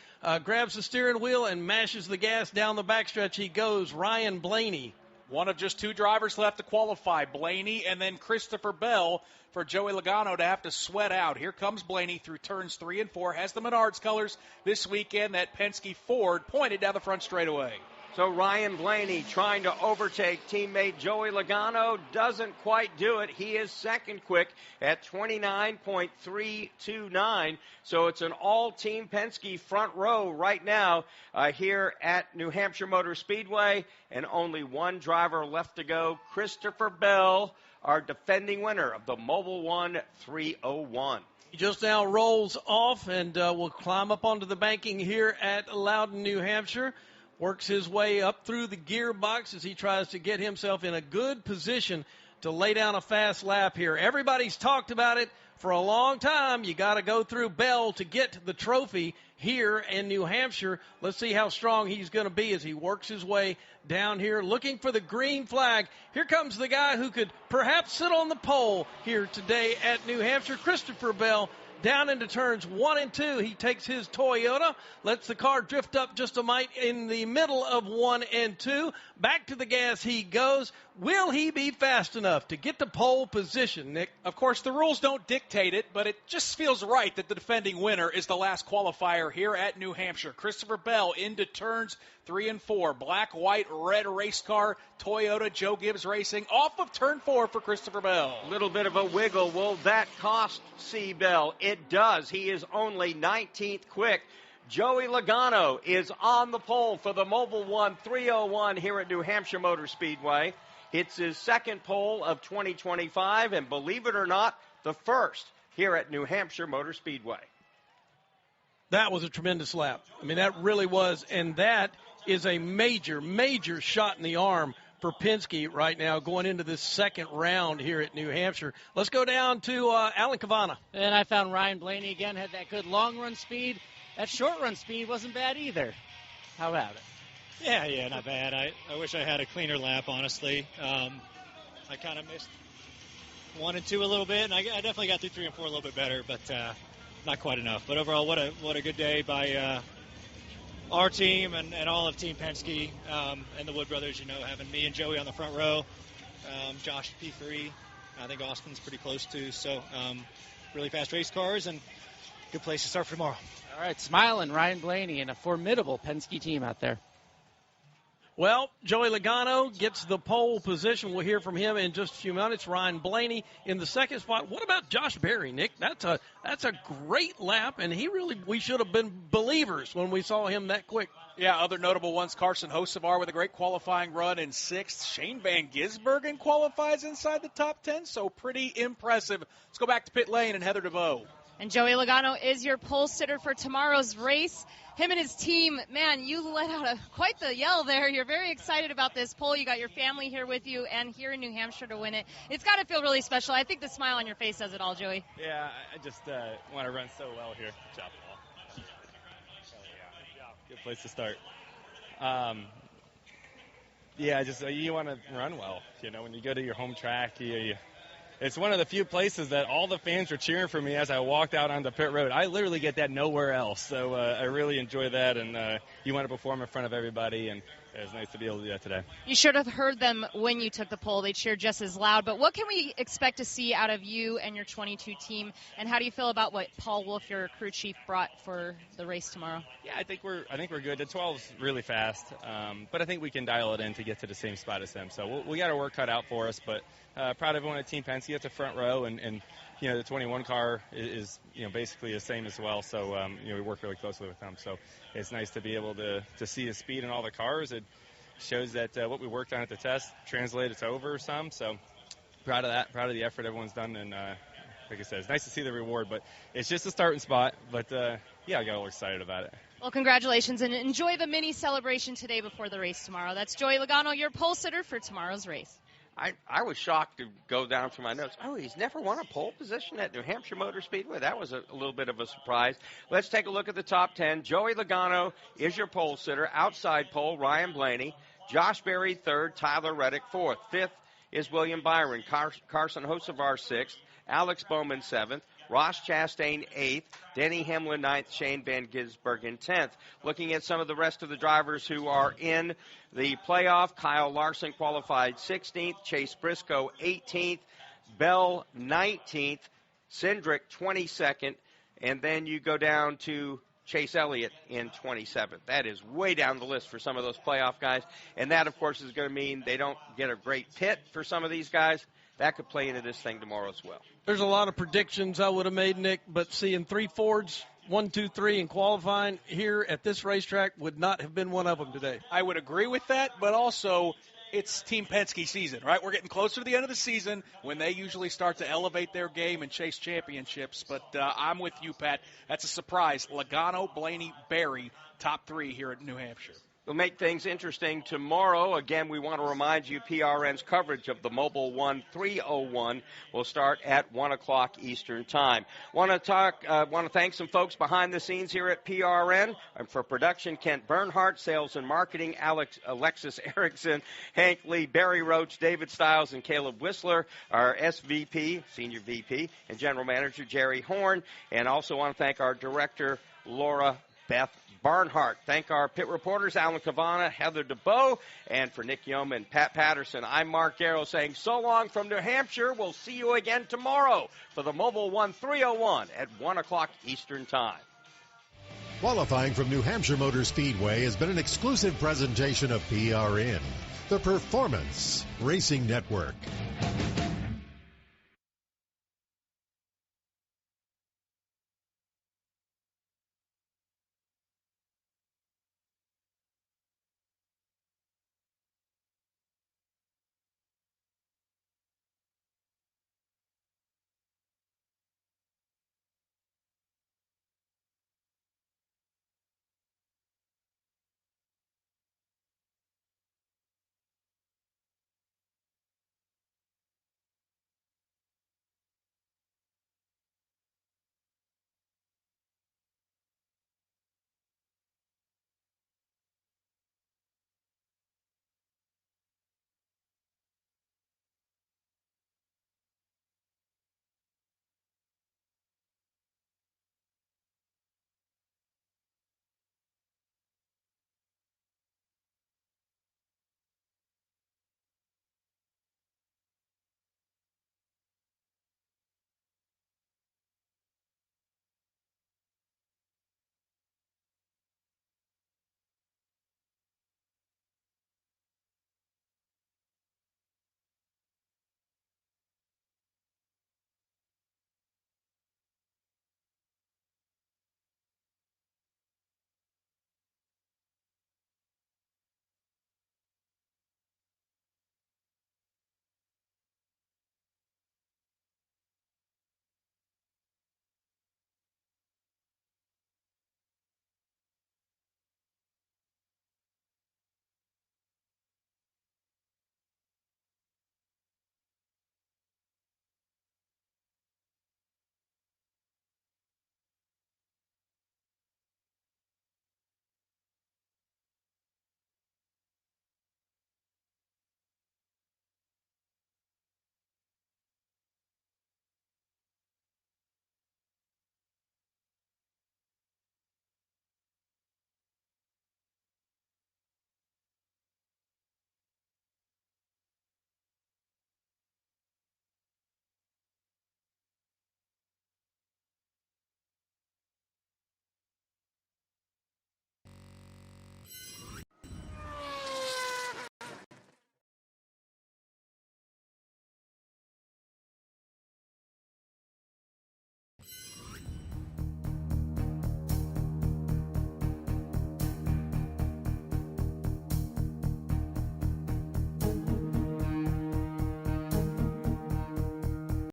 grabs the steering wheel and mashes the gas down the backstretch. He goes, Ryan Blaney. One of just 2 drivers left to qualify, Blaney and then Christopher Bell, for Joey Logano to have to sweat out. Here comes Blaney through turns 3 and 4, has the Menards colors this weekend, that Penske Ford pointed down the front straightaway. So Ryan Blaney trying to overtake teammate Joey Logano, doesn't quite do it. He is second quick at 29.329. So it's an all-team Penske front row right now here at New Hampshire Motor Speedway, and only one driver left to go, Christopher Bell, our defending winner of the Mobil 1 301. He just now rolls off and will climb up onto the banking here at Loudon, New Hampshire. Works his way up through the gearbox as he tries to get himself in a good position to lay down a fast lap here. Everybody's talked about it for a long time. You got to go through Bell to get the trophy here in New Hampshire. Let's see how strong he's going to be as he works his way down here, looking for the green flag. Here comes the guy who could perhaps sit on the pole here today at New Hampshire, Christopher Bell. Down into turns 1 and 2, he takes his Toyota, lets the car drift up just a mite in the middle of 1 and 2. Back to the gas he goes. Will he be fast enough to get to pole position, Nick? Of course, the rules don't dictate it, but it just feels right that the defending winner is the last qualifier here at New Hampshire. Christopher Bell into turns 3 and 4. Black, white, red race car, Toyota, Joe Gibbs Racing, off of turn 4 for Christopher Bell. A little bit of a wiggle. Will that cost C. Bell? It does. He is only 19th quick. Joey Logano is on the pole for the Mobile One 301 here at New Hampshire Motor Speedway. It's his second pole of 2025, and believe it or not, the first here at New Hampshire Motor Speedway. That was a tremendous lap. I mean, that really was, and that is a major, major shot in the arm for Penske right now going into this second round here at New Hampshire. Let's go down to Alan Cavana. And I found Ryan Blaney again, had that good long-run speed. That short-run speed wasn't bad either. How about it? Yeah, not bad. I wish I had a cleaner lap, honestly. I kind of missed 1 and 2 a little bit, and I definitely got through 3 and 4 a little bit better, but not quite enough. But overall, what a good day by our team and all of Team Penske and the Wood Brothers, having me and Joey on the front row, Josh P3, I think Austin's pretty close too. So really fast race cars and good place to start for tomorrow. All right, smiling Ryan Blaney and a formidable Penske team out there. Well, Joey Logano gets the pole position. We'll hear from him in just a few minutes. Ryan Blaney in the second spot. What about Josh Berry, Nick? That's a great lap, and we should have been believers when we saw him that quick. Yeah, other notable ones, Carson Hocevar with a great qualifying run in 6th. Shane Van Gisbergen qualifies inside the top 10, so pretty impressive. Let's go back to pit lane and Heather DeVoe. And Joey Logano is your pole sitter for tomorrow's race. Him and his team, man, you let out quite the yell there. You're very excited about this pole. You got your family here with you and here in New Hampshire to win it. It's got to feel really special. I think the smile on your face says it all, Joey. Yeah, I just want to run so well here. Good job, Paul. Good place to start. You want to run well. When you go to your home track, it's one of the few places that all the fans were cheering for me as I walked out onto pit road. I literally get that nowhere else, so I really enjoy that, and you want to perform in front of everybody, and it was nice to be able to do that today. You should have heard them when you took the pole. They cheered just as loud, but what can we expect to see out of you and your 22 team, and how do you feel about what Paul Wolf, your crew chief, brought for the race tomorrow? Yeah, I think we're good. The 12's really fast, but I think we can dial it in to get to the same spot as them, so we got our work cut out for us, but proud of everyone at Team Penske at the front row, and the 21 car is basically the same as well. So we work really closely with them. So it's nice to be able to see the speed in all the cars. It shows that what we worked on at the test translated to over some. So proud of that. Proud of the effort everyone's done. And like I said, it's nice to see the reward. But it's just a starting spot. But I got a little excited about it. Well, congratulations, and enjoy the mini celebration today before the race tomorrow. That's Joey Logano, your pole sitter for tomorrow's race. I was shocked to go down through my notes. Oh, he's never won a pole position at New Hampshire Motor Speedway. That was a little bit of a surprise. Let's take a look at the top 10. Joey Logano is your pole sitter. Outside pole, Ryan Blaney. Josh Berry, 3rd. Tyler Reddick, 4th. 5th is William Byron. Carson Hocevar, 6th. Alex Bowman, 7th. Ross Chastain, 8th. Denny Hamlin, 9th. Shane Van Gisbergen, 10th. Looking at some of the rest of the drivers who are in the playoff, Kyle Larson qualified 16th. Chase Briscoe, 18th. Bell, 19th. Cindric, 22nd. And then you go down to Chase Elliott in 27th. That is way down the list for some of those playoff guys. And that, of course, is going to mean they don't get a great pit for some of these guys. That could play into this thing tomorrow as well. There's a lot of predictions I would have made, Nick, but seeing 3 Fords, 1, 2, 3 in qualifying here at this racetrack would not have been one of them today. I would agree with that, but also it's Team Penske season, right? We're getting closer to the end of the season when they usually start to elevate their game and chase championships. But I'm with you, Pat. That's a surprise. Logano, Blaney, Berry, top 3 here at New Hampshire. We'll make things interesting tomorrow. Again, we want to remind you PRN's coverage of the Mobile 1 301 will start at 1 o'clock Eastern Time. Want to thank some folks behind the scenes here at PRN. And for production, Kent Bernhardt, sales and marketing, Alexis Erickson, Hank Lee, Barry Roach, David Stiles, and Caleb Whistler, our SVP, Senior VP, and General Manager Jerry Horn. And also want to thank our Director, Laura Beth Barnhart. Thank our pit reporters, Alan Cavana, Heather DeBoe, and for Nick Yeoman and Pat Patterson, I'm Mark Garrow saying so long from New Hampshire. We'll see you again tomorrow for the Mobile 1 301 at 1 o'clock Eastern Time. Qualifying from New Hampshire Motor Speedway has been an exclusive presentation of PRN, the Performance Racing Network.